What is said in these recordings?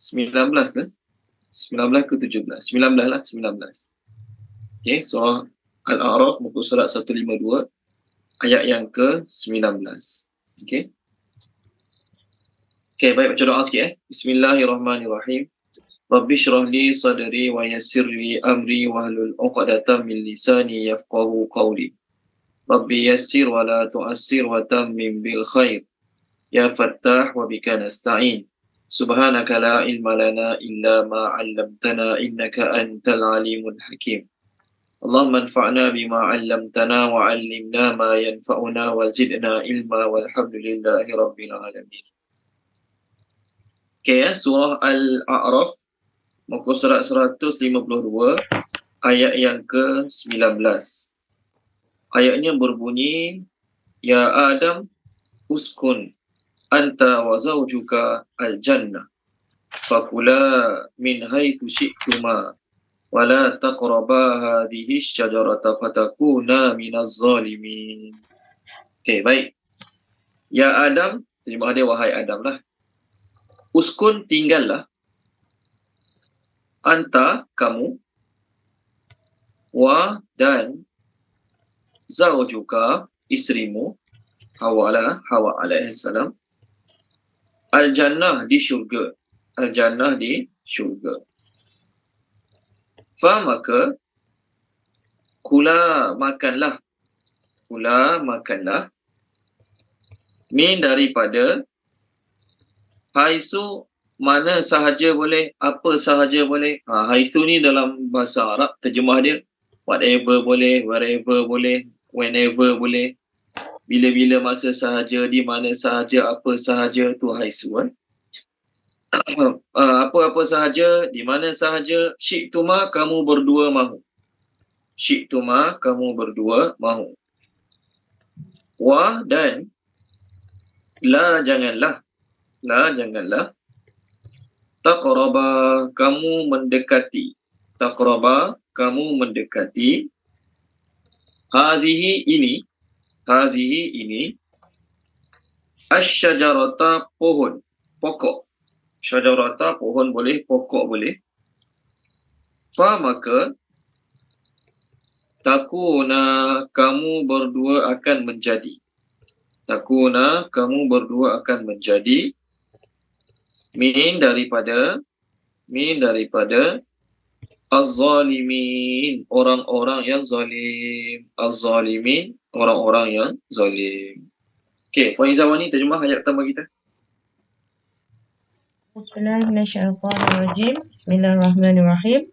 19 ke? 19 ke 17? 19 lah, 19. Okey, surah Al-A'raf muka surat 152 ayat yang ke-19. Okey. Okey, baik, baca doa sikit. Bismillahirrahmanirrahim. Rabbi shrah li sadri wa yassir li amri wahlul 'uqdatam min lisani yafqahu qawli. Rabbi yassir wa la tu'assir wa tammim bil khair. Ya Fattah wa bika nasta'in. Subhanaka la ilma lana illa ma 'allamtana innaka antal alimul hakim. Allahumma anfa'na bima 'allamtana wa 'allimna ma yanfa'una wa zidna ilma walhamdulillahi rabbil alamin. Okay, surah Al-A'raf muka surat 152 ayat yang ke-19. Ayatnya berbunyi, Ya Adam uskun anta wa zawjuka al-jannah fakula min haitsu syi'tuma wa la taqraba hadhihi asy-syajarata fatakuna minaz zalimin. Okey, baik. Ya Adam, terima dia wahai Adam lah. Uskun, tinggallah. Anta, kamu, wa, dan, zawjuka, isterimu, Hawa alaihissalam, al-jannah, di syurga. Al-jannah, di syurga. Fa, maka, kula, makanlah. Kula, makanlah. Min, daripada, haisu, mana sahaja boleh, apa sahaja boleh. Haisu ni dalam bahasa Arab, terjemah dia, whatever boleh, wherever boleh, whenever boleh, bila-bila masa sahaja, di mana sahaja, apa sahaja, tu haisu. Apa-apa sahaja, di mana sahaja, syiktuma, kamu berdua mahu. Syiktuma, kamu berdua mahu. Wa, dan, la, janganlah. La, janganlah. Taqraba, kamu mendekati. Taqraba, kamu mendekati. Hazihi, ini. Hazihi, ini. Asy-syajarata, pohon. Pokok. Syajarata, pohon boleh, pokok boleh. Fa, maka. Takuna, kamu berdua akan menjadi. Takuna, kamu berdua akan menjadi. Min, daripada. Min, daripada. Az-zalimin, orang-orang yang zalim. Az-zalimin, orang-orang yang zalim. Okey, Puan Izawani, terjemah ayat pertama kita. Bismillahirrahmanirrahim. Bismillahirrahmanirrahim.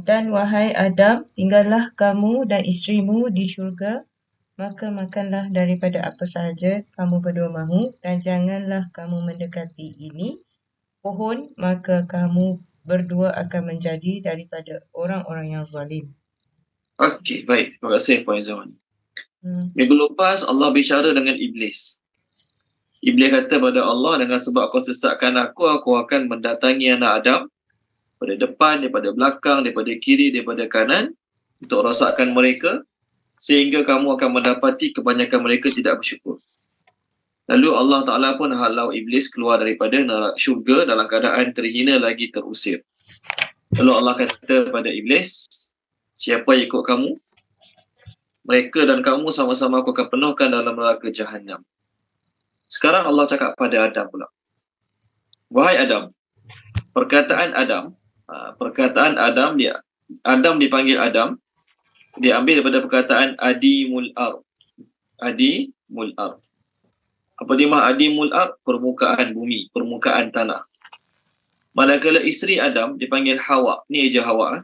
Dan wahai Adam, tinggallah kamu dan isterimu di syurga, maka makanlah daripada apa sahaja kamu berdua mahu, dan janganlah kamu mendekati ini pohon, maka kamu berdua akan menjadi daripada orang-orang yang zalim. Okey, baik. Terima kasih Puan Izawani. Minggu lepas Allah bicara dengan Iblis. Iblis kata pada Allah, dengan sebab kau sesatkan aku akan mendatangi anak Adam daripada depan, daripada belakang, daripada kiri, daripada kanan untuk rosakkan mereka sehingga kamu akan mendapati kebanyakan mereka tidak bersyukur. Lalu Allah Ta'ala pun halau Iblis keluar daripada syurga dalam keadaan terhina lagi terusir. Lalu Allah kata pada Iblis, siapa yang ikut kamu? Mereka dan kamu sama-sama aku akan penuhkan dalam neraka Jahannam. Sekarang Allah cakap pada Adam pula. Wahai Adam, perkataan Adam dia, Adam dipanggil Adam, dia ambil daripada perkataan adimul ard. Adimul ard. Apa dia maksud adimul ard? Permukaan bumi, permukaan tanah. Manakala isteri Adam dipanggil Hawa. Ni eja Hawa.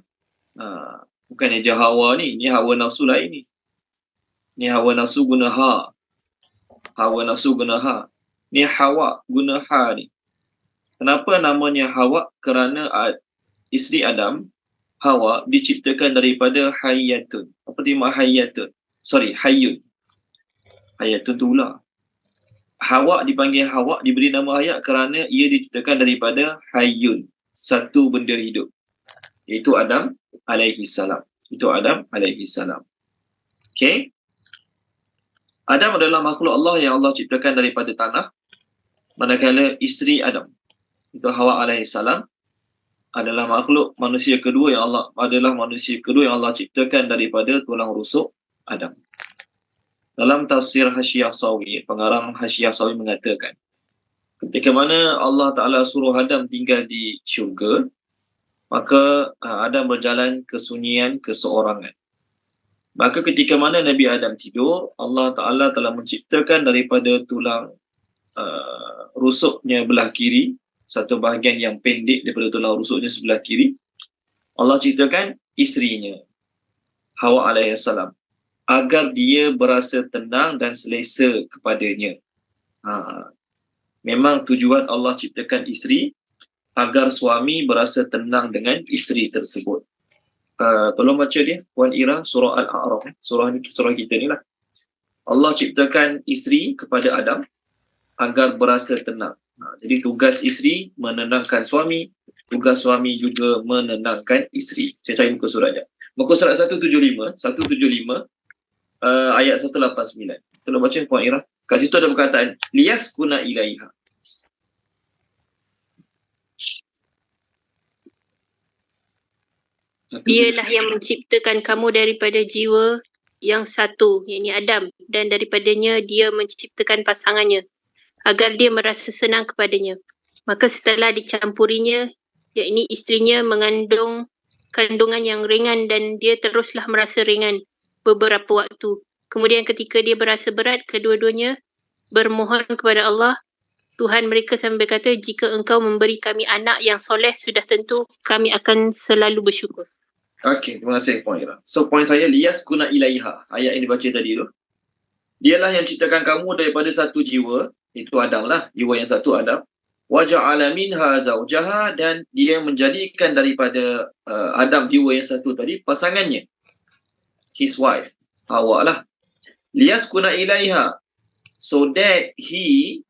Bukan eja Hawa ni. Ni hawa nafsu lain ni. Ni hawa nafsu guna ha. Hawa nafsu guna ha. Ni Hawa guna ha ni. Kenapa namanya Hawa? Kerana isteri Adam, Hawa, diciptakan daripada hayatun. Apa dia maksud hayatun? Hayyun. Hayatun tu ular. Hawa dipanggil Hawa, diberi nama hayat kerana ia diciptakan daripada hayyun, satu benda hidup. Iaitu Adam alaihissalam. Okey. Adam adalah makhluk Allah yang Allah ciptakan daripada tanah. Manakala isteri Adam itu Hawa alaihissalam, adalah manusia kedua yang Allah ciptakan daripada tulang rusuk Adam. Dalam tafsir Hasyiah Sawi, pengarang Hasyiah Sawi mengatakan, ketika mana Allah Ta'ala suruh Adam tinggal di syurga, maka Adam berjalan kesunyian, keseorangan. Maka ketika mana Nabi Adam tidur, Allah Ta'ala telah menciptakan daripada tulang rusuknya belah kiri, satu bahagian yang pendek daripada tulang rusuknya sebelah kiri, Allah ciptakan isterinya, Hawa alaihissalam, agar dia berasa tenang dan selesa kepadanya. Memang tujuan Allah ciptakan isteri agar suami berasa tenang dengan isteri tersebut. Tolong baca dia, Puan Ira, surah Al-A'raf. Surah kita ni lah. Allah ciptakan isteri kepada Adam agar berasa tenang. Jadi tugas isteri menenangkan suami, tugas suami juga menenangkan isteri. Saya cari muka surat je. Muka surat 175 ayat 189. Tolong baca, Puan Ira. Kat situ ada perkataan liyaskuna ilaiha. Dialah yang menciptakan kamu daripada jiwa yang satu, yakni Adam, dan daripadanya dia menciptakan pasangannya agar dia merasa senang kepadanya. Maka setelah dicampurinya, yakni isterinya mengandung kandungan yang ringan dan dia teruslah merasa ringan beberapa waktu. Kemudian ketika dia berasa berat, kedua-duanya bermohon kepada Allah, Tuhan mereka sambil berkata, jika engkau memberi kami anak yang soleh, sudah tentu kami akan selalu bersyukur. Okey, terima kasih Puan Ira. So, poin saya, liyaskuna ilaiha. Ayat yang dibaca tadi tu. Dialah yang ciptakan kamu daripada satu jiwa, itu Adam lah, jiwa yang satu Adam. Wa ja'ala minha zawjaha, dan dia menjadikan daripada Adam, jiwa yang satu tadi, pasangannya, his wife, Hawa lah. Liyaskuna ilaiha, so that he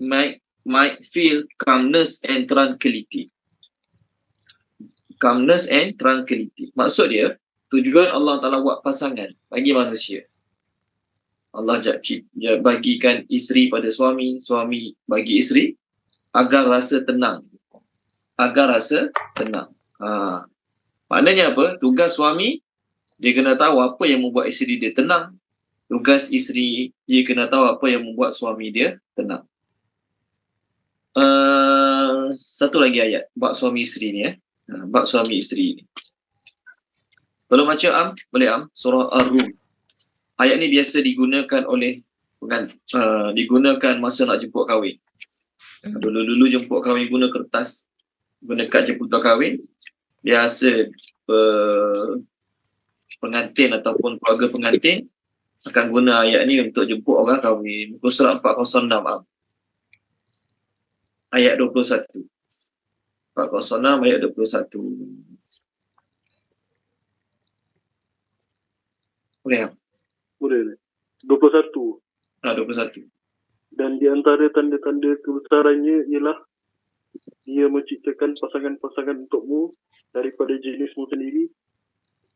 might feel calmness and tranquility. Calmness and tranquility. Maksud dia, tujuan Allah Ta'ala buat pasangan bagi manusia. Allah bagikan isteri pada suami, suami bagi isteri, agar rasa tenang. Maknanya apa? Tugas suami, dia kena tahu apa yang membuat isteri dia tenang. Tugas isteri, dia kena tahu apa yang membuat suami dia tenang. Satu lagi ayat, bab suami isteri ni. Bab suami isteri ni. Tolong baca boleh surah Ar-Rum. Ayat ni biasa digunakan oleh digunakan masa nak jemput kahwin. Dulu jemput kahwin guna kertas, guna kad jemputan kahwin. Biasa pengantin ataupun keluarga pengantin akan guna ayat ni untuk jemput orang kahwin. Muka surat 406 ayat 21. 406 ayat 21. Boleh? Boleh. 21. 21. Dan di antara tanda-tanda kebesarannya ialah dia menciptakan pasangan-pasangan untukmu daripada jenismu sendiri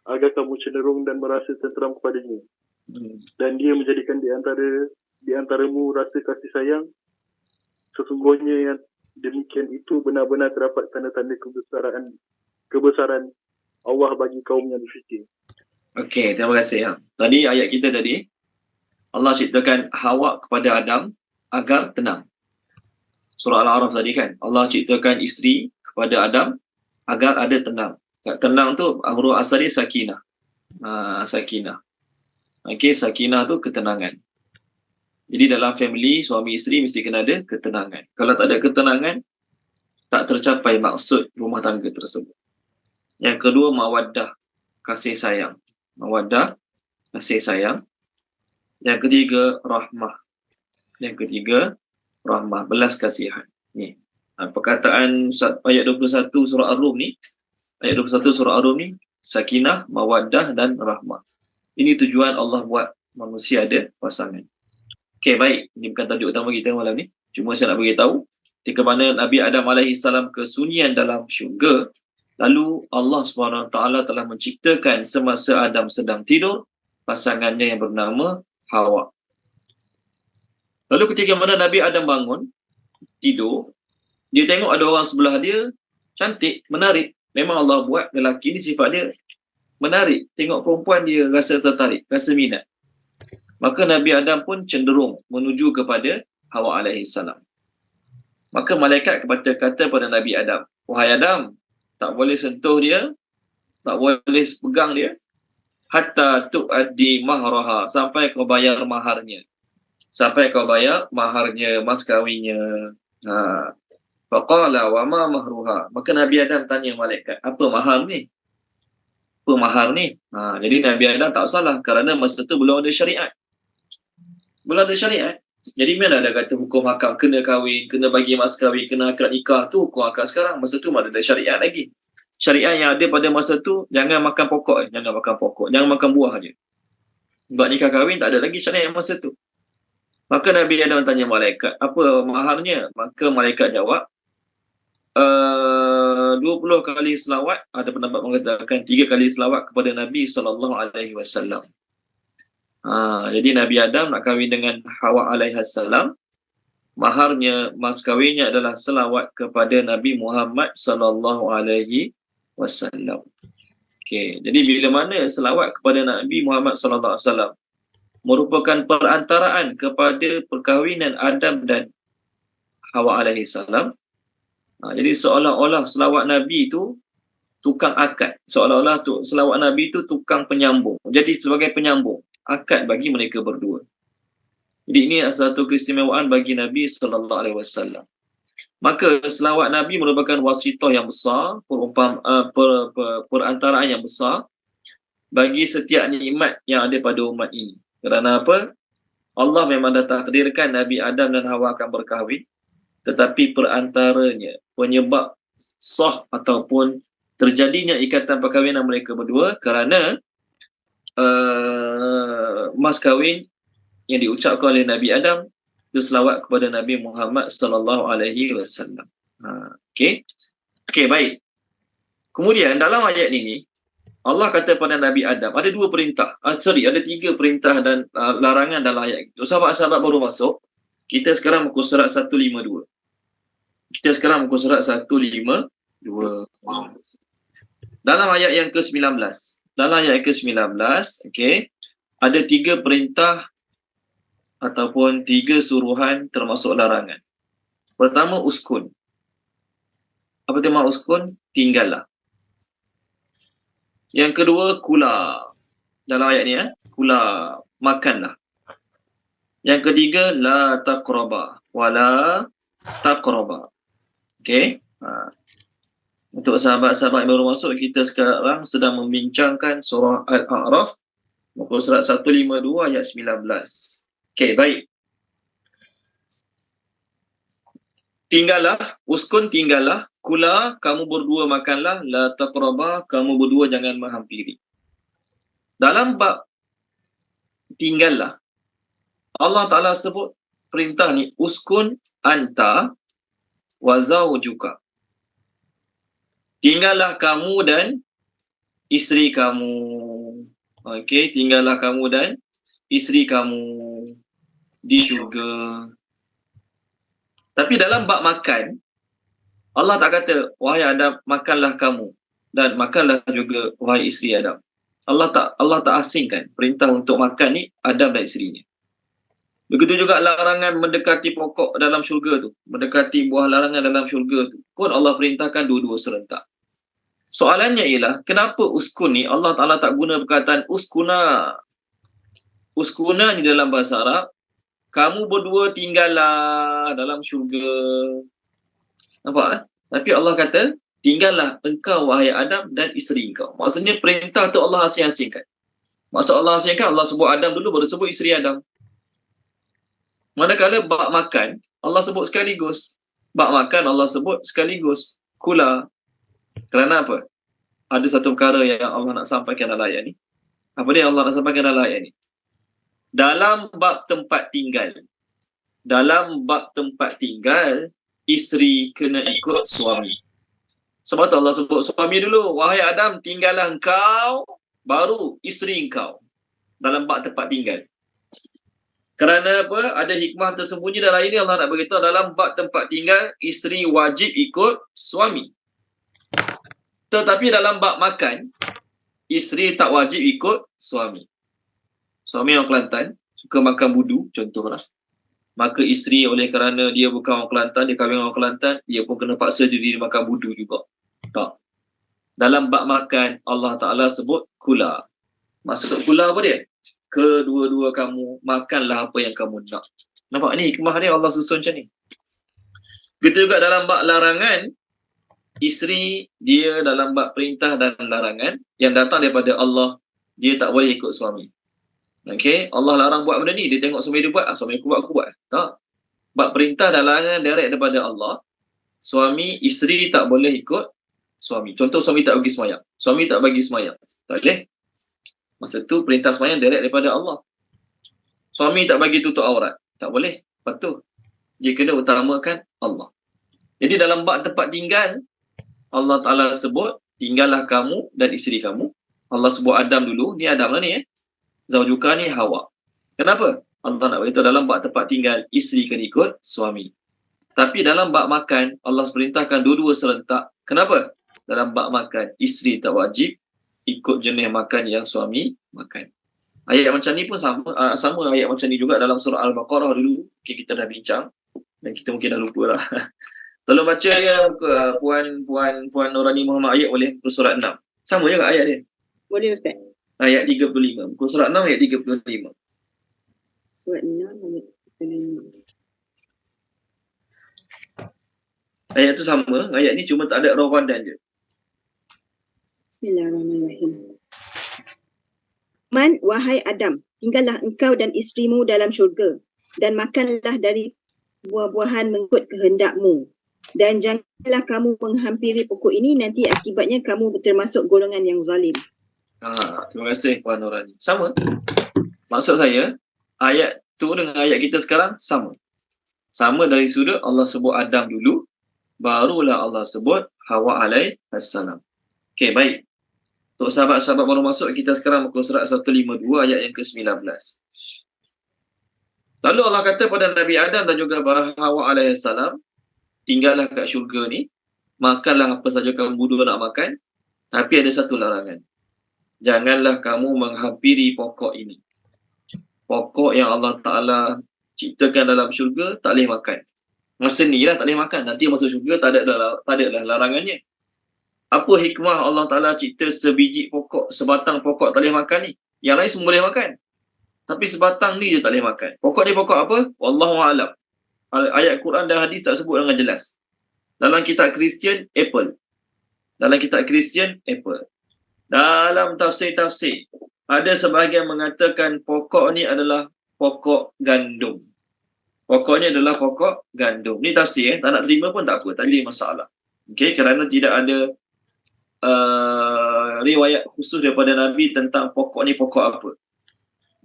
agar kamu cenderung dan merasa tenteram kepadanya. Dan dia menjadikan di antaramu rasa kasih sayang. Sesungguhnya yang demikian itu benar-benar terdapat tanda-tanda kebesaran Allah bagi kaum yang berfikir. Okey, terima kasih. Tadi ayat kita tadi, Allah ciptakan Hawa kepada Adam agar tenang. Surah Al-A'raf tadi kan, Allah ciptakan isteri kepada Adam agar ada tenang. Tenang tu huruf asal dia sakinah. Sakinah. Okey, sakinah tu ketenangan. Jadi dalam family, suami isteri mesti kena ada ketenangan. Kalau tak ada ketenangan, tak tercapai maksud rumah tangga tersebut. Yang kedua, mawaddah, kasih sayang. Mawaddah, kasih sayang. Yang ketiga, rahmah. Belas kasihan. Ni. Perkataan ayat 21 surah Ar-Rum ni, sakinah, mawaddah dan rahmah. Ini tujuan Allah buat manusia ada pasangan. Okey, baik. Ini bukan tajuk utama kita malam ni. Cuma saya nak beritahu, ketika mana Nabi Adam alaihissalam kesunyian dalam syurga, lalu Allah SWT telah menciptakan semasa Adam sedang tidur, pasangannya yang bernama Hawa. Lalu ketika mana Nabi Adam bangun, tidur, Dia tengok ada orang sebelah dia cantik, menarik. Memang Allah buat lelaki ni sifat dia menarik. Tengok perempuan dia rasa tertarik, rasa minat. Maka Nabi Adam pun cenderung menuju kepada Hawa alaihi salam. Maka malaikat kata pada Nabi Adam, wahai Adam, tak boleh sentuh dia, tak boleh pegang dia, hatta tu'addi mahraha, sampai kau bayar maharnya. Sampai kau bayar maharnya, mas kahwinnya. Faqala wa ma mahruha. Maka Nabi Adam tanya malaikat, apa mahar ni? Apa mahar ni? Jadi Nabi Adam tak salah kerana masa tu belum ada syariat. Belum ada syariat. Jadi mana ada kata hukum hakam kena kahwin, kena bagi mas kahwin, kena akad nikah, tu hukum akad sekarang. Masa tu mana ada syariat lagi. Syariat yang ada pada masa tu, jangan makan pokok, jangan makan pokok, jangan makan buah je. Buat nikah kahwin tak ada lagi syariat masa tu. Maka Nabi Adam tanya malaikat, apa maharnya? Maka malaikat jawab, 20 kali selawat, ada pendapat mengatakan 3 kali selawat kepada Nabi SAW. Jadi Nabi Adam nak kahwin dengan Hawa alaihissalam, maharnya, mas kahwinnya adalah selawat kepada Nabi Muhammad SAW. Okey, jadi bila mana selawat kepada Nabi Muhammad SAW merupakan perantaraan kepada perkahwinan Adam dan Hawa alaihissalam. Jadi seolah-olah selawat Nabi itu tukang akad. Seolah-olah selawat Nabi itu tukang penyambung. Jadi sebagai penyambung akad bagi mereka berdua. Jadi ini satu keistimewaan bagi Nabi SAW. Maka selawat Nabi merupakan wasitah yang besar, perantaraan yang besar bagi setiap nikmat yang ada pada umat ini. Kerana apa? Allah memang dah takdirkan Nabi Adam dan Hawa akan berkahwin, tetapi perantaranya, penyebab sah ataupun terjadinya ikatan perkahwinan mereka berdua kerana mas kahwin yang diucapkan oleh Nabi Adam itu selawat kepada Nabi Muhammad SAW. Okey, baik. Kemudian dalam ayat ini Allah kata pada Nabi Adam ada 2 perintah. Ada 3 perintah dan larangan dalam ayat itu. Sahabat-sahabat baru masuk, kita sekarang muka surat 152. Dalam ayat yang ke-19. Okey, ada 3 perintah ataupun 3 suruhan termasuk larangan. Pertama, uskun. Apa tema uskun? Tinggallah. Yang kedua, kula. Dalam ayat ni, kula, makanlah. Yang ketiga, la taqraba. Wala taqraba. Okey. Untuk sahabat-sahabat yang baru masuk, kita sekarang sedang membincangkan surah Al-A'raf, muka surat 152 ayat 19. Okey, baik. Tinggallah, uskun tinggallah, kula kamu berdua makanlah, la taqraba kamu berdua jangan menghampiri. Dalam bab tinggallah, Allah Ta'ala sebut perintah ni, uskun anta wa zawjuka. Tinggallah kamu dan isteri kamu. Okey, tinggallah kamu dan isteri kamu di syurga. Tapi dalam bab makan, Allah tak kata, wahai Adam, makanlah kamu dan makanlah juga wahai isteri Adam. Allah tak asingkan perintah untuk makan ni Adam dan isterinya. Begitu juga larangan mendekati pokok dalam syurga tu, mendekati buah larangan dalam syurga tu pun Allah perintahkan dua-dua serentak. Soalannya ialah, kenapa uskun ni Allah Ta'ala tak guna perkataan uskuna? Uskuna ni dalam bahasa Arab, kamu berdua tinggallah dalam syurga. Nampak? Tapi Allah kata, tinggallah engkau wahai Adam dan isteri engkau. Maksudnya perintah tu Allah asing-asingkan. Maksud Allah asingkan, Allah sebut Adam dulu baru sebut isteri Adam. Manakala bab makan, Allah sebut sekaligus. Bab makan Allah sebut sekaligus. Kula. Kerana apa? Ada satu perkara yang Allah nak sampaikan dalam ayat ni. Apa dia Allah nak sampaikan dalam ayat ni? Dalam bab tempat tinggal, isteri kena ikut suami. Sebab tu Allah sebut suami dulu. Wahai Adam, tinggallah engkau, baru isteri engkau. Dalam bab tempat tinggal. Kerana apa? Ada hikmah tersembunyi dalam ini. Allah nak beritahu dalam bab tempat tinggal, isteri wajib ikut suami. Tetapi dalam bab makan, isteri tak wajib ikut suami. Suami orang Kelantan suka makan budu, contohlah. Maka isteri oleh kerana dia bukan orang Kelantan, dia kahwin orang Kelantan, dia pun kena paksa diri makan budu juga. Tak. Dalam bab makan, Allah Ta'ala sebut kula. Maksud kula apa dia? Kedua-dua kamu makanlah apa yang kamu nak. Nampak ni hikmah dia Allah susun macam ni. Begitu juga dalam bab larangan, isteri dia dalam bab perintah dan larangan yang datang daripada Allah, dia tak boleh ikut suami. Okey, Allah larang buat benda ni, dia tengok suami dia buat, suami aku buat. Tak. Bab perintah dan larangan direct daripada Allah, suami, isteri tak boleh ikut suami. Contoh suami tak pergi semayang, suami tak bagi semayang, tak boleh. Masa tu perintah semayang direct daripada Allah. Suami tak bagi tutup aurat, tak boleh. Patuh. Dia kena utamakan Allah. Jadi dalam bab tempat tinggal, Allah Ta'ala sebut, tinggallah kamu dan isteri kamu. Allah sebut Adam dulu. Ni Adam lah ni Zawjuka ni Hawa. Kenapa? Allah nak beritahu dalam bab tempat tinggal, isteri kena ikut suami. Tapi dalam bab makan, Allah perintahkan dua-dua serentak. Kenapa? Dalam bab makan, isteri tak wajib ikut jenis makan yang suami makan. Ayat macam ni pun sama ayat macam ni juga dalam surah Al-Baqarah dulu. Okay, kita dah bincang dan kita mungkin dah lupa lah. Tolong baca ya Puan Nurani Muhammad ayat boleh muka surat 6. Sama juga ayat dia. Boleh Ustaz? Ayat 35. Muka surat 6 ayat 35. Surat 6 ayat 35. Ayat tu sama, ayat ni cuma tak ada rawadan je. Bismillahirrahmanirrahim. Man, wahai Adam, tinggallah engkau dan isterimu dalam syurga dan makanlah dari buah-buahan mengikut kehendakmu. Dan janganlah kamu menghampiri pokok ini, nanti akibatnya kamu termasuk golongan yang zalim. Terima kasih Puan Nurani. Sama. Maksud saya, ayat tu dengan ayat kita sekarang sama. Sama dari sudut Allah sebut Adam dulu, barulah Allah sebut Hawa alaihissalam. Okey, baik. Untuk sahabat-sahabat baru masuk, kita sekarang muka surat 152 ayat yang ke-19. Lalu Allah kata pada Nabi Adam dan juga Hawa alaihissalam, tinggallah kat syurga ni, makanlah apa saja kamu berdua nak makan, tapi ada satu larangan. Janganlah kamu menghampiri pokok ini. Pokok yang Allah Ta'ala ciptakan dalam syurga, tak boleh makan. Masa ni lah tak boleh makan. Nanti masuk syurga tak ada lah larangannya. Apa hikmah Allah Ta'ala cipta sebiji pokok, sebatang pokok tak boleh makan ni? Yang lain semua boleh makan. Tapi sebatang ni je tak boleh makan. Pokok ni pokok apa? Wallahu'alam. Ayat Quran dan hadis tak sebut dengan jelas. Dalam kitab Kristian, apple. Dalam kitab Kristian, apple. Dalam tafsir-tafsir, ada sebahagian mengatakan pokok ni adalah pokok gandum. Pokoknya adalah pokok gandum. Ni tafsir, tak nak terima pun tak apa, tak ada masalah. Okey, kerana tidak ada riwayat khusus daripada Nabi tentang pokok ni pokok apa.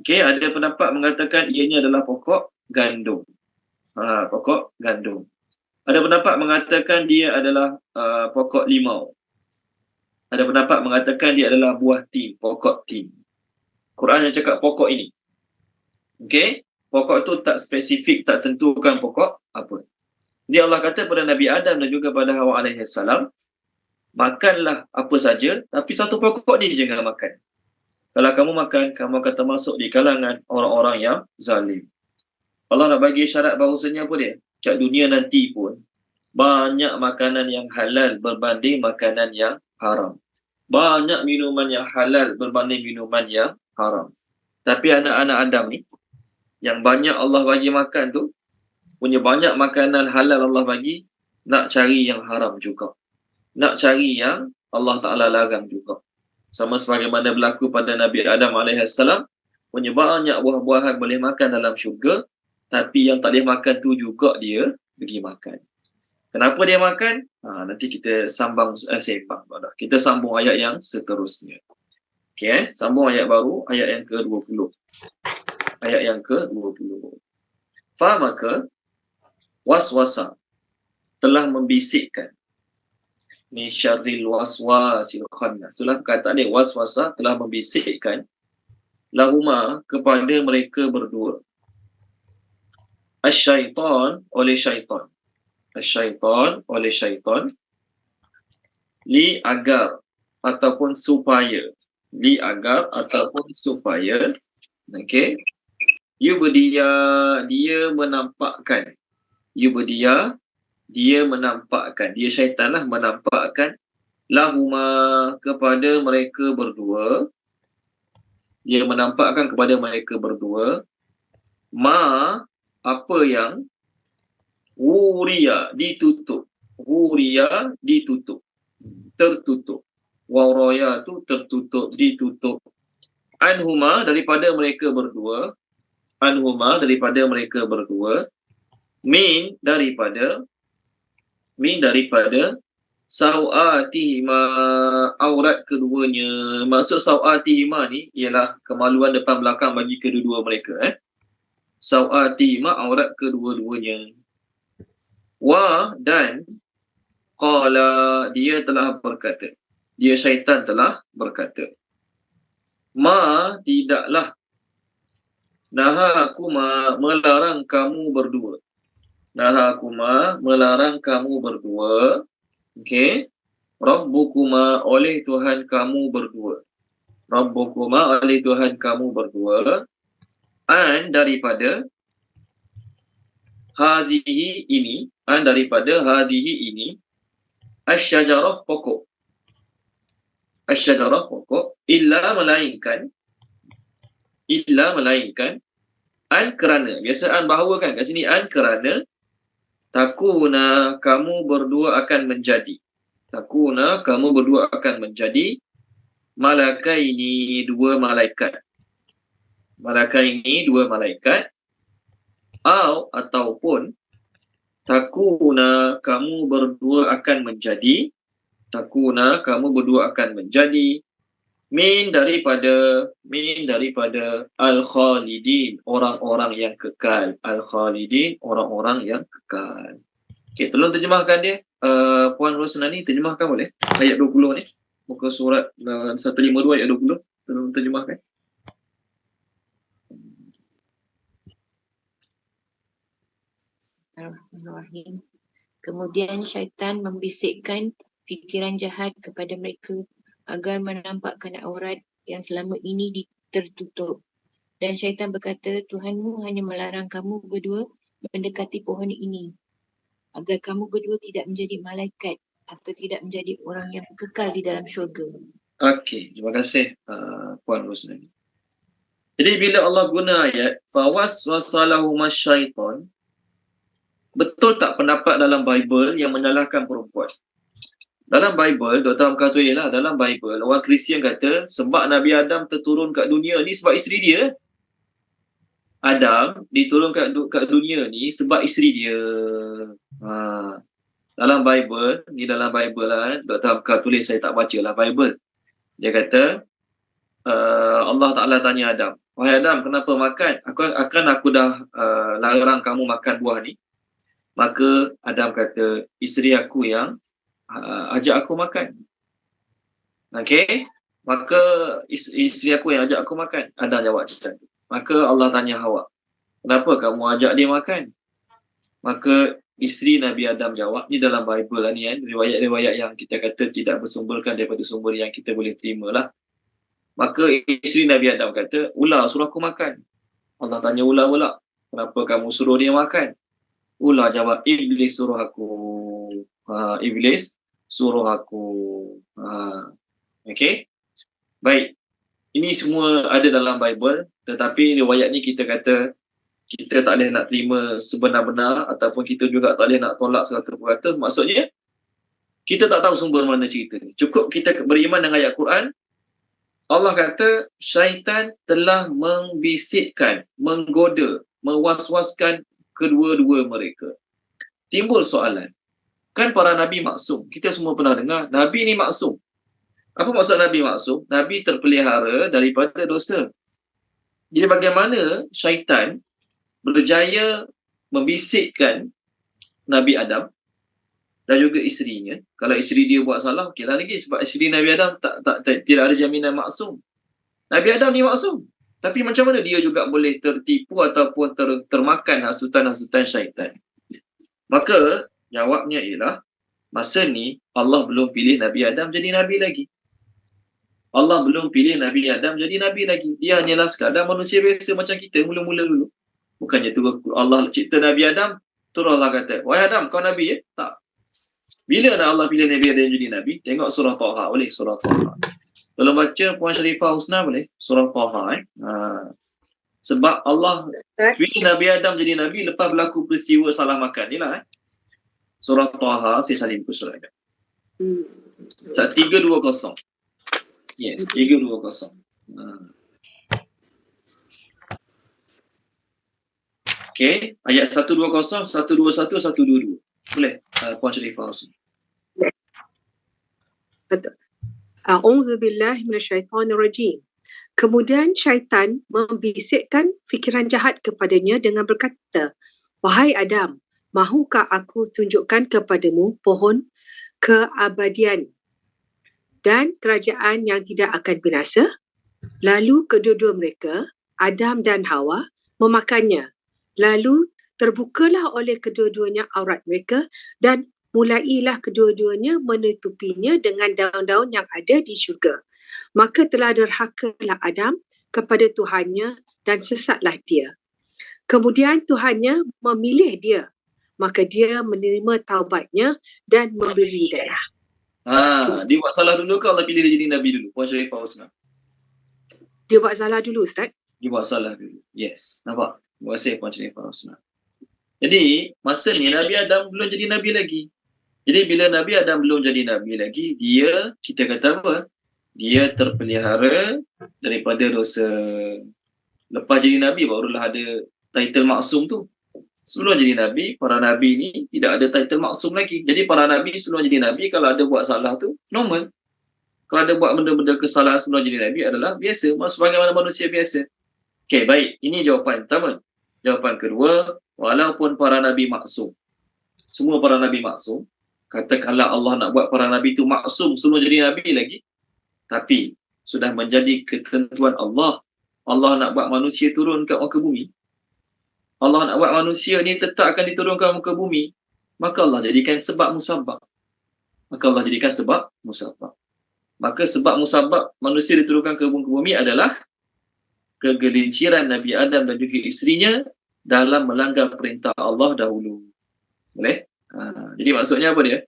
Okey, ada pendapat mengatakan ianya adalah pokok gandum. Pokok gandum. Ada pendapat mengatakan dia adalah pokok limau. Ada pendapat mengatakan dia adalah buah tin, pokok tin. Quran yang cakap pokok ini. Okey, pokok tu tak spesifik, tak tentukan pokok apa. Dia Allah kata pada Nabi Adam dan juga pada Hawa alaihissalam, makanlah apa saja, tapi satu pokok ni jangan makan. Kalau kamu makan, kamu akan termasuk di kalangan orang-orang yang zalim. Allah nak bagi syarat bahawasanya apa dia? Kat dunia nanti pun, banyak makanan yang halal berbanding makanan yang haram. Banyak minuman yang halal berbanding minuman yang haram. Tapi anak-anak Adam ni, yang banyak Allah bagi makan tu, punya banyak makanan halal Allah bagi, nak cari yang haram juga. Nak cari yang Allah Ta'ala larang juga. Sama sebagaimana berlaku pada Nabi Adam AS, punya banyak buah-buahan boleh makan dalam syurga, tapi yang tak boleh makan tu juga dia pergi makan. Kenapa dia makan? Nanti kita sambung kita sambung ayat yang seterusnya. Okey, sambung ayat baru, ayat yang ke-20. Ayat yang ke-20. Maka waswasa telah membisikkan min syarril waswasil khannas. Itulah perkataan dia, waswasa telah membisikkan lahuma kepada mereka berdua. Asyaitan oleh syaitan. Asyaitan oleh syaitan. Li agar ataupun supaya. Li agar ataupun supaya. Okey. Yubdiya, dia menampakkan. Yubdiya, dia menampakkan. Dia syaitan lah menampakkan. Lahuma, kepada mereka berdua. Dia menampakkan kepada mereka berdua. Ma, apa yang wuriya, ditutup. Wuriya, ditutup. Tertutup. Waraya tu tertutup, ditutup. Anhuma, daripada mereka berdua. Anhuma, daripada mereka berdua. Min, daripada sawatihima, aurat keduanya. Maksud sawatihima ni ialah kemaluan depan belakang bagi kedua-dua mereka. Sawatihima, aurat kedua-duanya. Wa, dan qala, dia telah berkata. Dia syaitan telah berkata. Ma, tidaklah. Nahakuma, melarang kamu berdua. Nahakuma, melarang kamu berdua. Okey. Rabbukuma, oleh Tuhan kamu berdua. Rabbukuma, oleh Tuhan kamu berdua. An, daripada hazihi ini. An, daripada hazihi ini. Asyajarah, pokok. Asyajarah, pokok. Illa, melainkan. An, kerana. Biasa an bahawa kan. Kat sini an, kerana. Takuna, kamu berdua akan menjadi. Takuna, kamu berdua akan menjadi. Malakaini, dua malaikat. Malakaini, dua malaikat. Ataupun. Takuna, kamu berdua akan menjadi. Takuna, kamu berdua akan menjadi. Min daripada al-khalidin, orang-orang yang kekal. Al-khalidin, orang-orang yang kekal. Okey, tolong terjemahkan dia. Puan Rosnani, terjemahkan boleh? Ayat 20 ni. Muka surat 152 ayat 20. Tolong terjemahkan. Bismillahirrahmanirrahim. Kemudian syaitan membisikkan fikiran jahat kepada mereka agar menampakkan aurat yang selama ini tertutup. Dan syaitan berkata, Tuhanmu hanya melarang kamu berdua mendekati pohon ini agar kamu berdua tidak menjadi malaikat atau tidak menjadi orang yang kekal di dalam syurga. Okey, terima kasih Puan Rosnani. Jadi bila Allah guna ayat fawaswasalahuma syaitan, betul tak pendapat dalam Bible yang menyalahkan perempuan? Dalam Bible, Dr. Hamka tu ialah dalam Bible, orang Kristian kata sebab Nabi Adam terturun kat dunia ni sebab isteri dia. Adam diturun kat dunia ni sebab isteri dia. Dalam Bible, ni dalam Bible lah, Dr. Hamka tulis, saya tak baca lah Bible. Dia kata, Allah Ta'ala tanya Adam, wahai Adam, kenapa makan? Aku dah larang kamu makan buah ni. Maka Adam kata, isteri aku yang ajak aku makan. Okey, maka isteri aku yang ajak aku makan. Adam jawab macam tu. Maka Allah tanya Hawa, kenapa kamu ajak dia makan? Maka isteri Nabi Adam jawab, ni dalam Bible lah ni kan, riwayat-riwayat yang kita kata tidak bersumberkan daripada sumber yang kita boleh terima lah. Maka isteri Nabi Adam kata, ular suruh aku makan. Allah tanya ular pula, kenapa kamu suruh dia makan? Ular jawab, iblis suruh aku. Iblis suruh aku. Okey. Baik. Ini semua ada dalam Bible, tetapi riwayat ni kita kata kita tak boleh nak terima sebenar-benar ataupun kita juga tak boleh nak tolak 100%. Maksudnya kita tak tahu sumber mana cerita ni. Cukup kita beriman dengan ayat Quran. Allah kata syaitan telah membisikkan, menggoda, mewaswaskan kedua-dua mereka. Timbul soalan. Kan para Nabi maksum. Kita semua pernah dengar, Nabi ni maksum. Apa maksud Nabi maksum? Nabi terpelihara daripada dosa. Jadi bagaimana syaitan berjaya membisikkan Nabi Adam dan juga isterinya. Kalau isteri dia buat salah, okeylah lagi. Sebab isteri Nabi Adam tidak ada jaminan maksum. Nabi Adam ni maksum. Tapi macam mana dia juga boleh tertipu ataupun termakan hasutan-hasutan syaitan? Maka jawabnya ialah, masa ni Allah belum pilih Nabi Adam jadi Nabi lagi. Allah belum pilih Nabi Adam jadi Nabi lagi. Dia hanyalah sekadar manusia biasa macam kita mula-mula dulu. Bukannya tu Allah cipta Nabi Adam, terus Allah kata, wahai Adam, kau Nabi ya? Tak. Bila nak Allah pilih Nabi Adam jadi Nabi? Tengok surah Taha. Boleh surah Taha. Kalau baca Puan Sharifah Husna boleh? Surah Taha. Sebab Allah pilih Nabi Adam jadi Nabi lepas berlaku peristiwa salah makan ni lah. Surah Taha, saya salin buku surah Adam. 320. Yes, 320. Okay, ayat 120, 121, 122. Boleh, Puan Sharifah Husna. A'udzu billahi minasyaitonir rajim. Kemudian syaitan membisikkan fikiran jahat kepadanya dengan berkata, wahai Adam, mahukah aku tunjukkan kepadamu pohon keabadian dan kerajaan yang tidak akan binasa? Lalu kedua-dua mereka, Adam dan Hawa, memakannya. Lalu terbukalah oleh kedua-duanya aurat mereka dan mulailah kedua-duanya menutupinya dengan daun-daun yang ada di syurga. Maka telah derhakalah Adam kepada Tuhannya dan sesatlah dia. Kemudian Tuhannya memilih dia. Maka dia menerima taubatnya dan memberi hidayah. Dia buat salah dulu ke Allah pilih dia jadi Nabi dulu? Puan Sharifah Husna. Dia buat salah dulu, Ustaz. Dia buat salah dulu. Yes. Nampak? Terima kasih Puan Sharifah Husna. Jadi, masa ni Nabi Adam belum jadi Nabi lagi. Jadi, bila Nabi Adam belum jadi Nabi lagi, kita kata apa? Dia terpelihara daripada dosa. Lepas jadi Nabi, barulah ada title maksum tu. Sebelum jadi Nabi, para Nabi ni tidak ada title maksum lagi. Jadi para Nabi sebelum jadi Nabi, kalau ada buat salah tu, normal. Kalau ada buat benda-benda kesalahan sebelum jadi Nabi adalah biasa. Sebagaimana manusia biasa. Okey, baik. Ini jawapan pertama. Jawapan kedua, walaupun para Nabi maksum. Semua para Nabi maksum. Katakanlah Allah nak buat para Nabi tu maksum sebelum jadi Nabi lagi. Tapi, sudah menjadi ketentuan Allah. Allah nak buat manusia turun ke muka bumi. Allah nak buat manusia ni tetap akan diturunkan muka bumi, maka Allah jadikan sebab musabab. Maka sebab musabab manusia diturunkan ke muka bumi adalah kegelinciran Nabi Adam dan juga isterinya dalam melanggar perintah Allah dahulu. Boleh? Jadi maksudnya apa dia?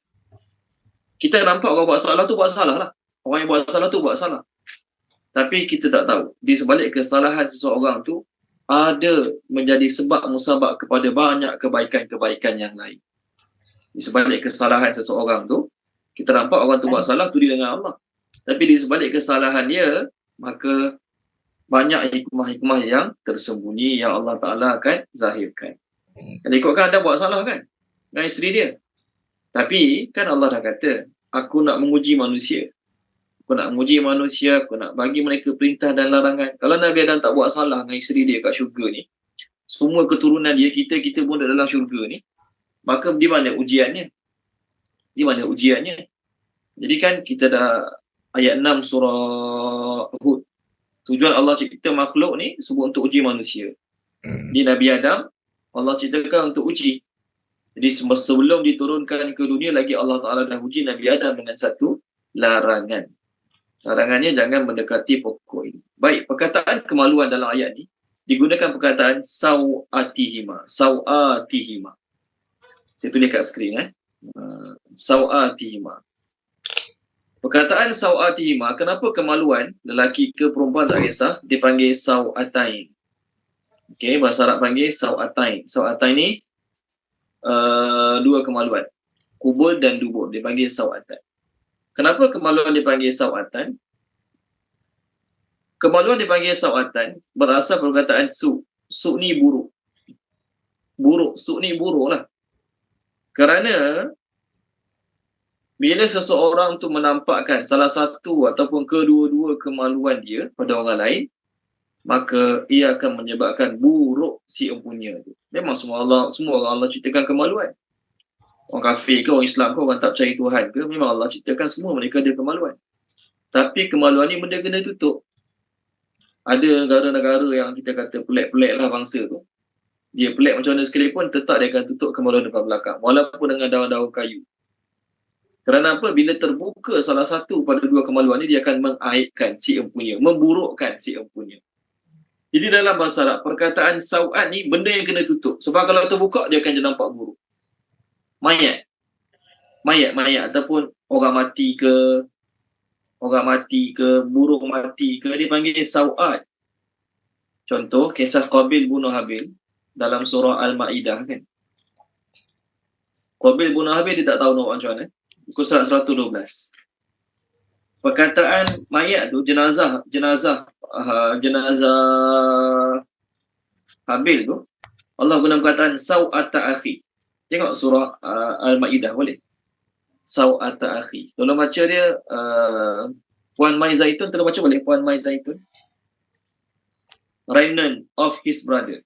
Kita nampak orang buat salah tu buat salah lah. Orang yang buat salah tu buat salah. Tapi kita tak tahu, di sebalik kesalahan seseorang tu ada menjadi sebab musabab kepada banyak kebaikan-kebaikan yang lain. Di sebalik kesalahan seseorang tu, kita nampak orang tu buat salah tu dengan Allah. Tapi di sebalik kesalahan dia, maka banyak hikmah-hikmah yang tersembunyi yang Allah Ta'ala akan zahirkan. Kalau ikutkan Adam buat salah kan dengan isteri dia. Tapi kan Allah dah kata, aku nak menguji manusia. Aku nak bagi mereka perintah dan larangan. Kalau Nabi Adam tak buat salah dengan isteri dia kat syurga ni, semua keturunan dia, kita pun dalam syurga ni, maka di mana ujiannya? Jadi kan kita dah ayat 6 surah Hud. Tujuan Allah cipta makhluk ni sebut untuk uji manusia. Di Nabi Adam, Allah ciptakan untuk uji. Jadi sebelum diturunkan ke dunia lagi Allah Ta'ala dah uji Nabi Adam dengan satu larangan. Larangannya jangan mendekati pokok ini. Baik, perkataan kemaluan dalam ayat ni digunakan perkataan sawatihima. Saya tulis kat skrin sawatihima. Perkataan sawatihima, kenapa kemaluan lelaki ke perempuan tak kisah dipanggil sawatain. Okey, bahasa Arab panggil sawatain. Sawatain ni dua kemaluan. Kubul dan dubur dipanggil sawatan. Kenapa kemaluan dipanggil sawatan? Kemaluan dipanggil sawatan berasal perkataan su. Su ni buruk. Su ni buruk lah. Kerana bila seseorang tu menampakkan salah satu ataupun kedua-dua kemaluan dia pada orang lain, maka ia akan menyebabkan buruk si empunya tu. Memang semua orang Allah ciptakan kemaluan. Orang kafir ke, orang Islam ke, orang tak percaya Tuhan ke, memang Allah ciptakan semua mereka ada kemaluan. Tapi kemaluan ni benda kena tutup. Ada negara-negara yang kita kata pelik-pelik lah bangsa tu. Dia pelik macam mana sekalipun, tetap dia akan tutup kemaluan depan belakang. Walaupun dengan daun-daun kayu. Kerana apa? Bila terbuka salah satu pada dua kemaluan ni, dia akan mengaibkan si empunya, memburukkan si empunya. Jadi dalam bahasa Arab, perkataan sau'at ni benda yang kena tutup. Sebab kalau terbuka, dia akan jadi nampak buruk. Mayat ataupun orang mati ke, burung mati ke, dia panggil sau'at. Contoh, kisah Qabil bunuh Habil dalam surah Al-Ma'idah kan. Qabil bunuh Habil, dia tak tahu nak macam mana. Buku surat 112. Perkataan mayat tu, jenazah Habil tu, Allah guna perkataan sau'ata akhi. Tengok surah Al-Ma'idah boleh. Sau'ata akhi. Tolong baca dia, Puan Mai Zaitun, tolong baca boleh Puan Mai Zaitun. Remnant of his brother.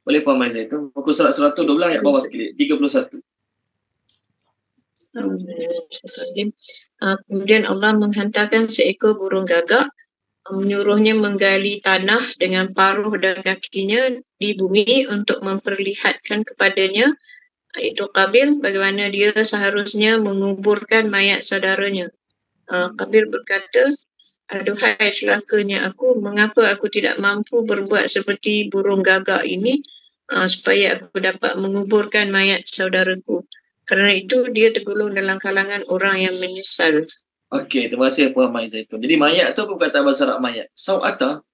Boleh Puan Mai Zaitun. Buku surat 112 ayat bawah sikit, 31. Kemudian Allah menghantarkan seekor burung gagak, menyuruhnya menggali tanah dengan paruh dan kakinya di bumi untuk memperlihatkan kepadanya, iaitu Qabil, bagaimana dia seharusnya menguburkan mayat saudaranya. Qabil berkata, aduhai celakanya aku, mengapa aku tidak mampu berbuat seperti burung gagak ini supaya aku dapat menguburkan mayat saudaraku. Kerana itu dia tergolong dalam kalangan orang yang menyesal. Okey, terima kasih Puan Mai Zaitun. Jadi mayat tu apa perkataan bahasa Arab mayat? Sau'ata.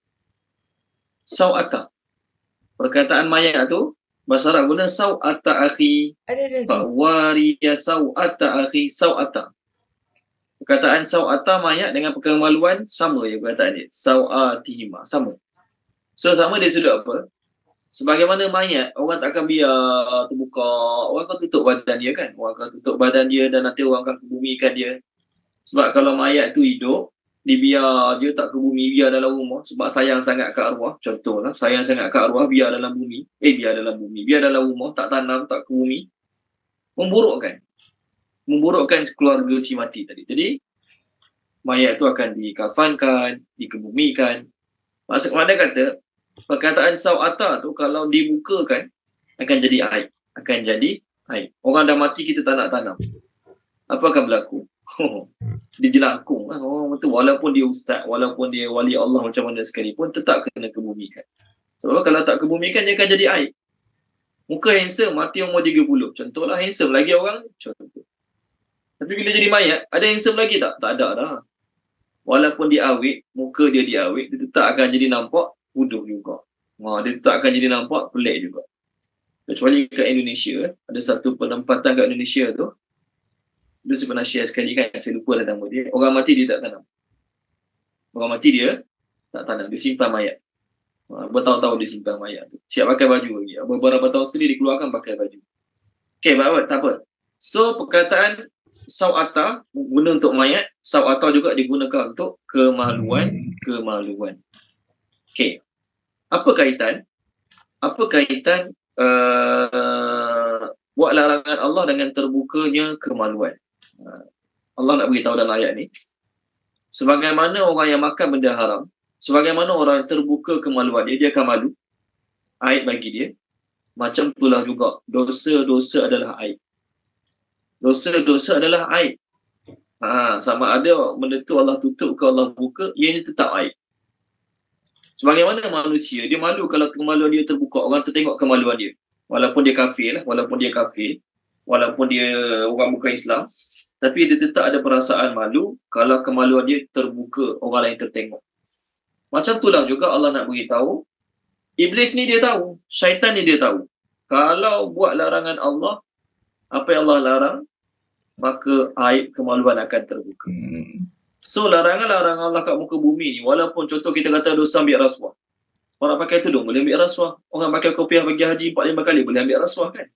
Perkataan mayat tu bahasa Arab guna sau'ata akhi. Fa'wariya sau'ata akhi, sau'ata. Perkataan sau'ata mayat dengan kemaluan sama je perkataan dia. Sau'atihima, sama. So sama dia sudut apa? Sebagaimana mayat, orang tak akan biar terbuka, orang akan tutup badan dia kan. Orang akan tutup badan dia dan nanti orang akan kebumikan dia. Sebab kalau mayat tu hidup, dibiar dia tak ke bumi, biar dalam rumah. Sebab sayang sangat ke arwah. Contohlah, sayang sangat ke arwah, biar dalam rumah, tak tanam, tak ke bumi. Memburukkan keluarga si mati tadi. Jadi, mayat tu akan dikafankan, dikebumikan. Maksudnya kata, perkataan sau'ata tu kalau dibukakan akan jadi aib. Orang dah mati, kita tak nak tanam. Apa akan berlaku? Dia jelakung lah orang tu. Walaupun dia ustaz, walaupun dia wali Allah macam mana sekalipun, tetap kena kebumikan. Sebab kalau tak kebumikan, dia akan jadi aib. Muka handsome, mati umur 30. Contohlah, handsome lagi orang. Contoh. Tapi bila jadi mayat, ada handsome lagi tak? Tak ada dah. Walaupun dia awet, muka dia awet, dia tetap akan jadi nampak bodoh juga. Dia tetap akan jadi nampak pelik juga. Kecuali kat Indonesia, ada satu penempatan kat Indonesia tu, dia saya pernah share sekali kan, saya lupa lah nama dia. Orang mati dia tak tanam. Dia simpan mayat. Bertahun-tahun dia simpan mayat tu. Siap pakai baju lagi. Beberapa tahun sekali dikeluarkan pakai baju. Okay, tak apa. So, perkataan sau'ata guna untuk mayat, sau'ata juga digunakan untuk kemaluan. Okay. Apa kaitan buat larangan Allah dengan terbukanya kemaluan? Allah nak beritahu dalam ayat ni, sebagaimana orang yang makan benda haram, sebagaimana orang terbuka kemaluan dia akan malu, aib bagi dia. Macam itulah juga dosa-dosa adalah aib. Sama ada benda tu Allah tutup ke Allah buka, ianya tetap aib. Sebagaimana manusia, dia malu kalau kemaluan dia terbuka, orang tertengok kemaluan dia. Walaupun dia kafir, walaupun dia orang bukan Islam, tapi dia tetap ada perasaan malu kalau kemaluan dia terbuka, orang lain tertengok. Macam itulah juga Allah nak beritahu, iblis ni dia tahu, syaitan ni dia tahu. Kalau buat larangan Allah, apa yang Allah larang, maka aib kemaluan akan terbuka. So larangan-larangan Allah kat muka bumi ni, walaupun contoh kita kata dosa ambil rasuah. Orang pakai tudung boleh ambil rasuah. Orang pakai kopiah pergi haji 4-5 kali boleh ambil rasuah kan.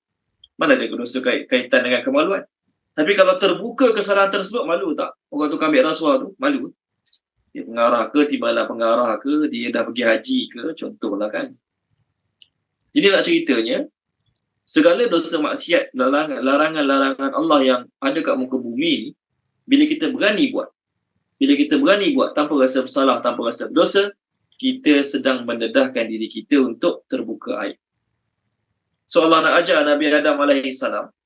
Mana ada dosa kaitan dengan kemaluan. Tapi kalau terbuka kesalahan tersebut, malu tak? Orang tu ambil rasuah tu, malu. Dia pengarah ke, timbalan pengarah ke, dia dah pergi haji ke, contohlah kan. Jadi nak ceritanya, segala dosa maksiat, larangan-larangan Allah yang ada kat muka bumi ni, bila kita berani buat tanpa rasa bersalah, tanpa rasa berdosa, kita sedang mendedahkan diri kita untuk terbuka aib. So Allah nak ajar Nabi Adam AS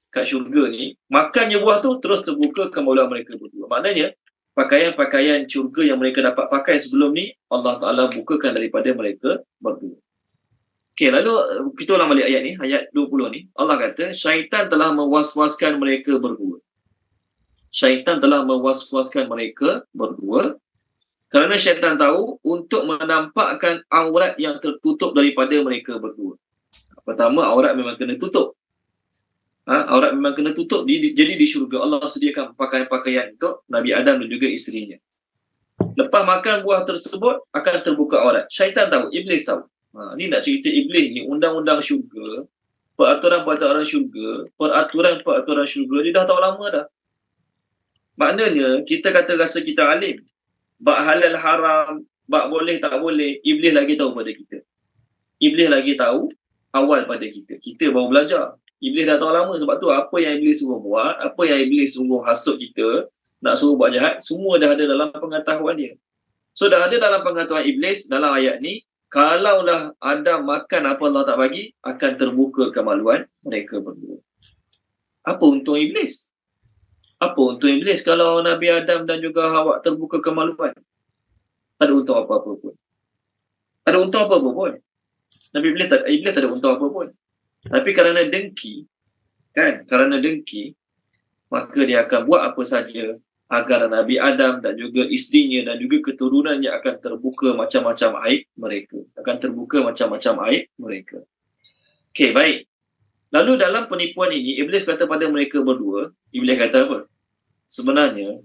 kat syurga ni, makannya buah tu terus terbuka kemaluan mereka berdua. Maknanya, pakaian-pakaian syurga yang mereka dapat pakai sebelum ni, Allah Ta'ala bukakan daripada mereka berdua. Okey, lalu kita ulang balik ayat ni, ayat 20 ni. Allah kata, syaitan telah mewas-waskan mereka berdua. Syaitan telah mewas-waskan mereka berdua kerana syaitan tahu untuk menampakkan aurat yang tertutup daripada mereka berdua. Pertama, aurat memang kena tutup. Aurat memang kena tutup. Jadi di syurga Allah sediakan pakaian-pakaian untuk Nabi Adam dan juga isterinya. Lepas makan buah tersebut akan terbuka aurat. Syaitan tahu, iblis tahu. Ni nak cerita iblis ni, undang-undang syurga, peraturan-peraturan syurga, peraturan-peraturan syurga dia dah tahu lama dah. Maknanya kita kata rasa kita alim, bab halal haram, bab boleh tak boleh, iblis lagi tahu pada kita. Iblis lagi tahu awal pada kita. Kita baru belajar. Iblis dah tahu lama. Sebab tu apa yang iblis suruh buat, apa yang iblis suruh hasut kita, nak suruh buat jahat, semua dah ada dalam pengetahuan dia. So dah ada dalam pengetahuan iblis dalam ayat ni, kalaulah Adam makan apa Allah tak bagi, akan terbuka kemaluan mereka berdua. Apa untung iblis? Apa untung iblis kalau Nabi Adam dan juga Hawa terbuka kemaluan? Tak ada untung apa-apa pun. Tak ada untung apa-apa pun. Iblis tak ada untung apa pun. Tapi kerana dengki, kerana dengki, maka dia akan buat apa saja agar Nabi Adam dan juga isterinya dan juga keturunannya akan terbuka macam-macam aib mereka. Akan terbuka macam-macam aib mereka. Okey, baik. Lalu dalam penipuan ini, Iblis kata pada mereka berdua, Iblis kata apa? Sebenarnya,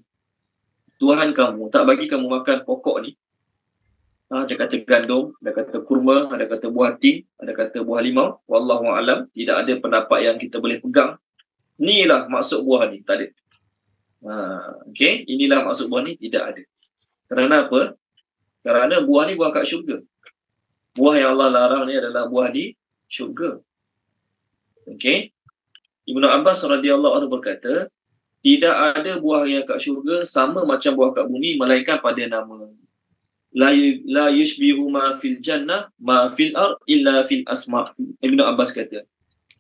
Tuhan kamu tak bagi kamu makan pokok ni. Dia kata gandum, ada kata kurma, ada kata buah tin, ada kata buah limau. Wallahu a'lam, tidak ada pendapat yang kita boleh pegang. Inilah maksud buah ni, tak ada. Okey, inilah maksud buah ni, tidak ada. Kerana apa? Kerana buah ni buah kat syurga. Buah yang Allah larang ni adalah buah di syurga. Okey. Ibnu Abbas radhiyallahu anhu berkata, tidak ada buah yang kat syurga sama macam buah kat bumi melainkan pada nama. La yushbihu ma fil jannah ma fil ard illa fil asma. Ibnu Abbas kata,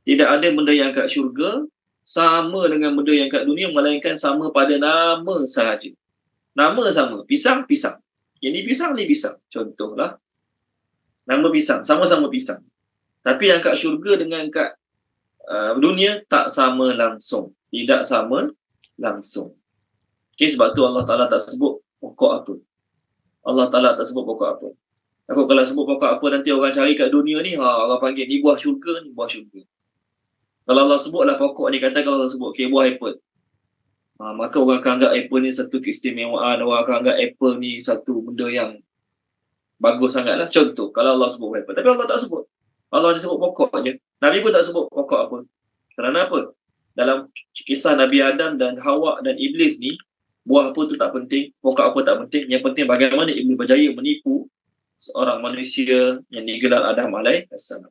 tidak ada benda yang kat syurga sama dengan benda yang kat dunia melainkan sama pada nama sahaja. Nama sama, pisang, pisang. Ini pisang, ni pisang. Contohlah. Nama pisang, sama-sama pisang. Tapi yang kat syurga dengan kat dunia tak sama langsung. Tidak sama langsung. Okay, sebab tu Allah Ta'ala tak sebut pokok apa. Allah Ta'ala tak sebut pokok apa. Aku kalau sebut pokok apa nanti orang cari kat dunia ni, orang panggil ni buah syurga, ni buah syurga. Kalau Allah sebutlah pokok ni, kata kalau Allah sebut, okay, buah apple. Maka orang akan anggap apple ni satu keistimewaan, orang akan anggap apple ni satu benda yang bagus sangatlah. Contoh, kalau Allah sebut apple. Tapi Allah tak sebut. Allah hanya sebut pokok je. Nabi pun tak sebut pokok apa. Kerana apa? Dalam kisah Nabi Adam dan Hawa dan Iblis ni, buah apa tu tak penting, pokok apa tak penting. Yang penting bagaimana Iblis berjaya menipu seorang manusia yang digelar Adam alaihissalam.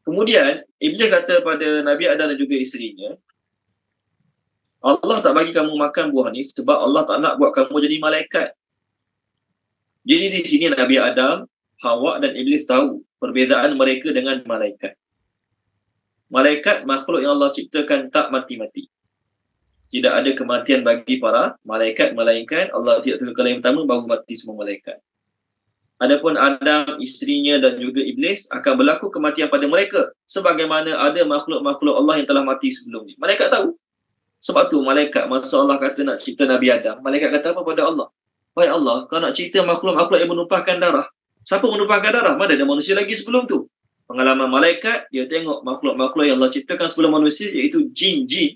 Kemudian, Iblis kata pada Nabi Adam dan juga isterinya, Allah tak bagi kamu makan buah ni sebab Allah tak nak buat kamu jadi malaikat. Jadi di sini Nabi Adam, Hawa dan Iblis tahu perbezaan mereka dengan malaikat. Malaikat, makhluk yang Allah ciptakan tak mati-mati. Tidak ada kematian bagi para malaikat, melainkan Allah tidak tukar kali yang pertama baru mati semua malaikat. Adapun Adam, isterinya dan juga Iblis akan berlaku kematian pada mereka sebagaimana ada makhluk-makhluk Allah yang telah mati sebelum ni. Malaikat tahu. Sebab tu malaikat, masa Allah kata nak cipta Nabi Adam, malaikat kata apa pada Allah? Wahai Allah, kau nak cipta makhluk-makhluk yang menumpahkan darah. Siapa menumpahkan darah? Mana ada manusia lagi sebelum tu? Pengalaman malaikat, dia tengok makhluk-makhluk yang Allah ciptakan sebelum manusia, iaitu jin-jin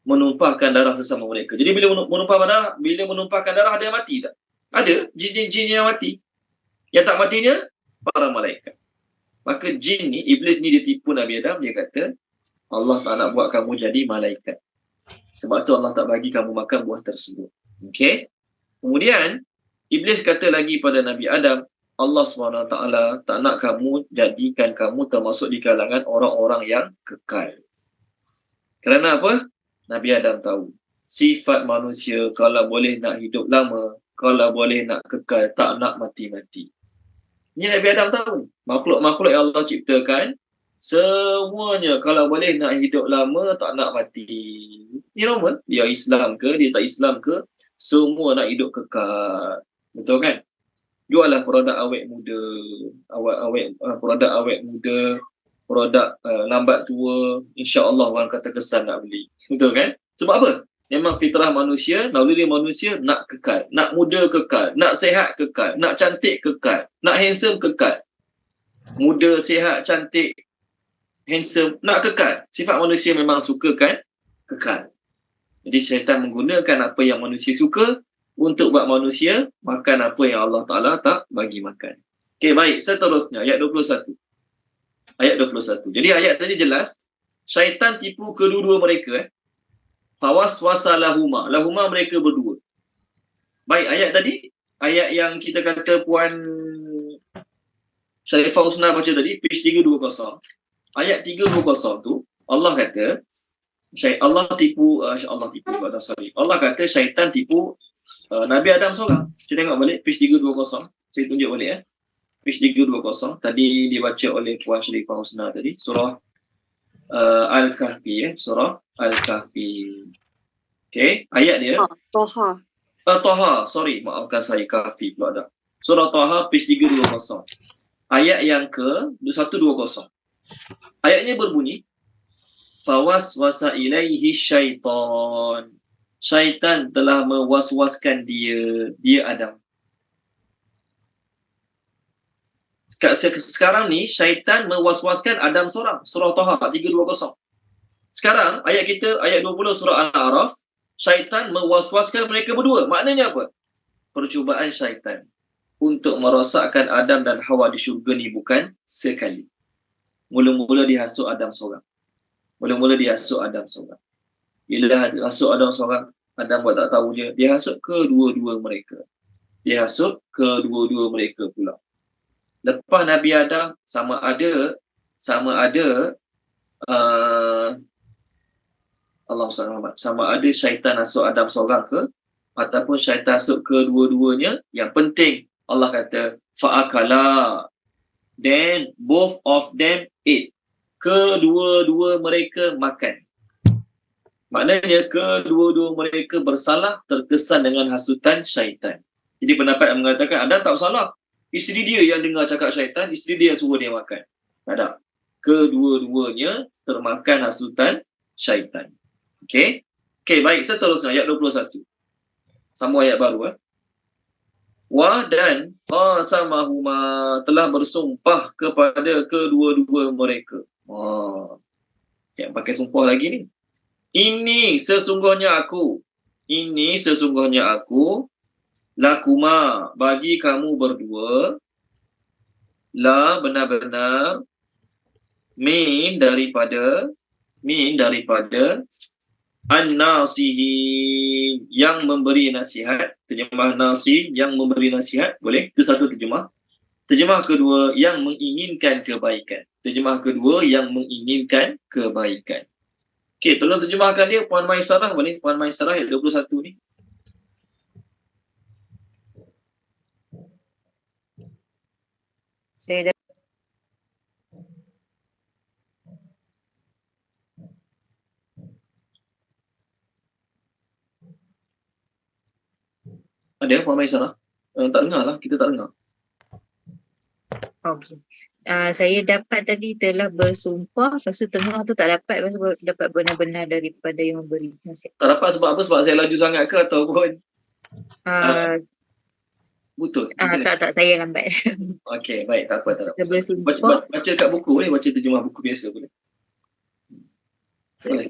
menumpahkan darah sesama mereka. Jadi bila menumpahkan darah, ada yang mati tak? Ada jin-jin yang mati. Yang tak matinya, para malaikat. Maka jin ni, Iblis ni dia tipu Nabi Adam, dia kata, Allah tak nak buat kamu jadi malaikat. Sebab tu Allah tak bagi kamu makan buah tersebut. Okey? Kemudian, Iblis kata lagi pada Nabi Adam, Allah SWT tak nak kamu jadikan kamu termasuk di kalangan orang-orang yang kekal. Kerana apa? Nabi Adam tahu sifat manusia kalau boleh nak hidup lama, kalau boleh nak kekal, tak nak mati-mati. Ini Nabi Adam tahu ni. Makhluk-makhluk yang Allah ciptakan, semuanya kalau boleh nak hidup lama, tak nak mati. Ini normal. Dia Islam ke, dia tak Islam ke, semua nak hidup kekal. Betul kan? Jualah produk awet muda, produk awet muda, produk lambat tua, insya-Allah orang kata kesan nak beli. Betul kan? Sebab apa? Memang fitrah manusia, naluri manusia nak kekal, nak muda kekal, nak sihat kekal, nak cantik kekal, nak handsome kekal. Muda, sihat, cantik, handsome, nak kekal. Sifat manusia memang suka kan? Kekal. Jadi syaitan menggunakan apa yang manusia suka untuk buat manusia makan apa yang Allah Ta'ala tak bagi makan. Okey, baik. Seterusnya, ayat 21. Ayat 21. Jadi ayat tadi jelas, syaitan tipu kedua-dua mereka. Fawaswasa lahuma. Lahuma mereka berdua. Baik, ayat tadi, ayat yang kita kata Puan Sharifah Husna baca tadi, page 320. Ayat 320 tu, Allah kata, Allah kata syaitan tipu Nabi Adam seorang. Kita tengok balik, page 320. Saya tunjuk balik page 320. Tadi dibaca oleh Puan Sharifah Husna tadi, surah Al-Kahfi, surah Al-Kahfi. Okey, ayat dia Toha. Taha, sorry, maafkan saya, Kahfi pula dah. Surah Taha, page 320. Ayat yang ke 120. Ayatnya berbunyi, fawaswasa ilaihi syaitan. Syaitan telah mewaswaskan dia Adam. Sekarang ni syaitan mewaswaskan Adam seorang. Surah Taha 320. Sekarang ayat kita ayat 20 surah Al-A'raf, syaitan mewaswaskan mereka berdua. Maknanya apa? Percubaan syaitan untuk merosakkan Adam dan Hawa di syurga ni bukan sekali. Mula-mula dihasut Adam seorang. Bila hasut Adam seorang, Adam buat tak tahu je, dia hasut kedua-dua mereka. Pula. Lepas Nabi Adam sama ada sama ada syaitan hasut Adam seorang ke ataupun syaitan hasut kedua-duanya, yang penting Allah kata fa'akala, then both of them ate. Kedua-dua mereka makan. Maknanya kedua-dua mereka bersalah terkesan dengan hasutan syaitan. Jadi pendapat yang mengatakan Adam tak bersalah. Isteri dia yang dengar cakap syaitan, isteri dia yang suruh dia makan. Tak ada. Kedua-duanya termakan hasutan syaitan. Okey, baik, seterusnya ayat 21. Sambung ayat baru. Wa dan qasamahuma, telah bersumpah kepada kedua-dua mereka. Yang pakai sumpah lagi ni. Ini sesungguhnya aku lakuma, bagi kamu berdua, la benar-benar, min daripada an-nasihin, yang memberi nasihat. Terjemah nasi, yang memberi nasihat, boleh? Itu satu terjemah. Terjemah kedua, yang menginginkan kebaikan. Okey, tolong terjemahkan dia Puan Maisarah, boleh? Puan Maisarah ayat 21 ni. Saya dah Ada Puan Maisarah? Tak dengar lah, kita tak dengar. okey. Saya dapat tadi telah bersumpah, lepas tu tengah tu tak dapat, lepas tu dapat benar-benar daripada yang memberi nasihat. Tak dapat sebab apa? Sebab saya laju sangat ke ataupun butut? Tak, saya lambat. Okey, baik, tak apa. Dia bersumpah. Baca kat buku boleh, baca terjemah buku biasa boleh. Boleh.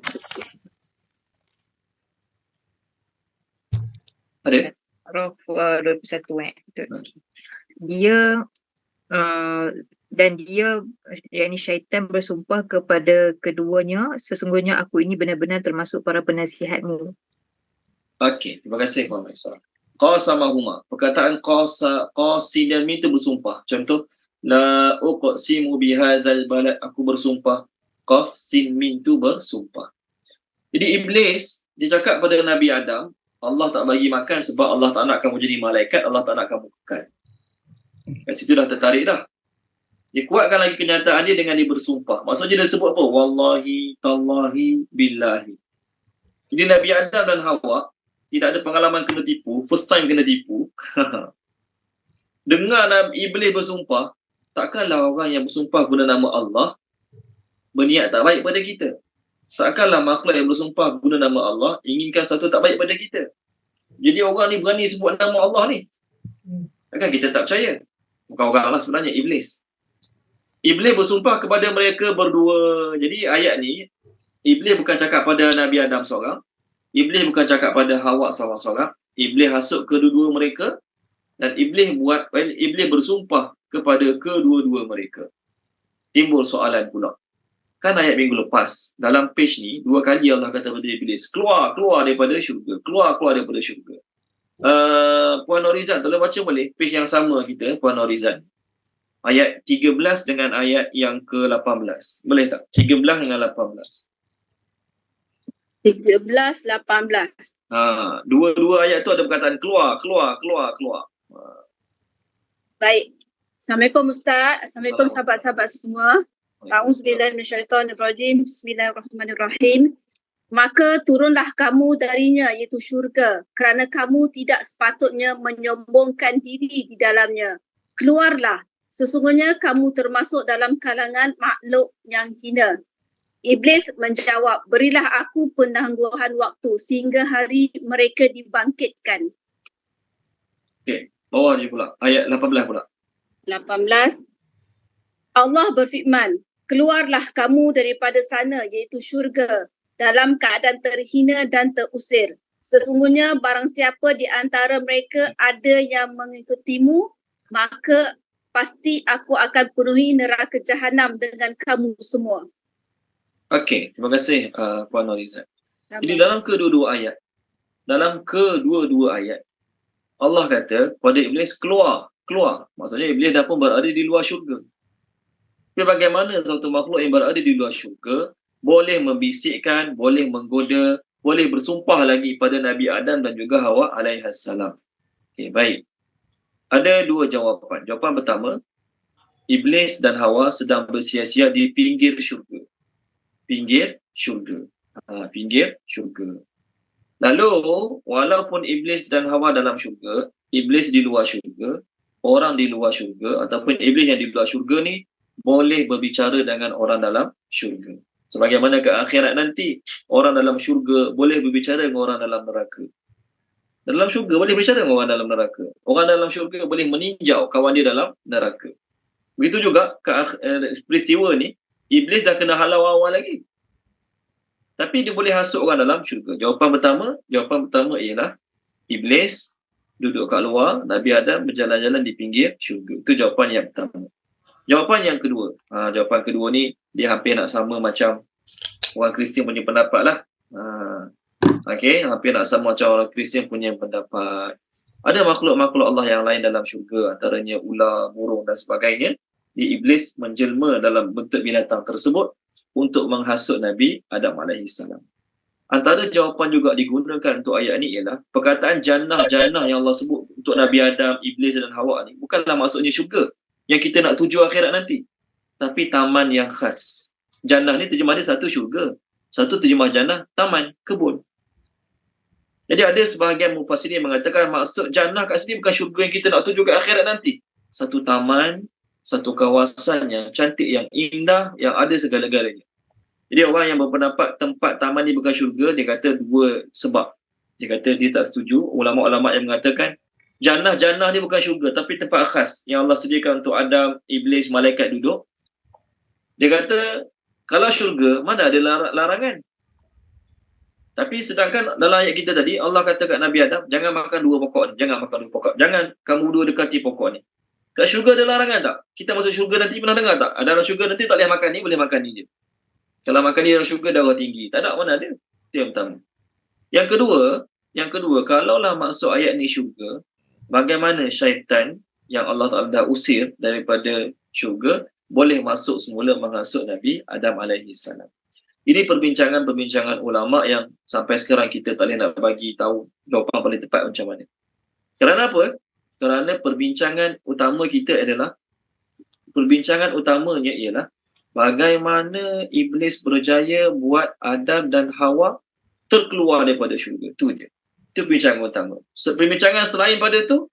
Ada? Roh 21 Dia dan dia, yakni syaitan, bersumpah kepada keduanya, sesungguhnya aku ini benar-benar termasuk para penasihatmu. Okey, terima kasih Puan Maisarah. Qasamahuma, perkataan qasidam itu bersumpah. Contoh, la uqsimu bihadzal balad, aku bersumpah. Qaf sin min tu bersumpah. Jadi iblis dia cakap pada Nabi Adam, Allah tak bagi makan sebab Allah tak nak kamu jadi malaikat, Allah tak nak kamu kekal. Kat situ dah tertarik dah. Dia kuatkan lagi kenyataan dia dengan dia bersumpah. Maksudnya dia sebut apa? Wallahi, tallahi, billahi. Jadi Nabi Adam dan Hawa tidak ada pengalaman kena tipu, first time kena tipu. Dengar Iblis bersumpah, takkanlah orang yang bersumpah guna nama Allah berniat tak baik pada kita. Takkanlah makhluk yang bersumpah guna nama Allah inginkan satu tak baik pada kita. Jadi orang ni berani sebut nama Allah ni. Takkan kita tak percaya? Bukan orang lah sebenarnya, Iblis. Iblis bersumpah kepada mereka berdua. Jadi ayat ni, Iblis bukan cakap pada Nabi Adam seorang. Iblis bukan cakap pada Hawa seorang-seorang. Iblis hasut kedua-dua mereka. Dan Iblis bersumpah kepada kedua-dua mereka. Timbul soalan pula. Kan ayat minggu lepas, dalam page ni, 2 kali Allah kata pada Iblis, keluar daripada syurga. Keluar daripada syurga. Puan Norizan, tolong baca boleh page yang sama kita, Puan Norizan. Ayat 13 dengan ayat yang ke-18. Boleh tak? 13 dengan 18. 13, 18. Dua ayat tu ada perkataan keluar. Baik. Assalamualaikum Ustaz. Assalamualaikum sahabat-sahabat semua. A'udzubillahi minasyaitonirrajim. Bismillahirrahmanirrahim. Maka turunlah kamu darinya, iaitu syurga, kerana kamu tidak sepatutnya menyombongkan diri di dalamnya. Keluarlah, sesungguhnya kamu termasuk dalam kalangan makhluk yang hina. Iblis menjawab, berilah aku penangguhan waktu sehingga hari mereka dibangkitkan. Okey, bawah je pula. Ayat 18 pula. 18. Allah berfirman, keluarlah kamu daripada sana, iaitu syurga, dalam keadaan terhina dan terusir. Sesungguhnya barang siapa di antara mereka ada yang mengikutimu, maka pasti aku akan penuhi neraka jahanam dengan kamu semua. Okey, terima kasih Puan Norizan. Jadi dalam kedua-dua ayat, Allah kata kepada Iblis, keluar. Maksudnya Iblis dah pun berada di luar syurga. Tapi bagaimana satu makhluk yang berada di luar syurga boleh membisikkan, boleh menggoda, boleh bersumpah lagi pada Nabi Adam dan juga Hawa alaihassalam. Okey, baik. Ada 2 jawapan. Jawapan pertama, Iblis dan Hawa sedang bersia-sia di pinggir syurga. Pinggir syurga. Lalu, walaupun Iblis dan Hawa dalam syurga, Iblis di luar syurga, orang di luar syurga, ataupun Iblis yang di luar syurga ni boleh berbicara dengan orang dalam syurga. Sebagaimana ke akhirat nanti, orang dalam syurga boleh berbicara dengan orang dalam neraka. Dalam syurga boleh berbicara dengan orang dalam neraka. Orang dalam syurga boleh meninjau kawan dia dalam neraka. Begitu juga peristiwa ni, Iblis dah kena halau awal lagi. Tapi dia boleh hasut orang dalam syurga. Jawapan pertama ialah Iblis duduk kat luar, Nabi Adam berjalan-jalan di pinggir syurga. Itu jawapan yang pertama. Jawapan yang kedua. Jawapan kedua ni dia hampir nak sama macam orang Kristian punya pendapat lah. Okey, hampir nak sama macam orang Kristian punya pendapat. Ada makhluk-makhluk Allah yang lain dalam syurga, antaranya ular, burung dan sebagainya. Iblis menjelma dalam bentuk binatang tersebut untuk menghasut Nabi Adam alaihissalam. Antara jawapan juga digunakan untuk ayat ni ialah perkataan jannah yang Allah sebut untuk Nabi Adam, Iblis dan Hawa ni bukanlah maksudnya syurga yang kita nak tuju akhirat nanti, tapi taman yang khas. Jannah ni terjemah dia satu syurga, satu terjemah jannah taman, kebun. Jadi ada sebahagian mufassirin mengatakan maksud jannah kat sini bukan syurga yang kita nak tuju ke akhirat nanti, satu taman, satu kawasan yang cantik, yang indah, yang ada segala-galanya. Jadi orang yang berpendapat tempat taman ni bukan syurga, dia kata 2 sebab. Dia kata dia tak setuju. Ulama-ulama yang mengatakan jannah ni bukan syurga, tapi tempat khas yang Allah sediakan untuk Adam, Iblis, malaikat duduk. Dia kata kalau syurga mana ada larangan. Tapi sedangkan dalam ayat kita tadi Allah kata kat Nabi Adam, jangan makan 2 pokok ni, jangan kamu 2 dekati pokok ni. Kat syurga ada larangan tak? Kita masuk syurga nanti pernah dengar tak? Ada orang syurga nanti tak boleh makan ni, boleh makan ni je. Kalau makan ni dalam syurga darah tinggi. Tak ada, mana ada. Itu yang pertama. Yang kedua, kalaulah maksud ayat ni syurga, bagaimana syaitan yang Allah Ta'ala dah usir daripada syurga boleh masuk semula menghasut Nabi Adam alaihissalam. Ini perbincangan ulama yang sampai sekarang kita tak boleh nak bagi tahu jawapan paling tepat macam mana. Kerana apa? kerana perbincangan utamanya ialah bagaimana Iblis berjaya buat Adam dan Hawa terkeluar daripada syurga. Itu je. Itu perbincangan utama. Perbincangan selain pada tu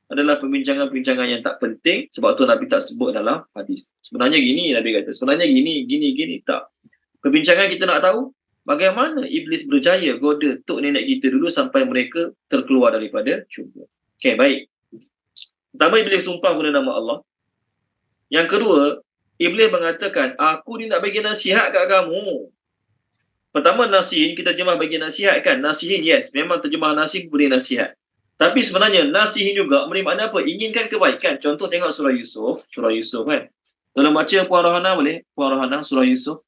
adalah perbincangan yang tak penting, sebab tu Nabi tak sebut dalam hadis. Sebenarnya gini, Nabi kata. Sebenarnya gini. Tak. Perbincangan kita nak tahu bagaimana Iblis berjaya goda tok nenek kita dulu sampai mereka terkeluar daripada syurga. Okey, baik. Pertama, Iblis sumpah guna nama Allah. Yang kedua, Iblis mengatakan, aku ni nak bagi nasihat kat kamu. Pertama, nasihin, kita terjemah bagi nasihat kan. Nasihin, yes. Memang terjemah nasihin beri nasihat. Tapi sebenarnya nasihin juga bermakna apa? Inginkan kebaikan. Contoh tengok surah Yusuf kan. Tolong baca Puan Rohana boleh? Puan Rohana surah Yusuf.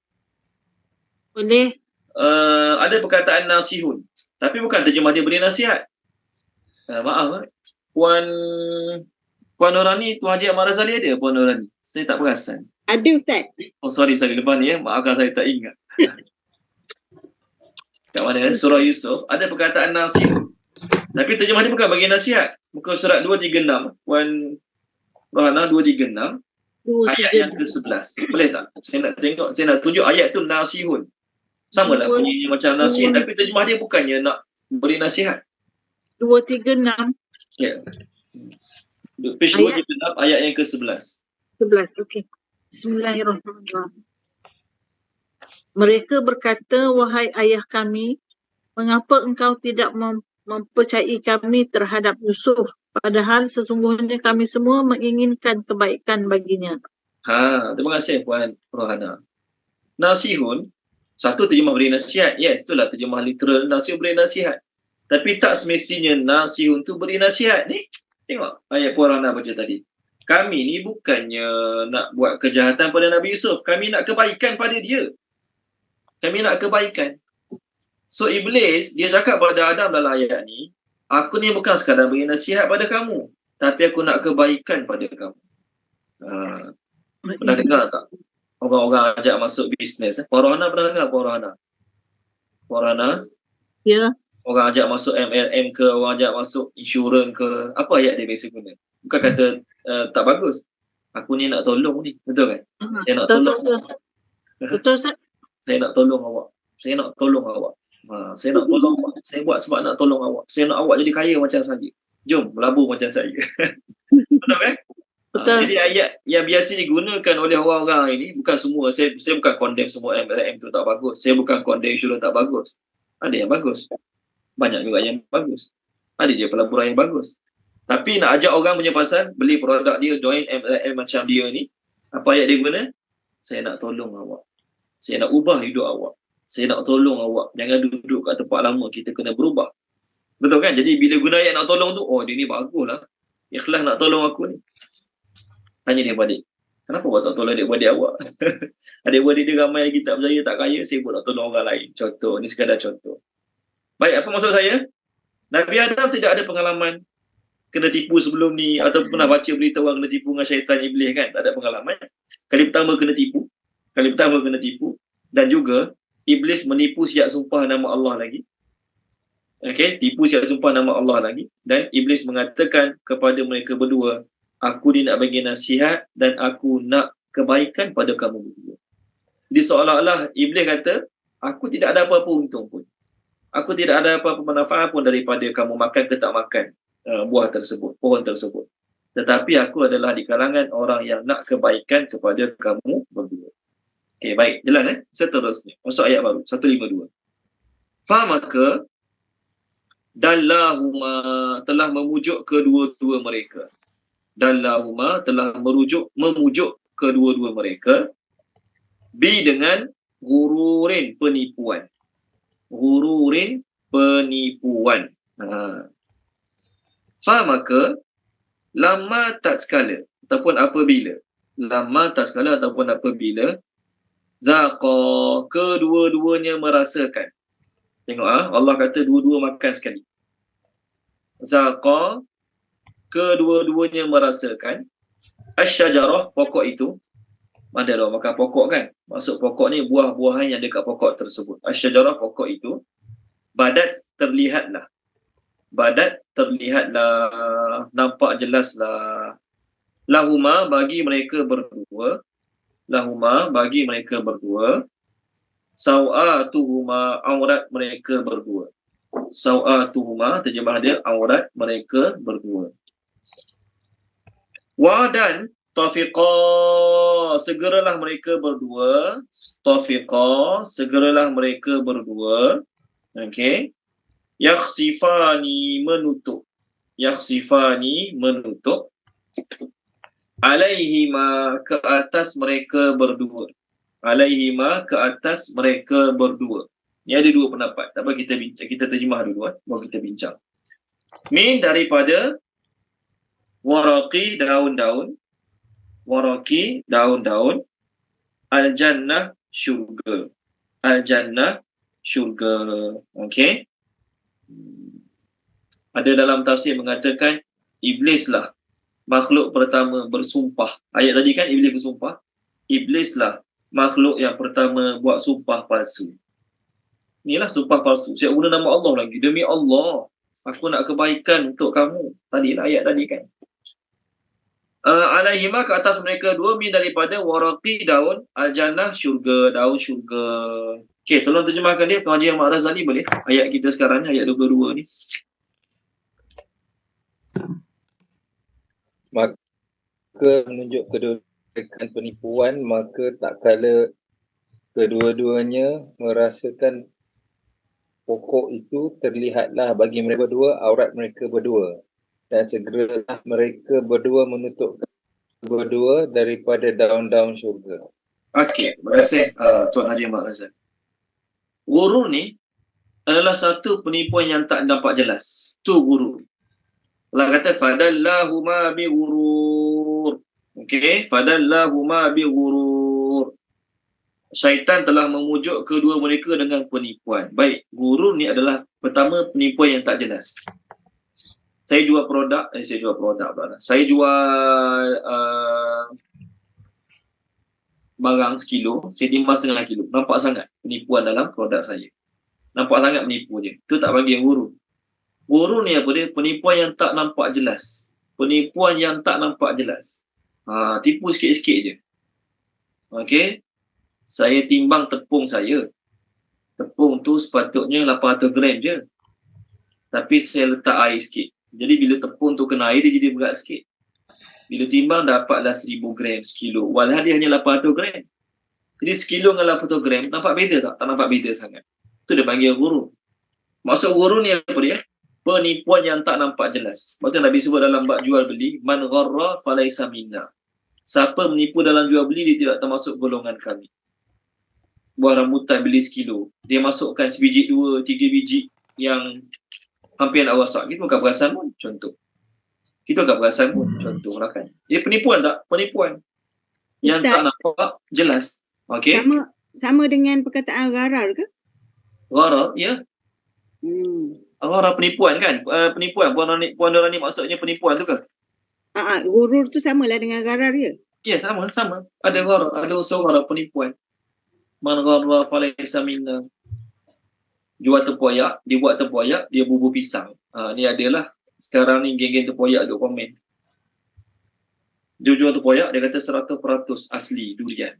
Boleh. Ada perkataan nasihun. Tapi bukan terjemah dia beri nasihat. Maaf. Puan Nurani, Tuan Haji Ahmad Razali ada Puan Nurani? Saya tak perasan. Ada Ustaz. Oh sorry lepas ni maafkan saya tak ingat. Kat mana? Surah Yusuf ada perkataan nasihun. Tapi terjemah dia bukan bagi nasihat. Muka surat 236, Puan Rohana 236, ayat yang ke-11. Boleh tak? Saya nak tunjuk ayat tu nasihun. Sama lah bunyinya macam nasihat, tapi terjemah dia bukannya nak beri nasihat. 236. Ya. Page 236, ayat yang ke-11. 11, okey. Bismillahirrahmanirrahim. Mereka berkata, wahai ayah kami, mengapa engkau tidak mempercayai kami terhadap Yusuf, padahal sesungguhnya kami semua menginginkan kebaikan baginya. Terima kasih Puan Rohana. Nasihun, satu terjemah beri nasihat. Yes, itulah terjemah literal nasihun beri nasihat. Tapi tak semestinya nasihun tu beri nasihat. Ni, tengok ayat Puan Rohana baca tadi. Kami ni bukannya nak buat kejahatan pada Nabi Yusuf. Kami nak kebaikan pada dia. Kami nak kebaikan. So Iblis, dia cakap pada Adam dalam ayat ni, aku ni bukan sekadar beri nasihat pada kamu, tapi aku nak kebaikan pada kamu. Pernah dengar tak? Orang-orang ajak masuk bisnes. Puan Rohana pernah dengar Puan Rohana? Puan Rohana? Ya. Orang ajak masuk MLM ke, orang ajak masuk insurans ke, apa ayat dia biasa guna? Bukan kata tak bagus. Aku ni nak tolong ni, betul kan? Saya nak tolong. Betul Ustaz? Saya nak tolong awak. Saya nak tolong awak. Saya nak tolong awak. Saya buat sebab nak tolong awak. Saya nak awak jadi kaya macam saya. Jom, melabur macam saya. Betul kan? Betul. Jadi ayat yang biasa digunakan oleh orang-orang ini, bukan semua. Saya bukan condemn semua MLM tu tak bagus. Saya bukan condemn insurans tak bagus. Ada yang bagus. Banyak juga yang bagus. Ada je pelaburan yang bagus. Tapi nak ajak orang punya pasal, beli produk dia, join MLM macam dia ni, apa ayat dia guna? Saya nak tolong awak. Saya nak ubah hidup awak. Saya nak tolong awak. Jangan duduk kat tempat lama. Kita kena berubah. Betul kan? Jadi bila guna ayat nak tolong tu, oh dia ni bagus lah. Ikhlas nak tolong aku ni. Tanya dia balik. Kenapa awak tak tolong adik-beradik awak? Adik-beradik dia ramai lagi tak berjaya, tak kaya. Sibuk nak tolong orang lain. Contoh. Ni sekadar contoh. Baik, apa maksud saya? Nabi Adam tidak ada pengalaman kena tipu sebelum ni. Atau pernah baca berita orang kena tipu dengan syaitan iblis kan? Tak ada pengalaman. Kali pertama kena tipu. Dan juga Iblis menipu siap sumpah nama Allah lagi. Okey, tipu siap sumpah nama Allah lagi. Dan Iblis mengatakan kepada mereka berdua, aku ni nak bagi nasihat dan aku nak kebaikan pada kamu berdua. Jadi seolah-olah Iblis kata, aku tidak ada apa-apa untung pun. Aku tidak ada apa-apa manfaat pun daripada kamu makan ke tak makan buah tersebut, pohon tersebut. Tetapi aku adalah di kalangan orang yang nak kebaikan kepada kamu berdua. Okey, baik. Jelas Seterusnya. Masuk ayat baru. 152. Maka dallahuma telah memujuk kedua-dua mereka. Dallahuma telah memujuk kedua-dua mereka. Bi dengan gururin penipuan. Maka lama tak sekala ataupun apabila zaqa kedua-duanya merasakan. Tengok Allah kata dua-dua makan sekali. Zaqa kedua-duanya merasakan asyajarah pokok itu. Ada dah makan pokok kan? Maksud pokok ni buah-buahan yang dekat pokok tersebut. Asyajarah pokok itu badat terlihatlah. badat terlihatlah, nampak jelaslah. Lahuma bagi mereka berdua, lahuma bagi mereka berdua, sawatuhuma aurat mereka berdua. Sawatuhuma terjemah dia aurat mereka berdua. Wa dan tafiqa segeralah mereka berdua, tafiqa segeralah mereka berdua. Okey. Yakhsifani menutup, yakhsifani menutup, alaihima ke atas mereka berdua, alaihima ke atas mereka berdua. Ni ada dua pendapat. Tak apa kita bincang, kita terjemah dulu baru kita bincang. Min daripada waraqi daun-daun, waraqi daun-daun, al-jannah syurga, al-jannah syurga. Okey. Ada dalam tafsir mengatakan iblislah makhluk pertama bersumpah. Ayat tadi kan iblis bersumpah. Iblislah makhluk yang pertama buat sumpah palsu. Inilah sumpah palsu. Saya guna nama Allah lagi. Demi Allah, aku nak kebaikan untuk kamu. Tadilah ayat tadi kan. Alaihima ke atas mereka dua, min daripada waraqi daun, al-jannah syurga, daun syurga. Okey, tolong terjemahkan dia Tuan Haji Ahmad Razali boleh? Ayat kita sekarang ni, ayat 22 ni. Maka menunjuk kedua-duanya penipuan, maka tak kala kedua-duanya merasakan pokok itu, terlihatlah bagi mereka berdua aurat mereka berdua, dan segeralah mereka berdua menutup berdua daripada daun-daun syurga. Okey, terima kasih Tuan Haji Ahmad Razali. Gurur ni adalah satu penipuan yang tak nampak jelas. Tu gurur. Allah kata fadallahuma bi ghurur. Okey, fadallahuma bi ghurur. Syaitan telah memujuk kedua mereka dengan penipuan. Baik, gurur ni adalah pertama penipuan yang tak jelas. Saya jual produk, saya jual barang sekilo, saya timbang setengah kilo. Nampak sangat penipuan dalam produk saya. Nampak sangat menipu je. Itu tak panggil gurur. Gurur ni apa dia? Penipuan yang tak nampak jelas. Penipuan yang tak nampak jelas. Tipu sikit-sikit je. Okey. Saya timbang tepung saya. Tepung tu sepatutnya 800 gram je. Tapi saya letak air sikit. Jadi bila tepung tu kena air, dia jadi berat sikit. Bila timbang dapatlah 1000 gram sekilo. Walhal dia hanya 800 gram. Jadi sekilo dengan 800 gram, nampak beza tak? Tak nampak beza sangat. Itu dia panggil gurur. Maksud gurur ni apa dia? Penipuan yang tak nampak jelas. Sebab tu Nabi sebut dalam bab jual beli, man gharra falaisa minna. Siapa menipu dalam jual beli, dia tidak termasuk golongan kami. Buah rambutan beli sekilo, dia masukkan sebiji, 2, 3 biji yang hampir nak rosak. Kita bukan perasan pun, contoh. Kita bukan perasan pun, contoh lah kan. Dia penipuan tak? Penipuan yang Ustaz, tak nampak jelas. Okey. sama dengan perkataan gharar ke? Gharar, ya. Gharar penipuan kan? Penipuan. Puan Dorani maksudnya penipuan tu ke? Gurur tu samalah dengan gharar ya? Ya, sama. Ada gharar, ada unsur gharar penipuan. Man gharra falaysa minna. Jual tempoyak, dia buat tempoyak, dia bubur pisang. Ni adalah sekarang ni geng-geng tempoyak duk komen. Dia jual tempoyak, dia kata 100% asli durian.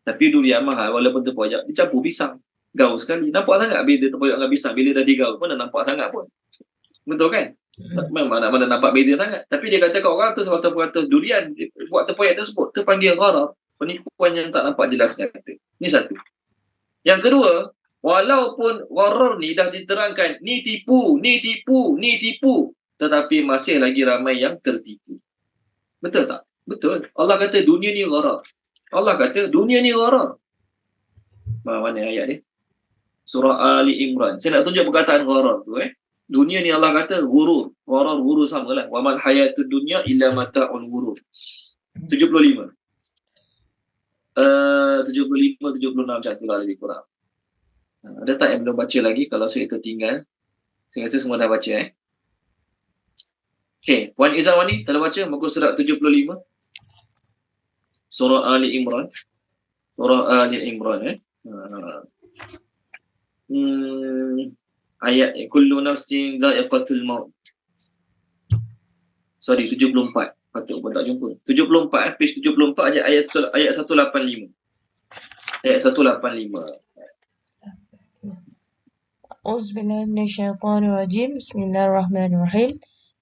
Tapi durian mahal walaupun tempoyak, dia campur pisang. Gaul sekali. Nampak sangat beza tempoyak dengan pisang. Bila dah digaul pun dah nampak sangat pun. Betul kan? Memang mana nampak beza sangat. Tapi dia kata kat orang tu 100% durian. Dia buat tempoyak tersebut. Itu panggil gharar. Penipuan yang tak nampak jelas kata. Ni satu. Yang kedua, walaupun gharar ni dah diterangkan, ni tipu, tetapi masih lagi ramai yang tertipu. Betul tak? Betul. Allah kata dunia ni gharar. Mana ayat dia? Surah Ali Imran. Saya nak tunjuk perkataan gharar tu. Dunia ni Allah kata gurur. Gharar, gurur sama lah. Wa mal hayatud dunya illa mata'un gurur. 75. 76 macam tu lah lebih kurang. Ada tak yang belum baca lagi? Kalau saya tertinggal, saya rasa semua dah baca. Okey, Puan Izawani telah baca muka surat 75 Surah Ali Imran. ayat kullu nafsin dha'iqatul maut. Sorry, 74. Patut pun tak jumpa. 74, page 74 ayat 185. Ayat 185. Auzubillahi minasyaitonirrajim. Bismillahirrahmanirrahim.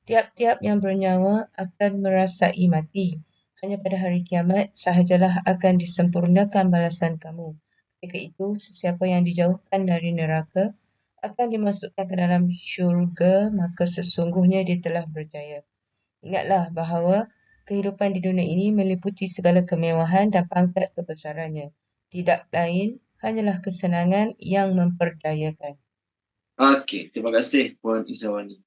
Tiap-tiap yang bernyawa akan merasai mati. Hanya pada hari kiamat sahajalah akan disempurnakan balasan kamu. Ketika itu, sesiapa yang dijauhkan dari neraka akan dimasukkan ke dalam syurga, maka sesungguhnya dia telah berjaya. Ingatlah bahawa kehidupan di dunia ini meliputi segala kemewahan dan pangkat kebesarannya. Tidak lain hanyalah kesenangan yang memperdayakan. Okey, terima kasih Puan Izawani.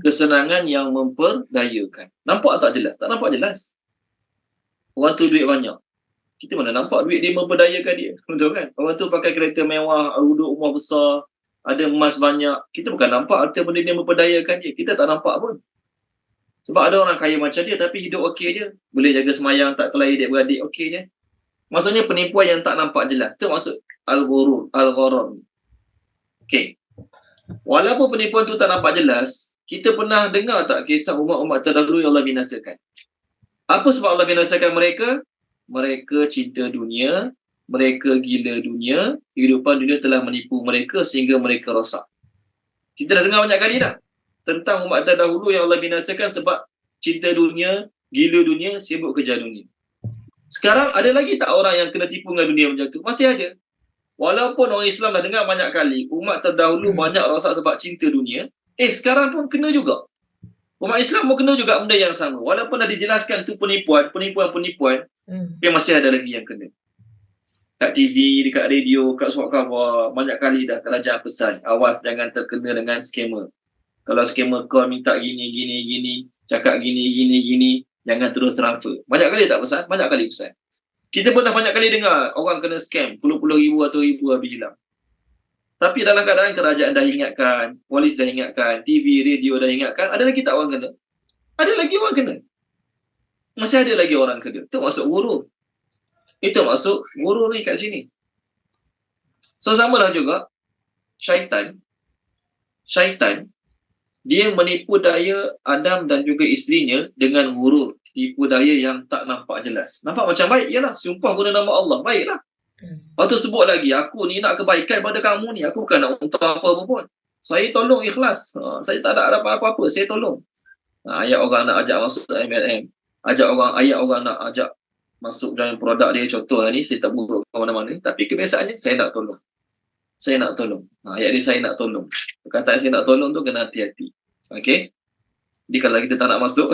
Kesenangan yang memperdayakan. Nampak tak jelas? Tak nampak jelas. Orang tu duit banyak. Kita mana nampak duit dia memperdayakan dia. Betul kan? Orang tu pakai kereta mewah, duduk rumah besar, ada emas banyak. Kita bukan nampak harta benda dia memperdayakan dia. Kita tak nampak pun. Sebab ada orang kaya macam dia tapi hidup okey je. Boleh jaga semayang, tak kelahi adik-beradik, okey je. Maksudnya penipuan yang tak nampak jelas. Itu maksud al-gharar. Okey. Walaupun penipuan tu tak nampak jelas, kita pernah dengar tak kisah umat-umat terdahulu yang Allah binasakan? Apa sebab Allah binasakan mereka? Mereka cinta dunia, mereka gila dunia, kehidupan dunia telah menipu mereka sehingga mereka rosak. Kita dah dengar banyak kali dah tentang umat terdahulu yang Allah binasakan sebab cinta dunia, gila dunia, sibuk kejar dunia. Sekarang ada lagi tak orang yang kena tipu dengan dunia macam tu? Masih ada. Walaupun orang Islam dah dengar banyak kali, umat terdahulu banyak rosak sebab cinta dunia, sekarang pun kena juga. Umat Islam pun kena juga benda yang sama. Walaupun dah dijelaskan tu penipuan, tapi masih ada lagi yang kena. Kat TV, dekat radio, kat surat khabar, banyak kali dah terlajar pesan. Awas jangan terkena dengan scammer. Kalau scammer call minta gini, cakap gini, jangan terus transfer. Banyak kali tak pesan? Banyak kali pesan. Kita pernah banyak kali dengar orang kena scam, puluh-puluh ribu atau ribu habis hilang. Tapi dalam keadaan kerajaan dah ingatkan, polis dah ingatkan, TV, radio dah ingatkan, ada lagi tak orang kena? Ada lagi orang kena. Masih ada lagi orang kena. Itu maksud guru. Itu maksud guru ni kat sini. So samalah juga, syaitan, dia menipu daya Adam dan juga isterinya dengan guru. Tipu daya yang tak nampak jelas. Nampak macam baik? Yalah, sumpah guna nama Allah. Baiklah. Lepas tu sebut lagi, aku ni nak kebaikan pada kamu ni. Aku bukan nak untuk apa-apa pun. Saya tolong ikhlas. Saya tak ada harapan apa-apa. Saya tolong. Ayat orang nak ajak masuk MLM. Ayat orang nak ajak masuk dalam produk dia. Contoh ni, saya tak buruk ke mana-mana. Tapi kebiasaannya, saya nak tolong. Ayat dia, saya nak tolong. Perkataan saya nak tolong tu kena hati-hati. Okay? Jadi kalau kita tak nak masuk,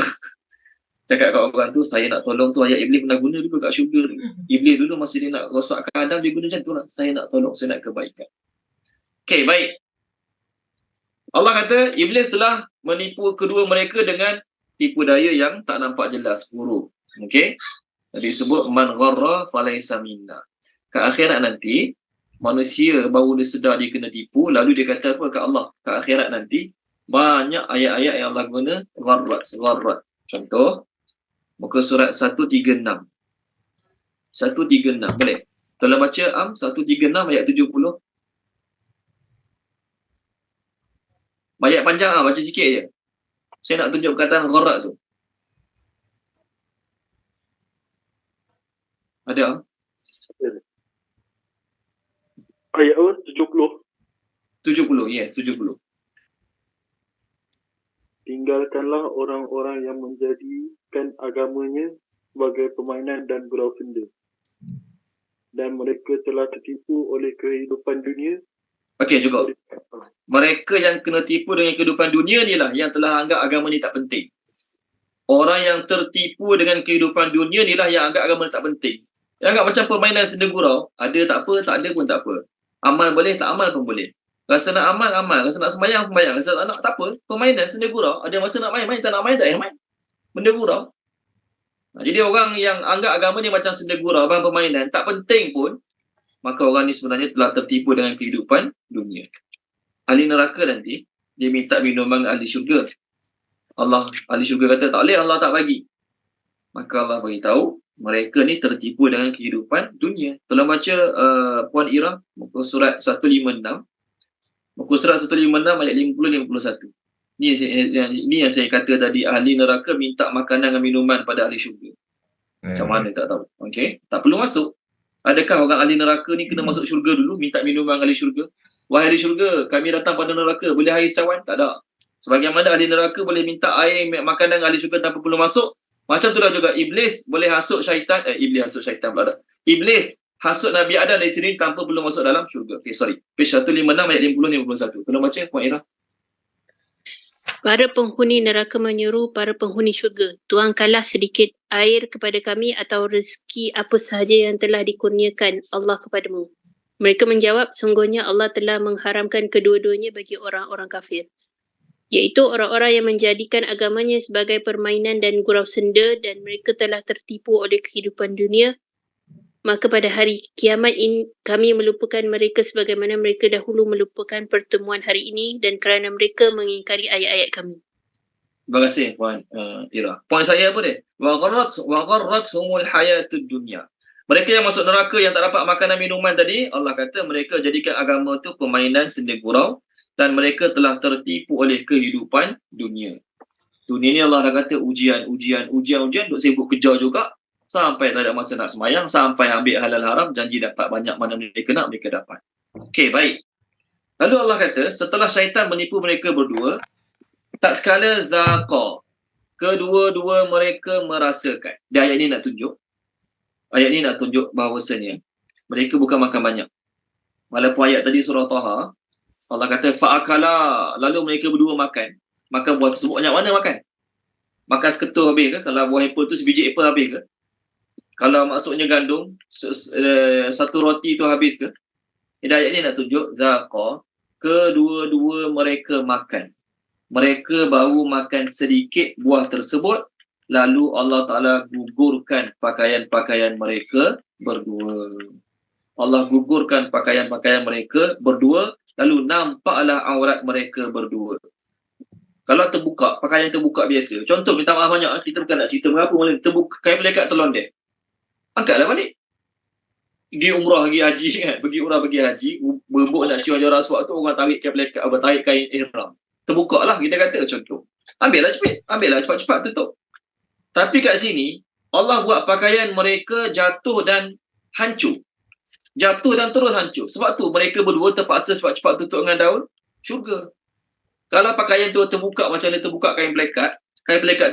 cakap kat orang tu, saya nak tolong tu, ayat Iblis pernah guna dulu kat syurga ni. Iblis dulu masa dia nak rosakkan Adam, dia guna macam tu lah. Saya nak tolong, saya nak kebaikan. Okay, baik. Allah kata, Iblis telah menipu kedua mereka dengan tipu daya yang tak nampak jelas, guru. Okay. Jadi disebut, man gharra falaysa minna. Kat akhirat nanti, manusia baru dia sedar dia kena tipu, lalu dia kata apa kat Allah? Kat akhirat nanti, banyak ayat-ayat yang Allah guna, gharrat. Contoh, muka surat 136. 136, boleh? Tolong baca 136 ayat 70. Ayat panjang baca sikit je. Saya nak tunjuk perkataan gharrat tu. Ada? Ayat apa? 70. 70, yes, 70. Tinggalkanlah orang-orang yang menjadikan agamanya sebagai permainan dan gurau senda. Dan mereka telah tertipu oleh kehidupan dunia. Okey, cukup. Mereka yang kena tipu dengan kehidupan dunia ni lah yang telah anggap agama ni tak penting. Orang yang tertipu dengan kehidupan dunia ni lah yang anggap agama ni tak penting. Yang anggap macam permainan senda gurau. Ada tak apa, tak ada pun tak apa. Amal boleh, tak amal pun boleh. Rasa nak amal, rasa nak sembahyang, rasa nak tak apa, permainan senda gurau. Ada masa nak main, tak nak main, tak payah main. Benda gurau. Jadi orang yang anggap agama ni macam senda gurau, abang permainan, tak penting pun, maka orang ni sebenarnya telah tertipu dengan kehidupan dunia. Ahli neraka nanti, dia minta minuman ahli syurga. Ahli syurga kata, tak boleh, Allah tak bagi. Maka Allah beritahu, mereka ni tertipu dengan kehidupan dunia. Tolong baca Puan Ira, muka surat 156. Muka surat 156 ayat 50-51. Ini yang saya kata tadi, ahli neraka minta makanan dan minuman pada ahli syurga. Macam mana tak tahu. Okey, tak perlu masuk. Adakah orang ahli neraka ni kena masuk syurga dulu minta minuman ahli syurga? Wahai ahli syurga, kami datang pada neraka, boleh air secawan? Tak ada. Sebagaimana ahli neraka boleh minta air makanan ahli syurga tanpa perlu masuk, macam itulah juga iblis boleh hasut syaitan, iblis hasut syaitan pula dah. Iblis hasut Nabi Adam dari sini tanpa perlu masuk dalam syurga. Okey, sorry. Page 156 ayat 50-51. Tolong baca, Puan Ira. Para penghuni neraka menyeru para penghuni syurga, tuangkanlah sedikit air kepada kami atau rezeki apa sahaja yang telah dikurniakan Allah kepadamu. Mereka menjawab, sungguhnya Allah telah mengharamkan kedua-duanya bagi orang-orang kafir, iaitu orang-orang yang menjadikan agamanya sebagai permainan dan gurau senda, dan mereka telah tertipu oleh kehidupan dunia. Maka pada hari kiamat ini kami melupakan mereka sebagaimana mereka dahulu melupakan pertemuan hari ini, dan kerana mereka mengingkari ayat-ayat kami. Terima kasih Puan Ira. Poin saya apa dia? Wa gharrathumul hayatud dunya. Mereka yang masuk neraka yang tak dapat makanan minuman tadi, Allah kata mereka jadikan agama tu permainan senda gurau, dan mereka telah tertipu oleh kehidupan dunia. Dunia ni Allah dah kata ujian duk sibuk kejar juga. Sampai tak ada masa nak semayang, sampai ambil halal haram, janji dapat banyak mana mereka nak, mereka dapat. Okey, baik. Lalu Allah kata, setelah syaitan menipu mereka berdua, tak sekala zaqa, kedua-dua mereka merasakan. Di ayat ni nak tunjuk bahawasanya mereka bukan makan banyak. Walaupun ayat tadi surah Taha, Allah kata fa'akala, lalu mereka berdua makan. Makan buah tersebut banyak mana makan? Makan seketul habis ke? Kalau buah apple tu sebiji apple habis ke? Kalau maksudnya gandum, satu roti tu habis ke? Ayat ni nak tunjuk zaqa, kedua-dua mereka makan. Mereka baru makan sedikit buah tersebut, lalu Allah Ta'ala gugurkan pakaian-pakaian mereka berdua. Allah gugurkan pakaian-pakaian mereka berdua, lalu nampaklah aurat mereka berdua. Kalau terbuka, pakaian terbuka biasa. Contoh, minta maaf banyak, kita bukan nak cerita berapa malam, terbuka, kain pelekat terlondek. Angkatlah balik. Pergi umrah, pergi haji kan. Pergi umrah, pergi haji. Berbuk nak cium hajar aswad tu, orang tarik kain pelekat, tarik kain ihram. Terbuka lah, kita kata contoh. Ambillah cepat-cepat tutup. Tapi kat sini, Allah buat pakaian mereka jatuh dan hancur. Jatuh dan terus hancur. Sebab tu mereka berdua terpaksa cepat-cepat tutup dengan daun syurga. Kalau pakaian tu terbuka macam ni, terbuka kain pelekat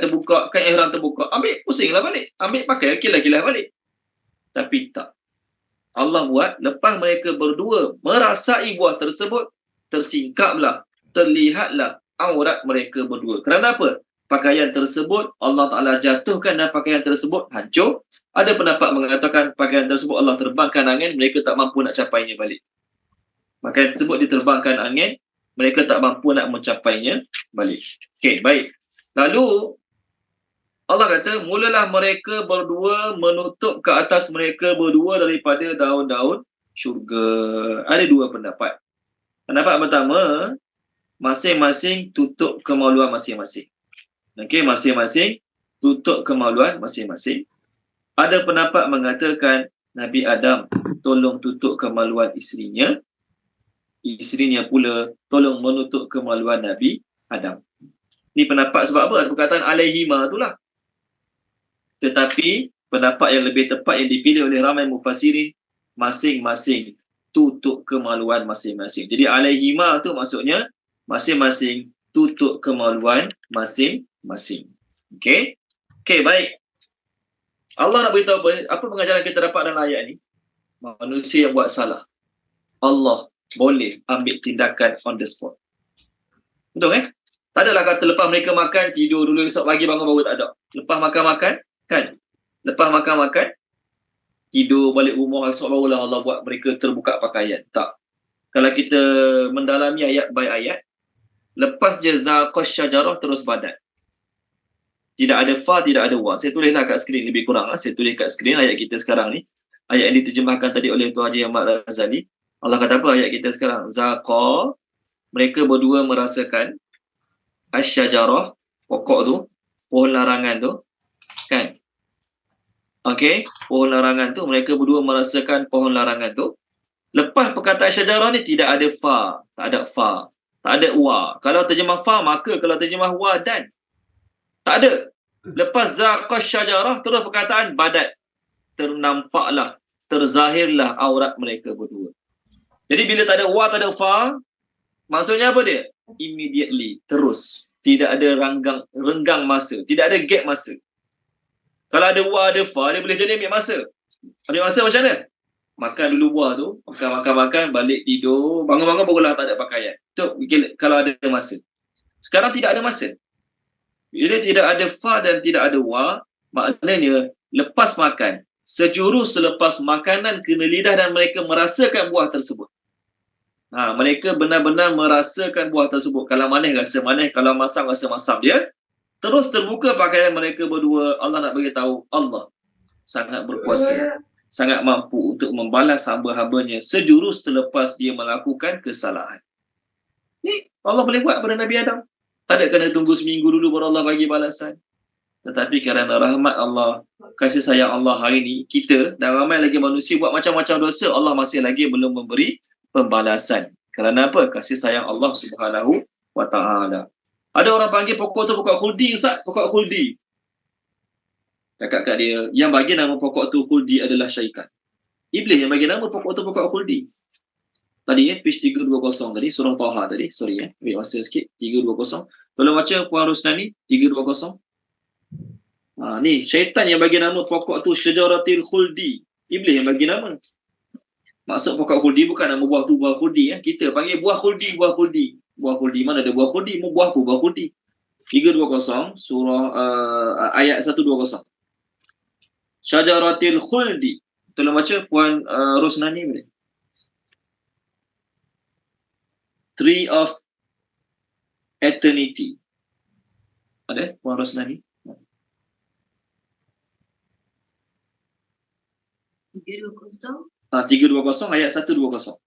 terbuka, kain ihram terbuka, ambil, pusinglah balik. Ambil pakai, kilas-kilas balik. Tapi tak. Allah buat, lepas mereka berdua merasai buah tersebut, tersingkaplah, terlihatlah aurat mereka berdua. Kerana apa? Pakaian tersebut Allah Ta'ala jatuhkan dan pakaian tersebut hancur. Ada pendapat mengatakan pakaian tersebut Allah terbangkan angin, mereka tak mampu nak capainya balik. Pakaian tersebut diterbangkan angin, mereka tak mampu nak mencapainya balik. Okey, baik. Lalu Allah kata, mulalah mereka berdua menutup ke atas mereka berdua daripada daun-daun syurga. Ada dua pendapat. Pendapat pertama, masing-masing tutup kemaluan masing-masing. Okey, masing-masing tutup kemaluan masing-masing. Ada pendapat mengatakan Nabi Adam tolong tutup kemaluan isterinya. Isterinya pula tolong menutup kemaluan Nabi Adam. Ini pendapat sebab apa? Ada perkataan alaihima itulah. Tetapi pendapat yang lebih tepat yang dipilih oleh ramai mufassirin, masing-masing tutup kemaluan masing-masing. Jadi alaihima tu maksudnya masing-masing tutup kemaluan masing-masing. Okey? Okey, baik. Allah nak beritahu apa pengajaran kita dapat dalam ayat ni? Manusia yang buat salah, Allah boleh ambil tindakan on the spot. Betul Tak adalah kata lepas mereka makan, tidur dulu, esok pagi bangun baru tak ada. Lepas makan-makan, kan? Lepas makan-makan, tidur balik rumah, esok barulah Allah buat mereka terbuka pakaian. Tak. Kalau kita mendalami ayat by ayat, lepas je zaqash syajarah terus badan. Tidak ada fa, tidak ada wa. Saya tulislah kat skrin lebih kurang. Saya tulis kat skrin ayat kita sekarang ni. Ayat yang diterjemahkan tadi oleh Tuan Haji Ahmad Razali. Allah kata apa ayat kita sekarang? Zaqa, mereka berdua merasakan asyajarah, pokok tu, pohon larangan tu, kan? Okey, pohon larangan tu, mereka berdua merasakan pohon larangan tu. Lepas perkataan syajarah ni tidak ada fa, tak ada fa, tak ada wa. Kalau terjemah fa maka, kalau terjemah wa dan. Tak ada. Lepas zaqa syajarah terus perkataan badat. Ternampaklah, terzahirlah aurat mereka berdua. Jadi bila tak ada wa, tak ada fa, maksudnya apa dia? Immediately, terus. Tidak ada renggang masa, tidak ada gap masa. Kalau ada wa, ada fa, dia boleh jadi ambil masa. Ambil masa macam mana? Makan dulu buah tu, makan, balik tidur, bangun-bangun barulah tak ada pakaian. Itu kalau ada masa. Sekarang tidak ada masa. Bila tidak ada fa dan tidak ada wa, maknanya lepas makan, sejurus selepas makanan kena lidah dan mereka merasakan buah tersebut. Mereka benar-benar merasakan buah tersebut. Kalau manis rasa manis, kalau masam rasa masam. Dia terus terbuka pakaian mereka berdua. Allah nak beritahu, Allah sangat berkuasa, sangat mampu untuk membalas hamba-hambanya sejurus selepas dia melakukan kesalahan. Ni Allah boleh buat pada Nabi Adam. Tak ada kena tunggu seminggu dulu baru Allah bagi balasan. Tetapi kerana rahmat Allah, kasih sayang Allah hari ni, kita dan ramai lagi manusia buat macam-macam dosa, Allah masih lagi belum memberi pembalasan. Kerana apa? Kasih sayang Allah Subhanahu wa ta'ala. Ada orang panggil pokok tu pokok khuldi, Ustaz, pokok khuldi. Cakap kat dia, yang bagi nama pokok tu khuldi adalah syaitan. Iblis yang bagi nama pokok tu pokok khuldi. Tadi page 320 tadi, surah Taha tadi, sorry ambil masa sikit, 320. Tolong baca Puan Rusnani, 320. Ni, syaitan yang bagi nama pokok tu syajaratil khuldi. Iblis yang bagi nama. Maksud pokok khuldi bukan nama buah tu buah khuldi. Kita panggil buah khuldi, buah khuldi. Buah khuldi, mana ada buah khuldi? Buah apa buah khuldi? 320, surah ayat 120. Syajaratil khuldi. Tolong baca Puan Rosnani boleh. Tree of Eternity. Ada Puan Rosnani? 320 ayat 120.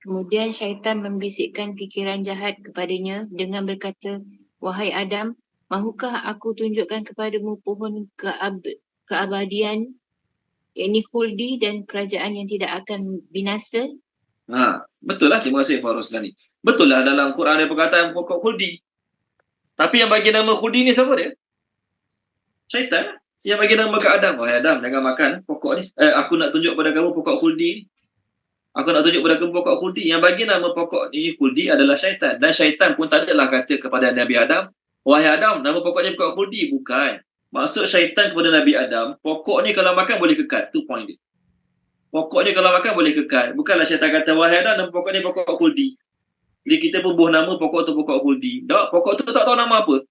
Kemudian syaitan membisikkan fikiran jahat kepadanya dengan berkata, "Wahai Adam, mahukah aku tunjukkan kepadamu pohon keabadian, yakni khuldi dan kerajaan yang tidak akan binasa?" Betul lah, terima kasih Pak Roslan ni. Betul lah dalam Quran ada perkataan pokok khuldi. Tapi yang bagi nama khuldi ni siapa dia? Syaitan. Yang bagi nama ke Adam. Wahai Adam, jangan makan pokok ni. Aku nak tunjuk pada kamu pokok khuldi ni. Aku nak tunjuk pada kamu pokok khuldi. Yang bagi nama pokok ni khuldi adalah syaitan. Dan syaitan pun tak adalah kata kepada Nabi Adam, wahai Adam, nama pokoknya pokok khuldi. Bukan. Maksud syaitan kepada Nabi Adam, pokok ni kalau makan boleh kekal. Tu point dia. Pokok ni kalau makan boleh kekal. Bukanlah syaitan kata, wahai Adam, nama pokok ni pokok khuldi. Jadi kita pun buah nama pokok tu pokok khuldi. Tak, pokok tu tak tahu nama apa.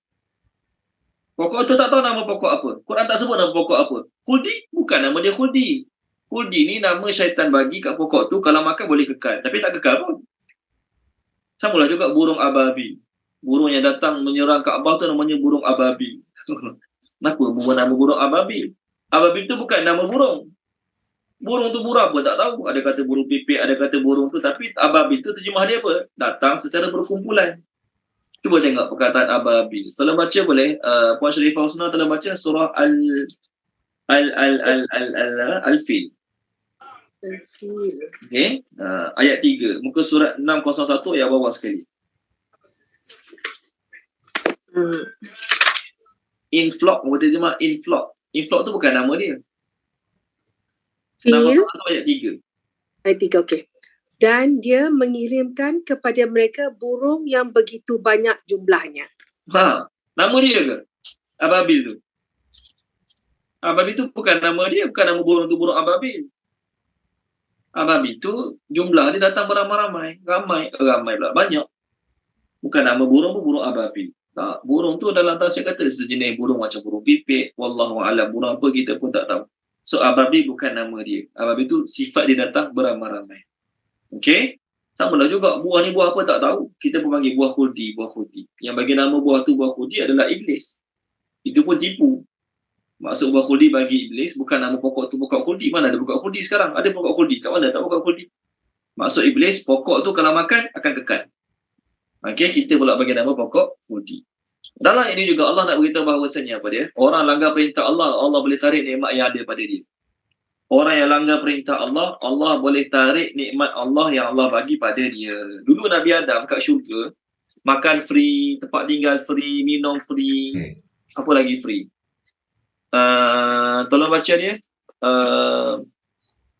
Pokok tu tak tahu nama pokok apa. Quran tak sebut nama pokok apa. Khuldi, bukan nama dia khuldi. Khuldi ni nama syaitan bagi kat pokok tu kalau makan boleh kekal. Tapi tak kekal pun. Samalah juga burung ababil. Burung yang datang menyerang Kaabah tu namanya burung ababil. Kenapa nama burung ababil? Ababil tu bukan nama burung. Burung tu burung apa tak tahu. Ada kata burung pipit, ada kata burung tu. Tapi ababil tu terjemah dia apa? Datang secara berkumpulan. Cuba tengok perkataan ababil. Tolong baca boleh? Puan Sharifah Husna tolong baca surah Al-Fil. Okay. Ayat 3. Muka surat 601 ayat bawah sekali. Inflock, kita terjemah inflock. Inflock tu bukan nama dia. Nama tu ayat 3. Ayat 3, okey. Dan dia mengirimkan kepada mereka burung yang begitu banyak jumlahnya. Nama dia ke? Ababil tu. Ababil tu bukan nama dia, bukan nama burung tu burung ababil. Ababil tu jumlah dia datang beramai-ramai. Ramai pula, banyak. Bukan nama burung pun burung ababil. Tak, burung tu dalam tafsir kata sejenis burung macam burung pipit. Wallahu a'lam, burung apa kita pun tak tahu. So ababil bukan nama dia. Ababil tu sifat dia datang beramai-ramai. Okey? Sama lah juga, buah ni buah apa tak tahu. Kita pun panggil buah khuldi, buah khuldi. Yang bagi nama buah tu buah khuldi adalah iblis. Itu pun tipu. Maksud buah khuldi bagi iblis, bukan nama pokok tu pokok khuldi. Mana ada pokok khuldi sekarang? Ada pokok khuldi. Kat mana tak pokok khuldi? Maksud iblis, pokok tu kalau makan akan kekal. Okey, kita pula bagi nama pokok khuldi. Dalam ini juga Allah nak beritahu bahawasanya apa dia? Orang langgar perintah Allah, Allah boleh tarik nikmat yang ada pada dia. Orang yang langgar perintah Allah, Allah boleh tarik nikmat Allah yang Allah bagi pada dia. Dulu Nabi Adam kat syurga, makan free, tempat tinggal free, minum free, apa lagi free? Tolong baca dia.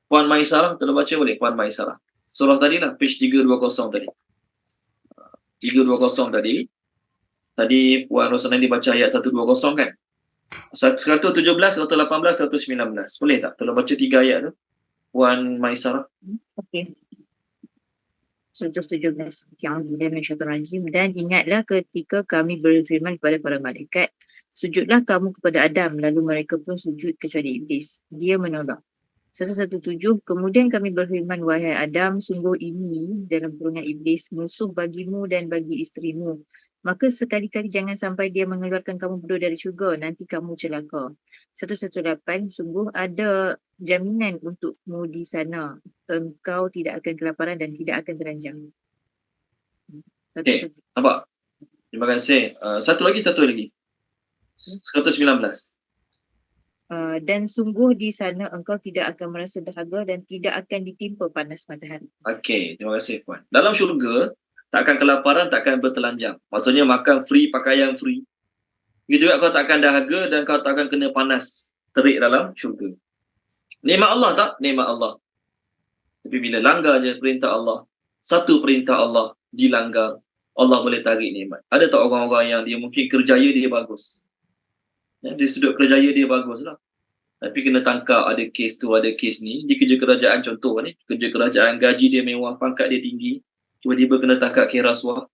Puan Maisarah, tolong baca boleh? Puan Maisarah. Surah tadi lah, page 320 tadi. 320 tadi. Tadi Puan Rosanelli baca ayat 120 kan? 117, 118, 119. Boleh tak? Tolong baca 3 ayat tu. Puan Maisarah. Okey. 117. Dan ingatlah ketika kami berfirman kepada para malaikat, sujudlah kamu kepada Adam, lalu mereka pun sujud kecuali iblis. Dia menolak. 117. Kemudian kami berfirman, wahai Adam, sungguh ini dalam kurungan iblis musuh bagimu dan bagi isterimu. Maka sekali-kali jangan sampai dia mengeluarkan kamu berdua dari syurga, nanti kamu celaka. 118. Sungguh ada jaminan untukmu di sana. Engkau tidak akan kelaparan dan tidak akan teranjang. Okay, nampak? Terima kasih. Satu lagi. 119. Dan sungguh di sana engkau tidak akan merasa dahaga dan tidak akan ditimpa panas matahari. Okey, terima kasih Puan. Dalam syurga, tak akan kelaparan, tak akan bertelanjang. Maksudnya makan free, pakaian free. Begitu juga kau tak akan dahaga dan kau tak akan kena panas terik dalam syurga. Nikmat Allah tak? Nikmat Allah. Tapi bila langgar je perintah Allah, satu perintah Allah dilanggar, Allah boleh tarik nikmat. Ada tak orang-orang yang dia mungkin kerjaya dia bagus? Ya, dari sudut kerjaya dia bagus lah. Tapi kena tangkap, ada kes tu, ada kes ni. Di kerja kerajaan contoh ni, kerja kerajaan gaji dia mewah, pangkat dia tinggi. Tiba-tiba kena tangkap kira rasuah.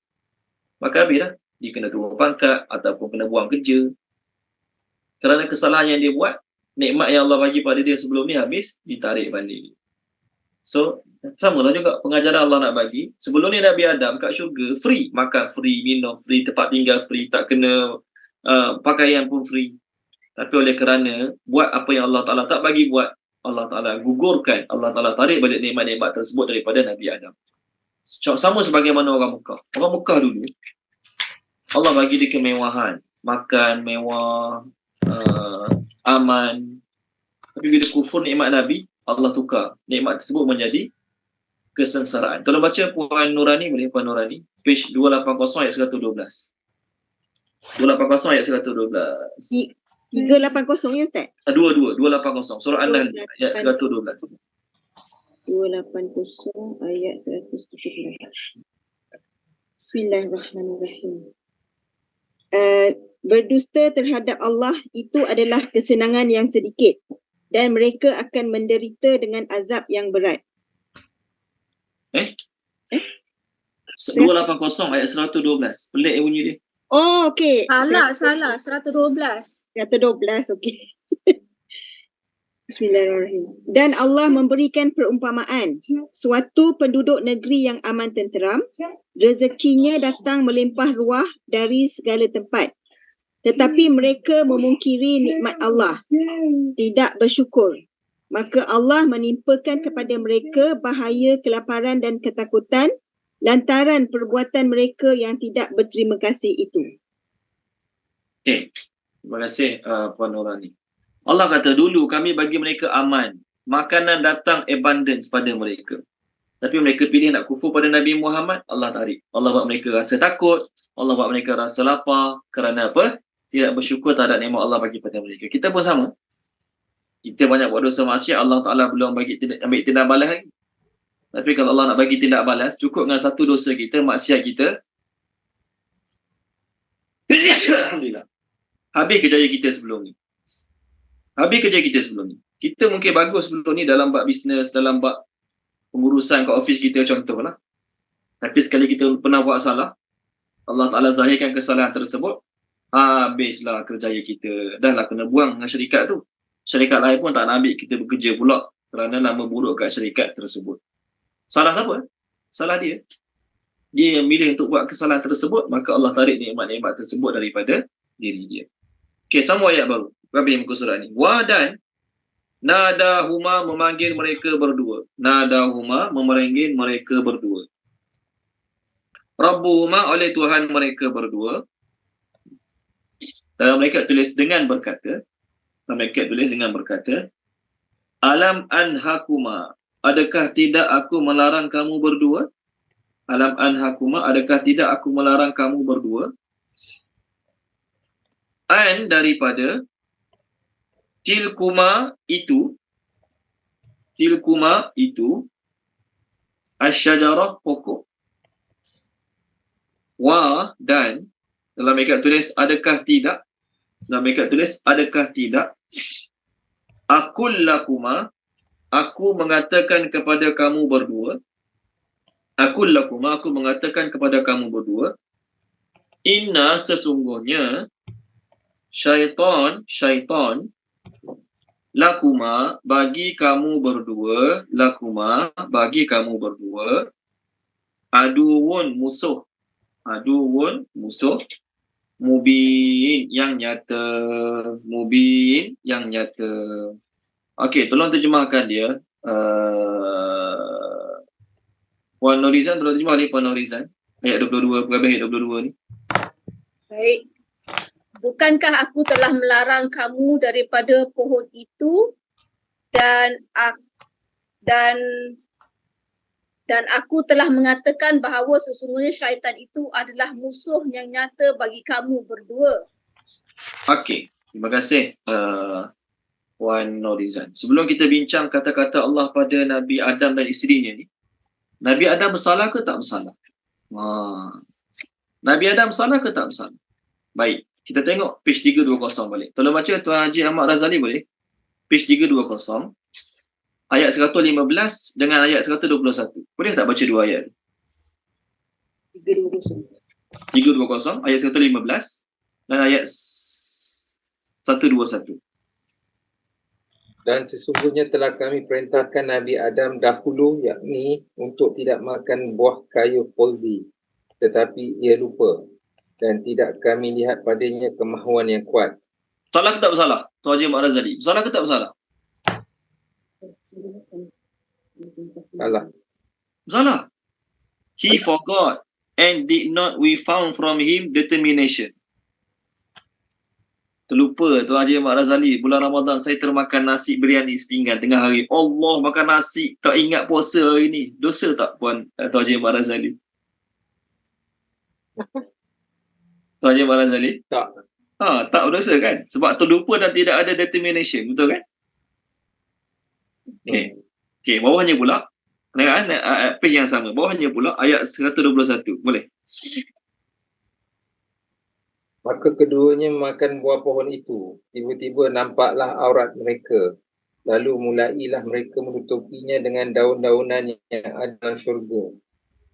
Maka habis lah. Dia kena turun pangkat ataupun kena buang kerja. Kerana kesalahan yang dia buat, nikmat yang Allah bagi pada dia sebelum ni habis, ditarik balik. So, samalah juga pengajaran Allah nak bagi. Sebelum ni Nabi Adam kat syurga, free. Makan free, minum free, tempat tinggal free, tak kena pakaian pun free. Tapi oleh kerana buat apa yang Allah Ta'ala tak bagi buat, Allah Ta'ala gugurkan, Allah Ta'ala tarik balik nikmat-nikmat tersebut daripada Nabi Adam. Sama sebagaimana orang Mekah. Orang Mekah dulu, Allah bagi dia kemewahan. Makan mewah, aman. Tapi bila kufur nikmat Nabi, Allah tukar nikmat tersebut menjadi kesengsaraan. Tolong baca Puan Nurani, boleh Puan Nurani? Page 280 ayat 112. 280 ayat 112. 380 ya Ustaz? 280. Surah An-Nahl ayat 112. 280 ayat 117. Bismillahirrahmanirrahim. Berdusta terhadap Allah itu adalah kesenangan yang sedikit dan mereka akan menderita dengan azab yang berat. 280 ayat 112. Pelik bunyi dia. Oh, okey. Salah. 112. 112, okey. Bismillahirrahmanirrahim. Dan Allah memberikan perumpamaan. Suatu penduduk negeri yang aman tenteram, rezekinya datang melimpah ruah dari segala tempat. Tetapi mereka memungkiri nikmat Allah, tidak bersyukur. Maka Allah menimpakan kepada mereka bahaya kelaparan dan ketakutan lantaran perbuatan mereka yang tidak berterima kasih itu. Okey. Terima kasih Puan Nurani. Allah kata dulu kami bagi mereka aman. Makanan datang abundance pada mereka. Tapi mereka pilih nak kufur pada Nabi Muhammad, Allah tarik. Allah buat mereka rasa takut. Allah buat mereka rasa lapar. Kerana apa? Tidak bersyukur terhadap nikmat Allah bagi pada mereka. Kita pun sama. Kita banyak buat dosa maksiat, Allah Ta'ala belum ambil tindak balas lagi. Tapi kalau Allah nak bagi tindak balas, cukup dengan satu dosa kita, maksiat kita. Alhamdulillah. Habis kerjaya kita sebelum ni. Kita mungkin bagus sebelum ni dalam bab bisnes, dalam bab pengurusan kat office kita contohlah. Tapi sekali kita pernah buat salah, Allah Ta'ala zahirkan kesalahan tersebut, habislah kerjaya kita. Dah lah kena buang dengan syarikat tu. Syarikat lain pun tak nak ambil kita bekerja pula kerana nama buruk kat syarikat tersebut. Salah siapa? Salah dia. Dia yang milih untuk buat kesalahan tersebut, maka Allah tarik nikmat-nikmat tersebut daripada diri dia. Okey, sama ayat baru. Habis muka surat ni. Wadan nadahuma memanggil mereka berdua. Nadahuma memanggil mereka berdua. Rabbuhuma oleh Tuhan mereka berdua. Mereka tulis dengan berkata. Mereka tulis dengan berkata. Alam anhakuma, adakah tidak aku melarang kamu berdua? Alam anhakuma, adakah tidak aku melarang kamu berdua? An daripada tilkuma itu, asyajarah pokok, wa dan, dalam mereka tulis adakah tidak, akul lakuma, aku mengatakan kepada kamu berdua, inna sesungguhnya, syaitan, lakuma bagi kamu berdua, aduun musuh, mubin yang nyata. Okey, tolong terjemahkan dia. Puan Norizan, tolong terjemah oleh Puan Norizan. Ayat 22, perkara ayat 22 ni. Baik. Bukankah aku telah melarang kamu daripada pohon itu dan aku telah mengatakan bahawa sesungguhnya syaitan itu adalah musuh yang nyata bagi kamu berdua. Okey, terima kasih Puan Norizan. Sebelum kita bincang kata-kata Allah pada Nabi Adam dan isterinya ni, Nabi Adam bersalah ke tak bersalah? Nabi Adam bersalah ke tak bersalah? Baik, kita tengok page 320 balik. Tolong baca Tuan Haji Ahmad Razali boleh? Page 320, ayat 115 dengan ayat 121. Boleh tak baca dua ayat? 320, ayat 115 dan ayat 121. Dan sesungguhnya telah kami perintahkan Nabi Adam dahulu, yakni untuk tidak makan buah kayu khuldi, tetapi ia lupa dan tidak kami lihat padanya kemahuan yang kuat. Salah ke tak bersalah? Tuan Haji Ahmad Razali, bersalah ke tak bersalah? Salah. He forgot and did not we found from him determination. Terlupa Tuan Haji Ahmad Razali, bulan Ramadan saya termakan nasi biryani sepinggan tengah hari. Allah, makan nasi tak ingat puasa hari ni. Dosa tak Tuan Haji Ahmad Razali? Tuan Haji Ahmad Razali? Tak. Tak berdosa kan? Sebab terlupa dan tidak ada determination, betul kan? Okey, bawahnya pula, page yang sama, bawahnya pula ayat 121. Boleh? Maka keduanya makan buah pohon itu. Tiba-tiba nampaklah aurat mereka. Lalu mulailah mereka menutupinya dengan daun-daunan yang ada dalam syurga.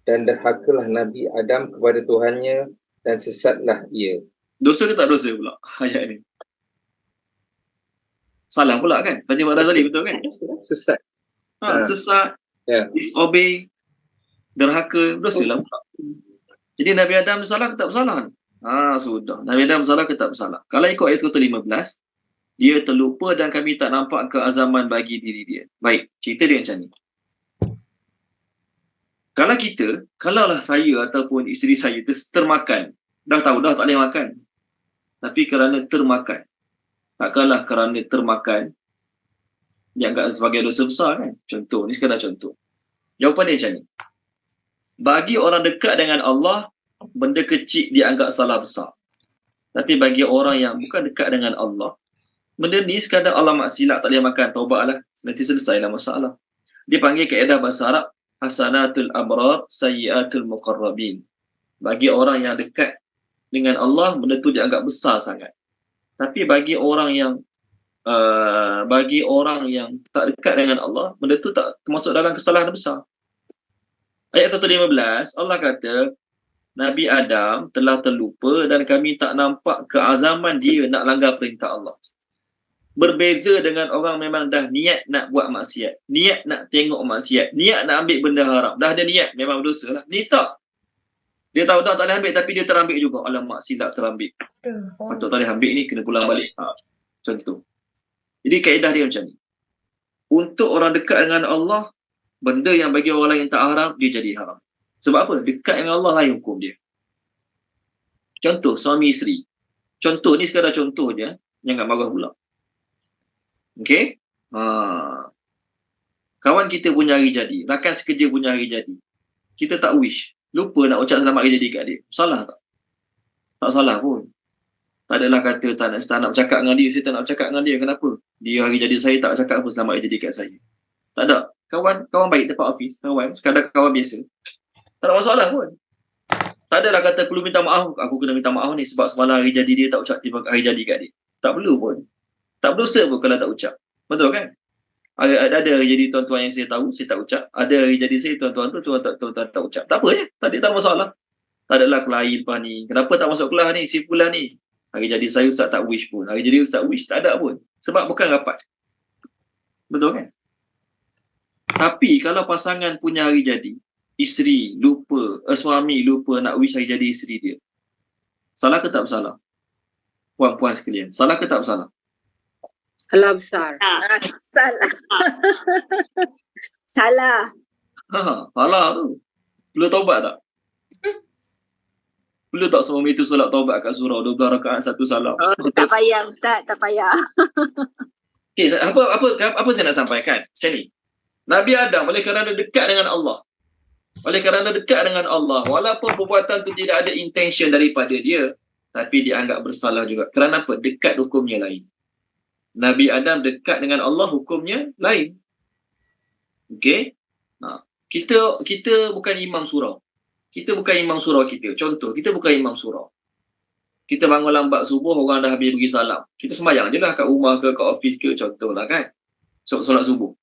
Dan derhakalah Nabi Adam kepada Tuhannya dan sesatlah ia. Dosa ke tak dosa pula ayat ni? Salah pula kan? Tuan Haji Ahmad Razali, betul kan? Sesat. Sesat, disobey, derhaka, dosa lah pula. Jadi Nabi Adam bersalah ke tak bersalah? Sudah. Nabi Adam bersalah ke tak bersalah? Kalau ikut ayat 115, dia terlupa dan kami tak nampak keazaman bagi diri dia. Baik, cerita dia macam ni. Kalaulah saya ataupun isteri saya termakan, dah tahu dah tak boleh makan, tapi kerana termakan, takkanlah kerana termakan dianggap sebagai dosa besar kan? Contoh, ni sekadar contoh. Jawapan dia macam ni. Bagi orang dekat dengan Allah, benda kecil dianggap salah besar. Tapi bagi orang yang bukan dekat dengan Allah, benda ni sekadar Allah silap tak boleh makan, taubatlah, nanti selesailah masalah. Dia panggil kaedah bahasa Arab, hasanatul abrar, sayyiatul muqarrabin. Bagi orang yang dekat dengan Allah, benda tu dianggap besar sangat. Tapi bagi orang yang tak dekat dengan Allah, benda tu tak termasuk dalam kesalahan besar. Ayat 115, Allah kata, Nabi Adam telah terlupa dan kami tak nampak keazaman dia nak langgar perintah Allah. Berbeza dengan orang memang dah niat nak buat maksiat, niat nak tengok maksiat, niat nak ambil benda haram. Dah ada niat, memang berdosa lah. Ni tak. Dia tahu dah tak boleh ambil tapi dia terambil juga. Alamak, silap terambil. Patut tak boleh ambil ni, kena pulang balik. Contoh. Jadi kaedah dia macam ni. Untuk orang dekat dengan Allah, benda yang bagi orang lain tak haram, dia jadi haram. Sebab apa? Dekat dengan Allah lah yang hukum dia. Contoh, suami isteri. Contoh ni sekadar contoh je. Jangan marah pula. Okey? Kawan kita punya hari jadi, rakan sekerja punya hari jadi. Kita tak wish. Lupa nak ucap selamat hari jadi kat dia. Salah tak? Tak salah pun. Tak adalah kata tak nak bercakap dengan dia, saya tak nak bercakap dengan dia. Kenapa? Dia hari jadi saya tak cakap apa selamat hari jadi kat saya. Tak ada. Kawan baik tempat office, kawan, sekadar kawan biasa. Tak ada masalah pun. Tak adalah kata perlu minta maaf, aku kena minta maaf ni sebab semalam hari jadi dia tak ucap terima hari jadi kat dia. Tak perlu pun. Tak berdosa pun kalau tak ucap. Betul kan? Ada hari jadi tuan-tuan yang saya tahu, saya tak ucap. Ada hari jadi saya, tuan-tuan tu, tuan-tuan tak ucap. Tak apa je. Tak ada masalah. Tak adalah kelahi lepas ni. Kenapa tak masuk kelas ni, si Fulan ni? Hari jadi saya Ustaz tak wish pun. Hari jadi Ustaz wish, tak ada pun. Sebab bukan rapat. Betul kan? Tapi kalau pasangan punya hari jadi, isteri lupa, suami lupa nak wish hari jadi isteri dia. Salah ke tak bersalah? Puan-puan sekalian, salah ke tak bersalah? Salah besar. Salah. Salah. Salah tu. Perlu taubat tak? Perlu tak semua itu solat taubat kat surau 12 rakaat satu salam? Tak payah Ustaz, tak payah. Okay, apa saya nak sampaikan? Macam ni. Nabi Adam oleh kerana dekat dengan Allah. Oleh kerana dekat dengan Allah, walaupun perbuatan tu tidak ada intention daripada dia, tapi dianggap bersalah juga. Kerana apa? Dekat hukumnya lain. Nabi Adam dekat dengan Allah, hukumnya lain. Okey? Kita bukan imam surau. Kita bukan imam surau kita. Contoh, kita bukan imam surau. Kita bangun lambat subuh, orang dah habis bagi salam. Kita sembahyang je lah kat rumah ke, kat office ke, contoh lah kan. Solat subuh.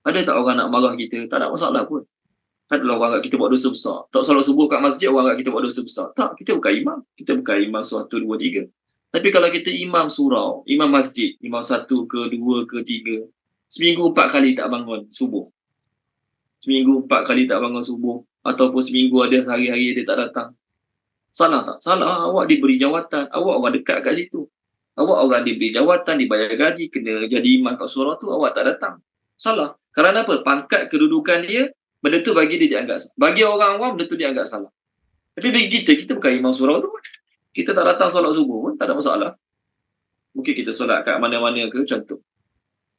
Ada tak orang nak marah kita? Tak ada masalah pun. Tak adalah orang kat kita buat dosa besar. Tak solat subuh kat masjid, orang kat kita buat dosa besar. Tak, kita bukan imam. Kita bukan imam 1, 2, 3. Tapi kalau kita imam surau, imam masjid, imam 1 ke 2 ke 3, seminggu 4 kali tak bangun subuh. Seminggu 4 kali tak bangun subuh. Ataupun seminggu ada hari-hari dia tak datang. Salah tak? Salah. Awak diberi jawatan. Awak orang dekat kat situ. Awak orang diberi jawatan, dibayar gaji, kena jadi imam kat surau tu, awak tak datang. Salah. Kerana apa? Pangkat kedudukan dia, benda tu bagi dia dianggap. Bagi orang awam, benda tu dianggap salah. Tapi bagi kita bukan imam surau tu pun. Kita tak datang solat subuh pun, tak ada masalah. Mungkin kita solat kat mana-mana ke, contoh.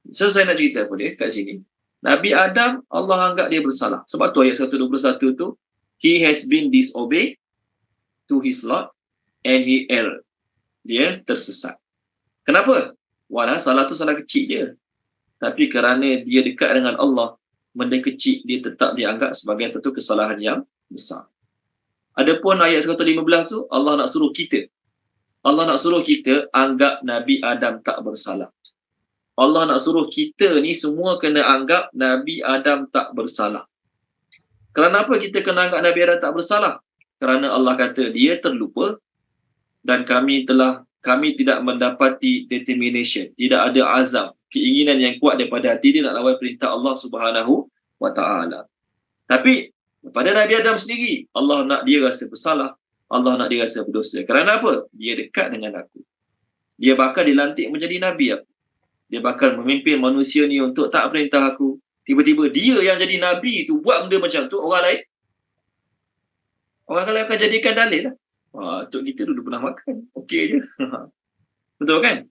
So, saya nak cerita apa dia kat sini. Nabi Adam, Allah anggap dia bersalah. Sebab tu ayat 121 tu, he has been disobeyed to his Lord and he erred. Dia tersesat. Kenapa? Walau salah tu salah kecil je. Tapi kerana dia dekat dengan Allah, benda kecil dia tetap dianggap sebagai satu kesalahan yang besar. Adapun ayat 115 tu, Allah nak suruh kita. Allah nak suruh kita anggap Nabi Adam tak bersalah. Allah nak suruh kita ni semua kena anggap Nabi Adam tak bersalah. Kerana apa kita kena anggap Nabi Adam tak bersalah? Kerana Allah kata dia terlupa dan kami tidak mendapati determination, tidak ada azam, keinginan yang kuat daripada hati dia nak lawan perintah Allah Subhanahu wa taala. Tapi pada Nabi Adam sendiri, Allah nak dia rasa bersalah, Allah nak dia rasa berdosa. Kerana apa? Dia dekat dengan aku. Dia bakal dilantik menjadi nabi aku. Dia bakal memimpin manusia ni untuk taat perintah aku. Tiba-tiba dia yang jadi nabi tu buat benda macam tu, orang lain akan jadikan dalil lah. Tok kita dulu pernah makan. Okey je. Betul kan?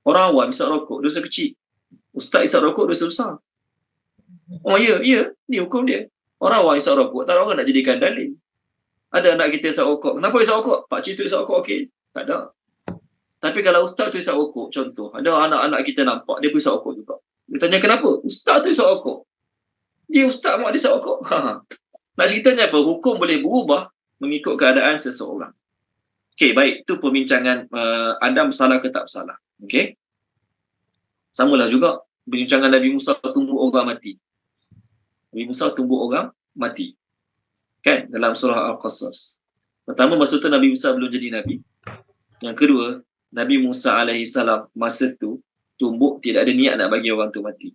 Orang awam isap rokok, dosa kecil. Ustaz isap rokok, dosa besar. Oh ya, ni hukum dia. Orang awam isap rokok, tak ada orang nak jadikan dalil. Ada anak kita isap rokok. Kenapa isap rokok? Pakcik tu isap rokok, okey. Tak ada. Tapi kalau ustaz tu isap rokok, contoh, ada anak-anak kita nampak, dia pun isap rokok juga. Dia tanya kenapa? Ustaz tu isap rokok. Dia ustaz mak dia isap rokok. Nak ceritanya apa? Hukum boleh berubah mengikut keadaan seseorang. Okey, baik. Itu perbincangan Adam bersalah ke tak bersalah. Okey. Samalah juga perbincangan Nabi Musa tumbuk orang mati. Nabi Musa tumbuk orang mati. Kan? Dalam surah Al-Qasas. Pertama, masa tu Nabi Musa belum jadi Nabi. Yang kedua, Nabi Musa alaihissalam masa tu tumbuk tidak ada niat nak bagi orang tu mati.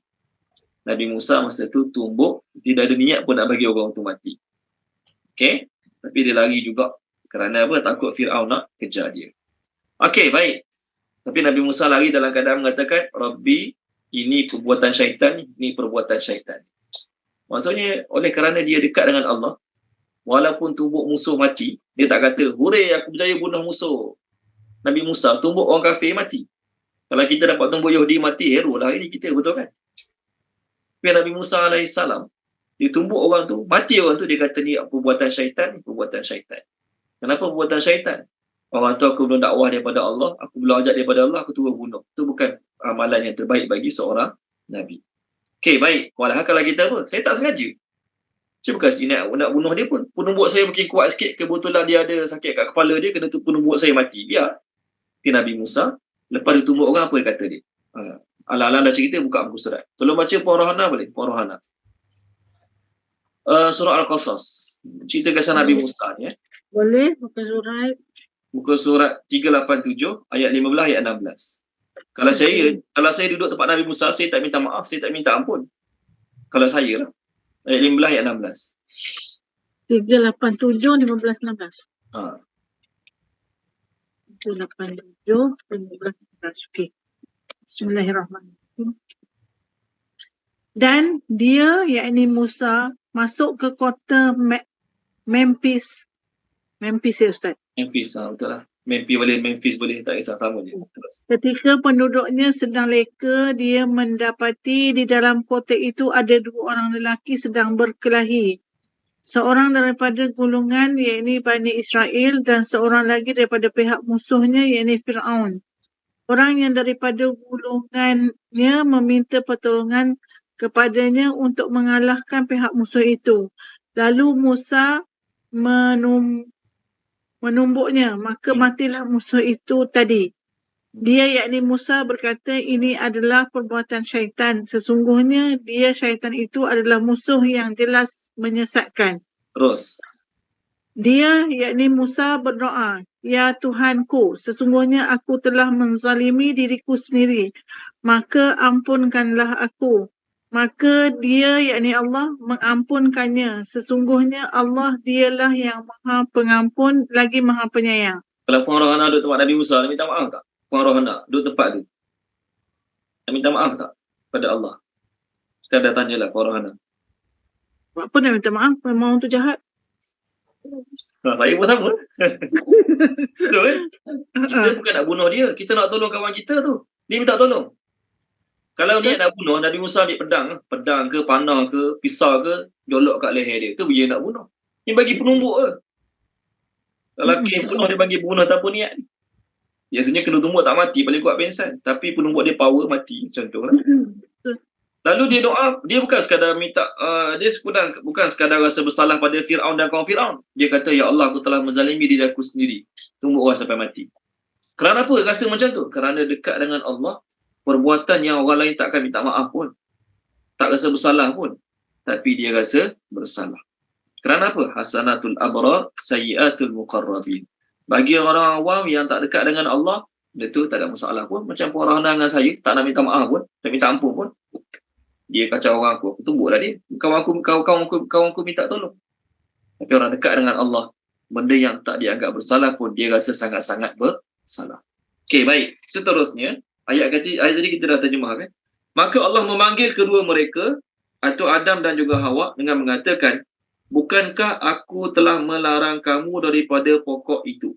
Nabi Musa masa tu tumbuk tidak ada niat pun nak bagi orang tu mati. Okey? Tapi dia lari juga. Kerana apa? Takut Fir'aun nak kejar dia. Okey, baik. Tapi Nabi Musa lari dalam keadaan mengatakan, Rabbi, ini perbuatan syaitan, ini perbuatan syaitan. Maksudnya, oleh kerana dia dekat dengan Allah, walaupun tumbuk musuh mati, dia tak kata, hurray, aku berjaya bunuh musuh. Nabi Musa tumbuk orang kafir mati. Kalau kita dapat tumbuk Yahudi mati, hero lah ini kita, betul kan? Nabi Musa alaihissalam, ditumbuk orang tu, mati orang tu, dia kata ni perbuatan syaitan, perbuatan syaitan. Kenapa perbuatan syaitan? Orang tu aku belum dakwah daripada Allah, aku belum ajak daripada Allah, aku terus bunuh. Itu bukan amalan yang terbaik bagi seorang Nabi. Okey, baik. Walau kalau kita apa? Saya tak sengaja. Saya bukan nak bunuh dia pun. Penumbuk saya mungkin kuat sikit, kebetulan dia ada sakit kat kepala dia, kena tu penumbuk saya mati. Biar. Okay, Nabi Musa, lepas dia tumbuk orang, apa yang kata dia? Alang-alang dah cerita, buka muka surat. Tolong baca Puan Rohana boleh? Puan Rohana. Surah Al-Qasas. Cerita kisah Nabi Musa ni. Boleh buka surat. Muka surat 387, ayat 15, ayat 16. Kalau saya duduk tempat Nabi Musa, saya tak minta maaf, saya tak minta ampun. Kalau saya lah. Ayat 15, ayat 16. 387, 15, 16. 387, 15, 16. Okey. Bismillahirrahmanirrahim. Dan dia, yakni Musa, masuk ke kota Memphis. Memphis ya Ustaz? Memphis, betul lah. Memphis boleh, tak kisah, sama je. Terus. Ketika penduduknya sedang leka, dia mendapati di dalam kota itu ada 2 orang lelaki sedang berkelahi. Seorang daripada golongan yakni Bani Israel dan seorang lagi daripada pihak musuhnya yakni Fir'aun. Orang yang daripada golongannya meminta pertolongan kepadanya untuk mengalahkan pihak musuh itu. Lalu Musa menumbuknya, maka matilah musuh itu tadi. Dia yakni Musa berkata, ini adalah perbuatan syaitan. Sesungguhnya dia syaitan itu adalah musuh yang jelas menyesatkan. Terus. Dia yakni Musa berdoa, ya Tuhanku, sesungguhnya aku telah menzalimi diriku sendiri, maka ampunkanlah aku. Maka dia yakni Allah mengampunkannya. Sesungguhnya Allah dialah yang maha pengampun lagi maha penyayang. Kalau Puan Rohana duduk tempat Nabi Musa, dia minta maaf tak? Puan Rohana duduk tempat tu, dia minta maaf tak pada Allah? Sekadar tanyalah Puan Rohana. Buat apa nak minta maaf? Memang tu jahat. Saya pun sama. Betul kan? Kita bukan nak bunuh dia, kita nak tolong kawan kita tu. Dia minta tolong. Kalau niat nak bunuh, Nabi Musa ambil pedang ke, panah ke, pisau ke, jolok kat leher dia. Itu dia nak bunuh. Dia bagi penumbuk ke. Kalau lelaki bunuh, dia bagi bunuh tanpa niat. Biasanya kena tumbuk tak mati, paling kuat pensan. Tapi penumbuk dia power, mati. Contohlah. Lalu dia doa, dia bukan sekadar minta, dia bukan sekadar rasa bersalah pada Fir'aun dan kaum Fir'aun. Dia kata, ya Allah, aku telah menzalimi diri aku sendiri. Tumbuk orang sampai mati. Kerana apa rasa macam tu? Kerana dekat dengan Allah, perbuatan yang orang lain takkan minta maaf pun. Tak rasa bersalah pun. Tapi dia rasa bersalah. Kerana apa? Hasanatul abrar, sayyiatul muqarrabin. Bagi orang awam yang tak dekat dengan Allah, dia tu tak ada masalah pun. Macam Puan Rohana dengan saya, tak nak minta maaf pun, tak minta ampun pun. Dia kacau orang aku tumbuklah dia. Kawan aku minta tolong. Tapi orang dekat dengan Allah, benda yang tak dianggap bersalah pun, dia rasa sangat-sangat bersalah. Okey, baik. Seterusnya, ayat tadi kita dah terjemah kan. Maka Allah memanggil kedua mereka, atau Adam dan juga Hawa, dengan mengatakan, bukankah aku telah melarang kamu daripada pokok itu?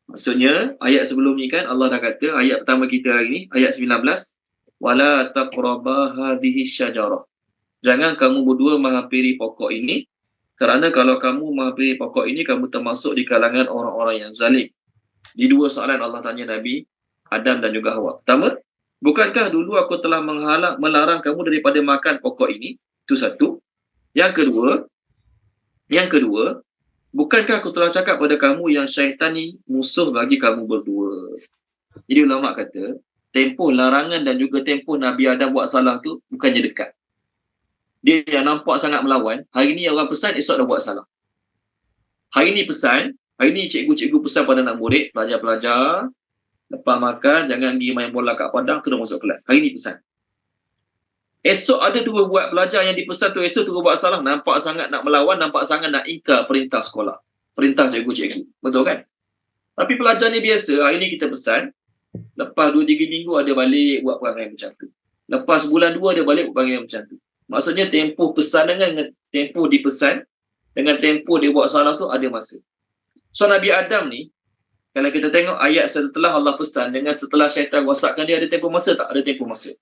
Maksudnya, ayat sebelum ni kan Allah dah kata, ayat pertama kita hari ni, ayat 19, wala taqraba hadhihi syajarah. Jangan kamu berdua menghampiri pokok ini, kerana kalau kamu menghampiri pokok ini, kamu termasuk di kalangan orang-orang yang zalim. Di 2 soalan Allah tanya Nabi Adam dan juga Hawa. Pertama, bukankah dulu aku telah melarang kamu daripada makan pokok ini? Itu satu. Yang kedua, bukankah aku telah cakap pada kamu yang syaitan ni musuh bagi kamu berdua? Jadi ulama kata, tempoh larangan dan juga tempoh Nabi Adam buat salah tu bukannya dekat. Dia yang nampak sangat melawan, hari ni orang pesan, esok dah buat salah. Hari ni cikgu-cikgu pesan pada anak murid, pelajar-pelajar, lepas makan, jangan pergi main bola kat padang, tu dah masuk kelas. Hari ni pesan. Esok ada 2 buat pelajar yang dipesan tu, esok tu buat salah, nampak sangat nak melawan, nampak sangat nak ingkar perintah sekolah, perintah cikgu-cikgu. Betul kan? Tapi pelajar ni biasa, hari ni kita pesan, lepas 2-3 minggu ada balik buat perangai macam tu. Lepas bulan 2 ada balik buat perangai macam tu. Maksudnya tempoh pesan dengan tempoh dipesan, dengan tempoh dia buat salah tu ada masa. So Nabi Adam ni, kalau kita tengok ayat setelah Allah pesan dengan setelah syaitan wasakkan dia, ada tempoh masa tak? Ada tempoh masa.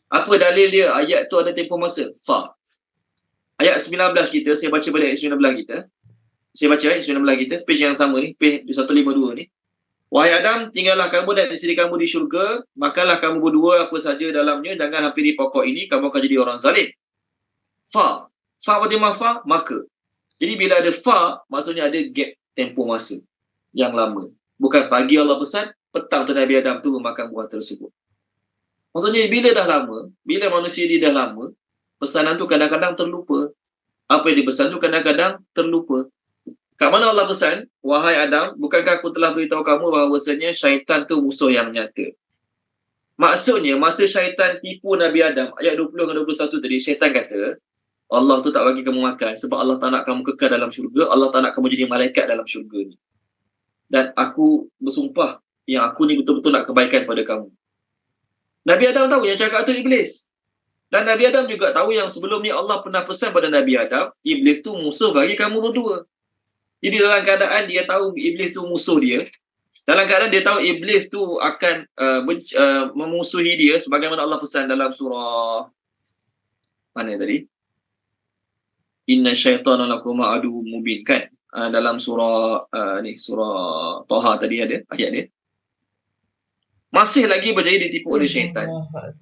Apa dalil dia? Ayat tu ada tempoh masa. Fa. Ayat 19 kita, saya baca balik ayat 19 kita. Saya baca ayat 19 kita, page yang sama ni, page 152 ni. Wahai Adam, tinggallah kamu dan isteri kamu di syurga, makanlah kamu berdua apa saja dalamnya, jangan hampiri pokok ini, kamu akan jadi orang zalim. Fa. Fa berarti fa, maka. Jadi bila ada fa, maksudnya ada gap tempoh masa yang lama. Bukan pagi Allah pesan, petang tu Nabi Adam tu makan buah tersebut. Maksudnya bila dah lama, bila manusia dia dah lama, pesanan tu kadang-kadang terlupa. Apa yang dipesan tu kadang-kadang terlupa. Kat mana Allah pesan, wahai Adam, bukankah aku telah beritahu kamu bahawasanya syaitan tu musuh yang nyata. Maksudnya, masa syaitan tipu Nabi Adam, ayat 20 dan 21 tadi, syaitan kata, Allah tu tak bagi kamu makan sebab Allah tak nak kamu kekal dalam syurga, Allah tak nak kamu jadi malaikat dalam syurga ni. Dan aku bersumpah yang aku ni betul-betul nak kebaikan pada kamu. Nabi Adam tahu yang cakap tu Iblis. Dan Nabi Adam juga tahu yang sebelum ni Allah pernah pesan pada Nabi Adam, Iblis tu musuh bagi kamu berdua. Jadi dalam keadaan dia tahu Iblis tu musuh dia, dalam keadaan dia tahu Iblis tu akan memusuhi dia, sebagaimana Allah pesan dalam surah mana tadi? Inna syaitana lakum adu mubin, kan? Dalam surah surah Toha tadi ada ayat dia. Masih lagi berjaya ditipu oleh syaitan.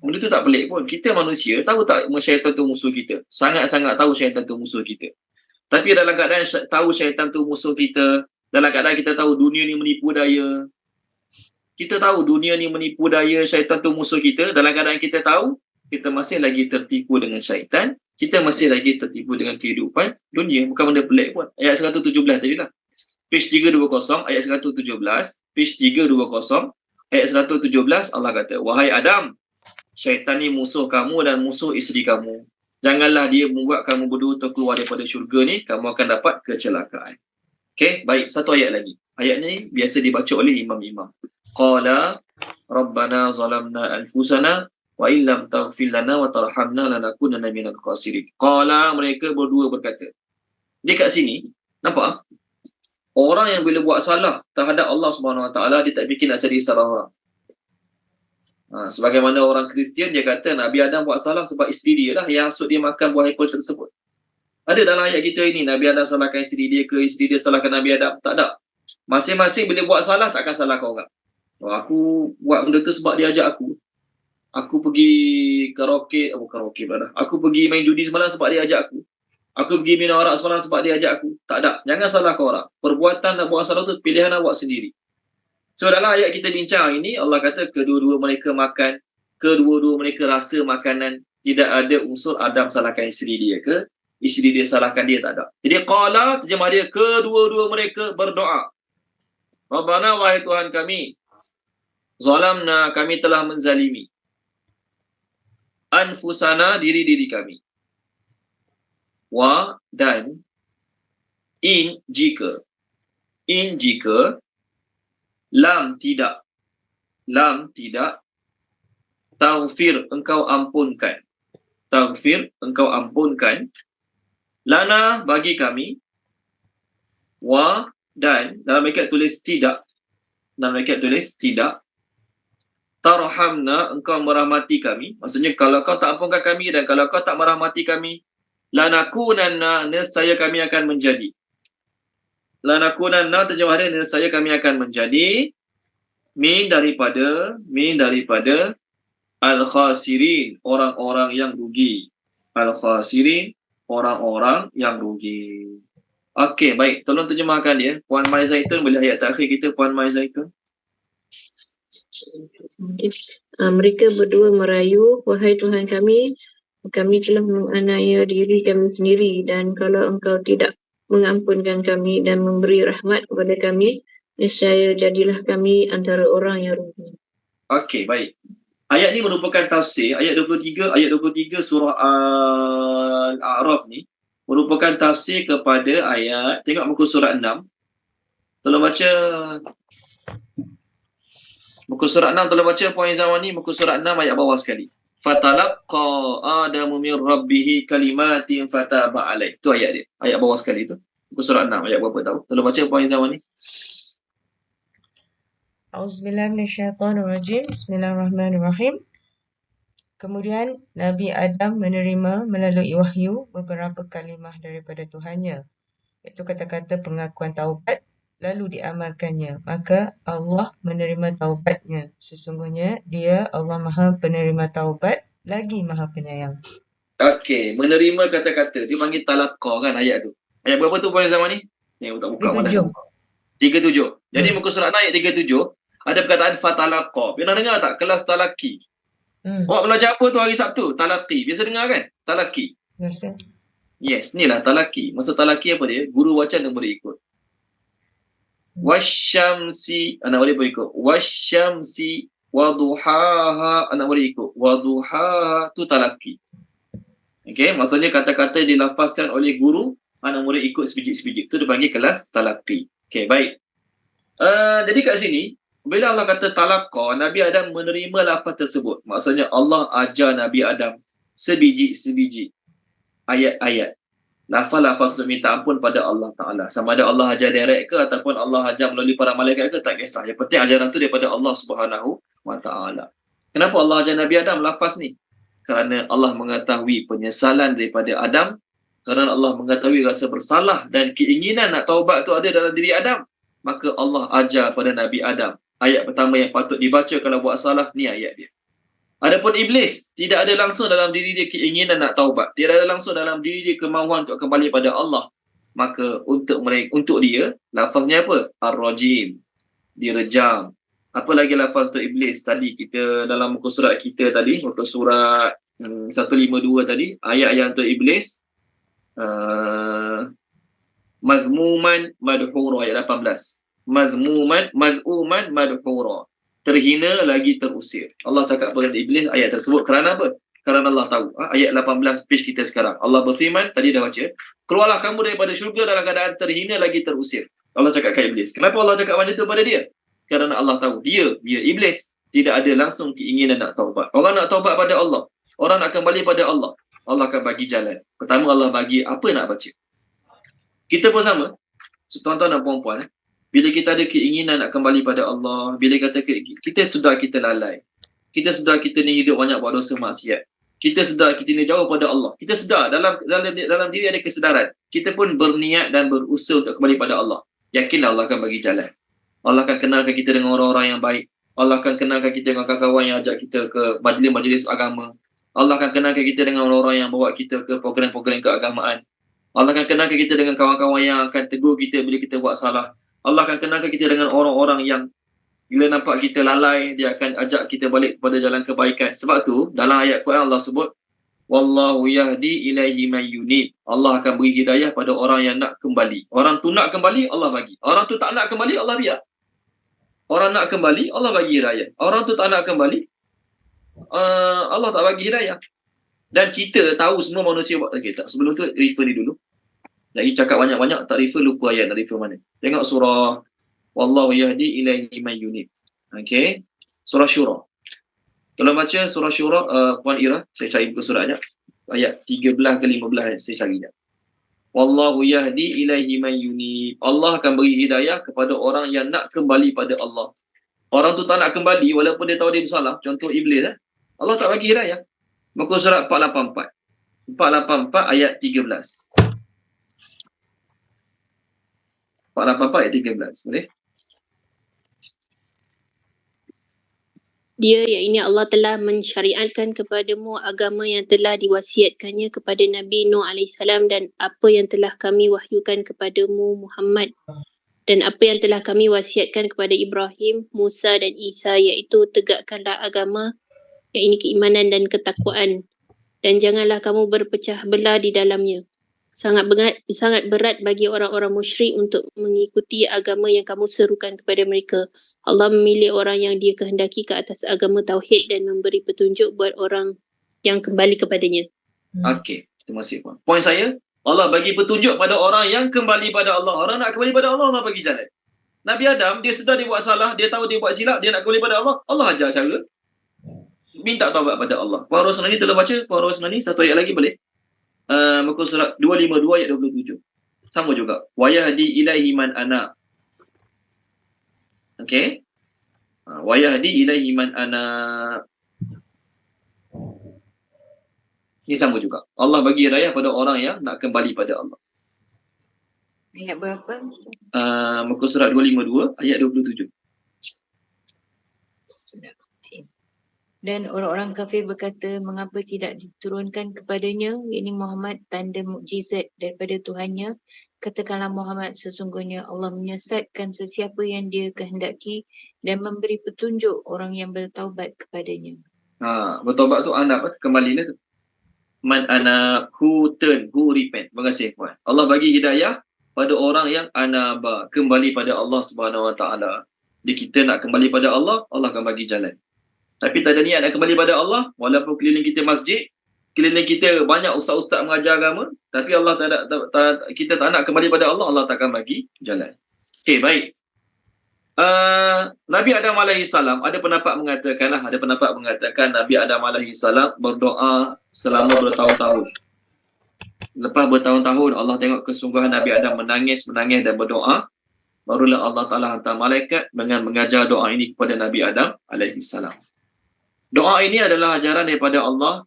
Benda tu tak pelik pun. Kita manusia tahu tak syaitan tu musuh kita? Sangat-sangat tahu syaitan tu musuh kita. Tapi dalam keadaan tahu syaitan tu musuh kita, dalam keadaan kita tahu dunia ni menipu daya, kita tahu dunia ni menipu daya, syaitan tu musuh kita, dalam keadaan kita tahu, kita masih lagi tertipu dengan syaitan, kita masih lagi tertipu dengan kehidupan dunia. Bukan benda pelik pun. Ayat 117 tadi lah. Page 320, ayat 117, page 320, ayat 117, Allah kata, wahai Adam, syaitan ni musuh kamu dan musuh isteri kamu. Janganlah dia membuat kamu berdua terkeluar daripada syurga ni, kamu akan dapat kecelakaan. Okey, baik, satu ayat lagi. Ayat ni biasa dibaca oleh imam-imam. Qala rabbana zalamna anfusana wa illam taghfir lana wa tarhamna lanakunanna minal khasirin. Qala, mereka berdua berkata. Dia kat sini, nampak? Orang yang bila buat salah terhadap Allah SWT, dia tak fikir nak cari salah orang. Sebagaimana orang Kristian, dia kata Nabi Adam buat salah sebab isteri dia lah yang hasut dia makan buah apple tersebut. Ada dalam ayat kita ini, Nabi Adam salahkan isteri dia ke, isteri dia salahkan Nabi Adam? Tak ada. Masing-masing bila buat salah, takkan salahkan orang. Aku buat benda tu sebab dia ajak aku. Aku pergi karaoke berada. Aku pergi main judi semalam sebab dia ajak aku. Aku pergi minum arak semalam sebab dia ajak aku. Tak ada. Jangan salahkan orang. Perbuatan nak buat salah tu pilihan nak buat sendiri. So dalam ayat kita bincang ini, Allah kata kedua-dua mereka makan, kedua-dua mereka rasa makanan, tidak ada unsur Adam salahkan isteri dia ke, isteri dia salahkan dia, tak ada. Jadi qala, terjemah dia, kedua-dua mereka berdoa. Rabbana, wahai Tuhan kami, zalamna, kami telah menzalimi, anfusana, diri-diri kami, wa, dan, in, jika, lam, tidak, taghfir, engkau ampunkan, lana, bagi kami, wa, dan, dalam mereka tulis tidak, tarhamna, engkau merahmati kami. Maksudnya kalau kau tak ampunkan kami dan kalau kau tak merahmati kami, lanakunanna, nescaya kami akan menjadi. Lanakunanna, terjemah dia, nescaya kami akan menjadi min daripada al-khasirin, orang-orang yang rugi. Al-khasirin, orang-orang yang rugi. Okey, baik. Tolong terjemahkan dia. Puan Mai Zaitun, boleh ayat terakhir kita, Puan Mai Zaitun. Mereka berdua merayu, wahai Tuhan kami telah menganiaya diri kami sendiri, dan kalau engkau tidak mengampunkan kami dan memberi rahmat kepada kami, nescaya jadilah kami antara orang yang rugi. Okey, baik. Ayat ni merupakan tafsir, ayat 23 surah Al-A'raf ni merupakan tafsir kepada ayat, tengok muka surat 6. Tolong baca muka surat 6, tolong baca poin zaman ni, muka surat 6 ayat bawah sekali. Fatalaqqa Adamu min Rabbih kalimatin fataba alaih. Tu ayat dia. Ayat bawah sekali tu. Muka surat 6 ayat berapa tahu? Tolong baca poin zaman ni. Auzubillahi minasyaitonirrajim. Bismillahirrahmanirrahim. Kemudian Nabi Adam menerima melalui wahyu beberapa kalimah daripada Tuhannya, iaitu kata-kata pengakuan taubat, lalu diamalkannya. Maka Allah menerima taubatnya. Sesungguhnya Dia Allah Maha Penerima Taubat lagi Maha Penyayang. Okey, menerima kata-kata. Dia panggil talaqqa kan ayat tu. Ayat berapa tu Puan Zaman ni? Yang tak buka mana 37. Jadi muka surat ayat 37 ada perkataan fatalaqqa. Pernah dengar tak kelas talaki? Awak belajar apa tu hari Sabtu? Talaki. Biasa dengar kan? Talaki. Biasa. Yes, inilah talaki. Masa talaki apa dia? Guru baca dan boleh ikut. Wasyamsi, anak boleh ikut. Wasyamsi waduhaha, anak boleh ikut. Waduhaha tu talaki. Okey, maksudnya kata-kata dilafazkan oleh guru, anak murid ikut sebiji-sebiji. Itu dipanggil kelas talaqi. Okey, baik. Jadi kat sini, bila Allah kata talaqqa, Nabi Adam menerima lafaz tersebut. Maksudnya Allah ajar Nabi Adam sebiji-sebiji ayat-ayat. Lafaz-lafaz untuk minta ampun pada Allah Ta'ala. Sama ada Allah ajar direct ke ataupun Allah ajar melalui para malaikat ke, tak kisah. Yang penting ajaran tu daripada Allah Subhanahu Wa Ta'ala. Kenapa Allah ajar Nabi Adam lafaz ni? Kerana Allah mengetahui penyesalan daripada Adam, kerana Allah mengetahui rasa bersalah dan keinginan nak taubat tu ada dalam diri Adam, maka Allah ajar pada Nabi Adam ayat pertama yang patut dibaca kalau buat salah, ni ayat dia. Adapun iblis, tidak ada langsung dalam diri dia keinginan nak taubat, tidak ada langsung dalam diri dia kemahuan untuk kembali pada Allah, maka untuk dia lafaznya apa? Ar-Rajim, direjam. Apa lagi lafaz untuk iblis? Tadi kita dalam muka surat kita tadi, muka surat 152 tadi, ayat-ayat untuk iblis, mazmuman madhura, ayat 18. Mazmuman madhura, terhina lagi terusir. Allah cakap kepada iblis ayat tersebut kerana apa? Kerana Allah tahu. Ayat 18 page kita sekarang. Allah berfirman, tadi dah baca, keluarlah kamu daripada syurga dalam keadaan terhina lagi terusir. Allah cakap kepada iblis. Kenapa Allah cakap macam tu pada dia? Kerana Allah tahu dia iblis tidak ada langsung keinginan nak taubat. Orang nak taubat pada Allah, orang nak kembali pada Allah, Allah akan bagi jalan. Pertama Allah bagi apa nak baca. Kita pun sama, tuan-tuan dan puan-puan, bila kita ada keinginan nak kembali pada Allah, bila kita lalai, kita ni hidup banyak buat dosa maksiat, kita sedar kita ni jauh pada Allah, kita sedar dalam diri ada kesedaran, kita pun berniat dan berusaha untuk kembali pada Allah. Yakinlah Allah akan bagi jalan. Allah akan kenalkan kita dengan orang-orang yang baik. Allah akan kenalkan kita dengan kawan-kawan yang ajak kita ke majlis-majlis agama. Allah akan kenalkan kita dengan orang-orang yang bawa kita ke program-program keagamaan. Allah akan kenalkan kita dengan kawan-kawan yang akan tegur kita bila kita buat salah. Allah akan kenalkan kita dengan orang-orang yang bila nampak kita lalai, dia akan ajak kita balik kepada jalan kebaikan. Sebab tu dalam ayat Quran Allah sebut, wallahu yahdi ilaihi man yunib. Allah akan beri hidayah pada orang yang nak kembali. Orang tu nak kembali, Allah bagi. Orang tu tak nak kembali, Allah biar. Orang nak kembali, Allah bagi hidayah. Orang tu tak nak kembali, Allah tak bagi hidayah. Dan kita tahu semua manusia buat tak. Sebelum tu refer ni dulu. Lagi cakap banyak-banyak, tak refer, lupa ayat nak refer mana. Tengok surah wallahu yahdi ilaihi man yunib. Okey. Surah Syura. Kalau baca surah Syura, Puan Ira, saya cari buku surat sekejap. Ayat 13 ke 15 saya cari sekejap. Wallahu yahdi ilaihi man yunib. Allah akan beri hidayah kepada orang yang nak kembali pada Allah. Orang tu tak nak kembali walaupun dia tahu dia bersalah. Contoh iblis, Allah tak bagi hidayah. Muka surat 484. 484 ayat 13. 484 ayat 13. Boleh? Dia, iaitu Allah telah mensyariatkan kepadamu agama yang telah diwasiatkannya kepada Nabi Nuh AS dan apa yang telah kami wahyukan kepadamu Muhammad dan apa yang telah kami wasiatkan kepada Ibrahim, Musa dan Isa, iaitu tegakkanlah agama, iaitu keimanan dan ketakwaan, dan janganlah kamu berpecah belah di dalamnya. Sangat berat bagi orang-orang musyrik untuk mengikuti agama yang kamu serukan kepada mereka. Allah memilih orang yang dia kehendaki ke atas agama tauhid dan memberi petunjuk buat orang yang kembali kepadanya. Okey, terima kasih Puan. Poin saya, Allah bagi petunjuk pada orang yang kembali pada Allah. Orang nak kembali pada Allah, Allah bagi jalan. Nabi Adam, dia sedar dia buat salah, dia tahu dia buat silap, dia nak kembali pada Allah, Allah ajar cara. Minta taubat pada Allah. Puan Rosnani telah baca, Puan Rosnani, satu ayat lagi boleh? Muka surat 252 ayat 27. Sama juga. Wa yahdi ilaihi man ana. Okey. Wa yahdi ilaihi man ana. Ini sama juga. Allah bagi hidayah pada orang yang nak kembali pada Allah. Ayat berapa? Muka surat 252 ayat 27. Dan orang-orang kafir berkata, mengapa tidak diturunkan kepadanya, yakni Muhammad, tanda mukjizat daripada Tuhannya. Katakanlah Muhammad, sesungguhnya Allah menyesatkan sesiapa yang dia kehendaki dan memberi petunjuk orang yang bertaubat kepadanya. Bertaubat tu anab, kembali tu. Man anab, who turn, who repent. Terima kasih puan. Allah bagi hidayah pada orang yang anaba, kembali pada Allah Subhanahu Wa Taala. Jadi kita nak kembali pada Allah, Allah akan bagi jalan. Tapi tak ada niat nak kembali pada Allah, walaupun keliling kita masjid, keliling kita banyak ustaz-ustaz mengajar agama, tapi Allah kita tak nak kembali pada Allah, Allah tak akan bagi jalan. Okey, baik. Nabi Adam alaihi salam ada pendapat mengatakan Nabi Adam alaihi salam berdoa selama bertahun-tahun. Lepas bertahun-tahun Allah tengok kesungguhan Nabi Adam menangis dan berdoa, barulah Allah Taala hantar malaikat dengan mengajar doa ini kepada Nabi Adam alaihi salam. Doa ini adalah ajaran daripada Allah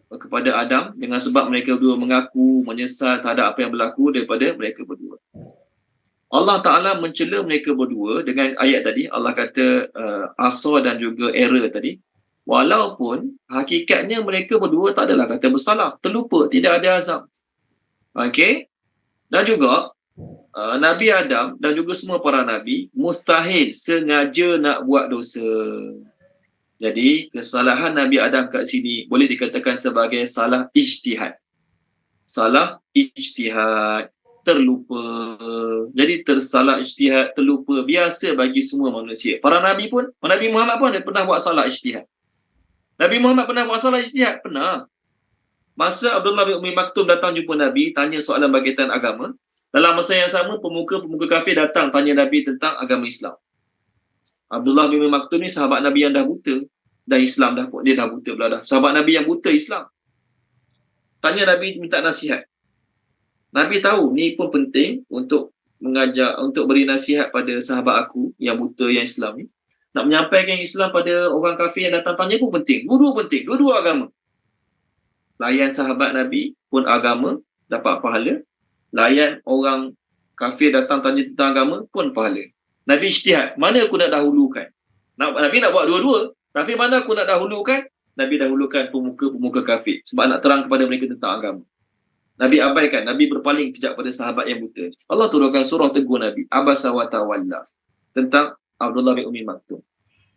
kepada Adam dengan sebab mereka berdua mengaku menyesal terhadap apa yang berlaku daripada mereka berdua. Allah Ta'ala mencela mereka berdua dengan ayat tadi. Allah kata asa dan juga error tadi. Walaupun hakikatnya mereka berdua tak adalah kata bersalah, terlupa, tidak ada azam. Okey. Dan juga Nabi Adam dan juga semua para Nabi mustahil sengaja nak buat dosa. Jadi kesalahan Nabi Adam kat sini boleh dikatakan sebagai salah ijtihad. Terlupa. Jadi tersalah ijtihad, terlupa, biasa bagi semua manusia. Para Nabi pun, Nabi Muhammad pun ada pernah buat salah ijtihad. Nabi Muhammad pernah buat salah ijtihad? Pernah. Masa Abdullah bin Umi Maktum datang jumpa Nabi, tanya soalan berkaitan agama, dalam masa yang sama pemuka-pemuka kafir datang tanya Nabi tentang agama Islam. Abdullah bin Umi Maktum ni sahabat Nabi yang dah buta. Dah Islam dah, dia dah buta pula dah. Sahabat Nabi yang buta Islam. Tanya Nabi, minta nasihat. Nabi tahu ni pun penting untuk mengajar, untuk beri nasihat pada sahabat aku yang buta, yang Islam ni. Nak menyampaikan Islam pada orang kafir yang datang tanya pun penting. Dua-dua penting, dua-dua agama. Layan sahabat Nabi pun agama, dapat pahala. Layan orang kafir datang tanya tentang agama pun pahala. Nabi ijtihad, mana aku nak dahulukan? Nabi nak buat dua-dua, tapi mana aku nak dahulukan? Nabi dahulukan pemuka-pemuka kafir sebab nak terang kepada mereka tentang agama. Nabi abaikan, Nabi berpaling kejap pada sahabat yang buta. Allah turunkan surah tegur Nabi, Abasa wa tawalla, tentang Abdullah bin Umi Maktum.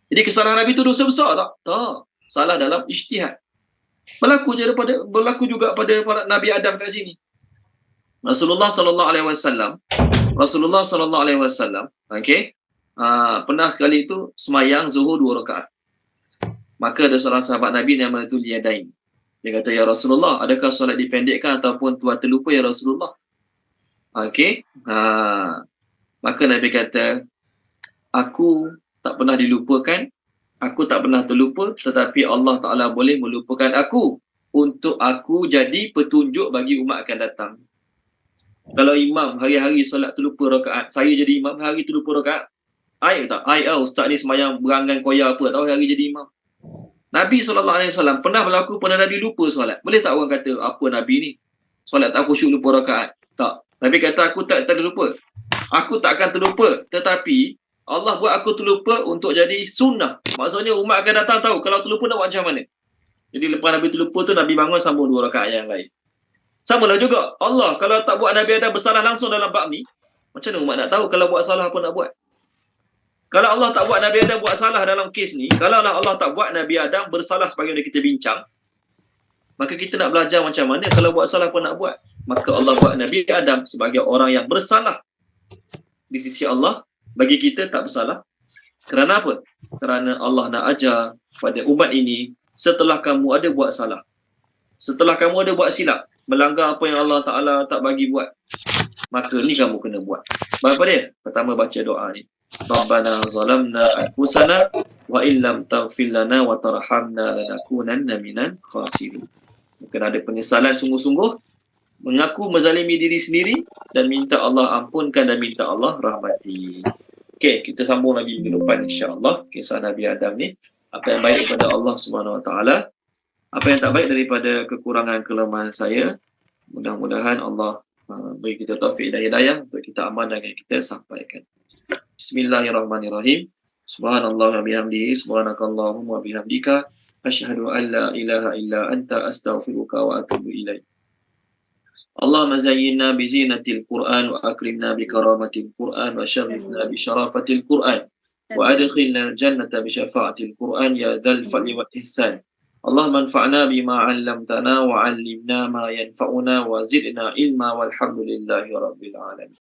Jadi kesalahan Nabi itu dosa besar tak? Tak. Salah dalam ijtihad. Berlaku juga pada para Nabi Adam kat sini. Rasulullah sallallahu alaihi wasallam, okey. Pernah sekali itu semayang zuhur 2 rakaat. Maka ada seorang sahabat Nabi nama Dzul Yadain. Dia kata, ya Rasulullah, adakah solat dipendekkan ataupun tuan terlupa ya Rasulullah? Okey. Maka Nabi kata, aku tak pernah dilupakan, aku tak pernah terlupa, tetapi Allah Ta'ala boleh melupakan aku untuk aku jadi petunjuk bagi umat akan datang. Kalau imam hari-hari solat terlupa rakaat, saya jadi imam hari terlupa rakaat, tak? Ustaz ni semayang berangan koya apa, tahu hari jadi imam. Nabi SAW pernah berlaku pada Nabi lupa solat. Boleh tak orang kata, apa Nabi ni? Solat tak khusyuk lupa rakaat? Tak. Nabi kata, aku tak terlupa. Aku tak akan terlupa. Tetapi, Allah buat aku terlupa untuk jadi sunnah. Maksudnya umat akan datang tahu, kalau terlupa nak buat macam mana. Jadi lepas Nabi terlupa tu, Nabi bangun sambung 2 rakaat yang lain. Samalah juga, Allah kalau tak buat Nabi Adam bersalah langsung dalam bab ni, macam mana umat nak tahu kalau buat salah apa nak buat? Kalau Allah tak buat Nabi Adam buat salah dalam kes ni, kalau Allah tak buat Nabi Adam bersalah sebagaimana kita bincang, maka kita nak belajar macam mana kalau buat salah apa nak buat. Maka Allah buat Nabi Adam sebagai orang yang bersalah di sisi Allah, bagi kita tak bersalah. Kerana apa? Kerana Allah nak ajar pada umat ini, setelah kamu ada buat salah, setelah kamu ada buat silap, melanggar apa yang Allah Ta'ala tak bagi buat, maka ni kamu kena buat. Apa dia? Pertama baca doa ni. Rabbana zalamna anfusana wa illam taghfir lana wa tarhamna lanakunanna minal khasirin. Kena ada penyesalan sungguh-sungguh, mengaku menzalimi diri sendiri dan minta Allah ampunkan dan minta Allah rahmati. Okey, kita sambung lagi minggu depan insya-Allah kisah Nabi Adam ni. Apa yang baik daripada Allah Subhanahu Wa Taala Apa yang tak baik daripada kekurangan kelemahan saya. Mudah-mudahan Allah beri kita taufik dan hidayah untuk kita amanah yang kita sampaikan. Bismillahirrahmanirrahim. Subhanallah wa bihamdihi, subhanakallahumma wa bihamdika, asyhadu an la ilaha illa anta, astaghfiruka wa atubu ilaik. Allahumma zayyinna bi zinatil Qur'an wa akrimna bi karamatil Qur'an wa syarrifna bi syarafatil Qur'an wa adkhilna jannata bi syafa'atil Qur'an ya dzal fadli wal ihsan. Allahumma anfa'na bima 'allamtana wa 'allimna ma yanfa'una wa zidna ilma walhamdulillahi rabbil alamin.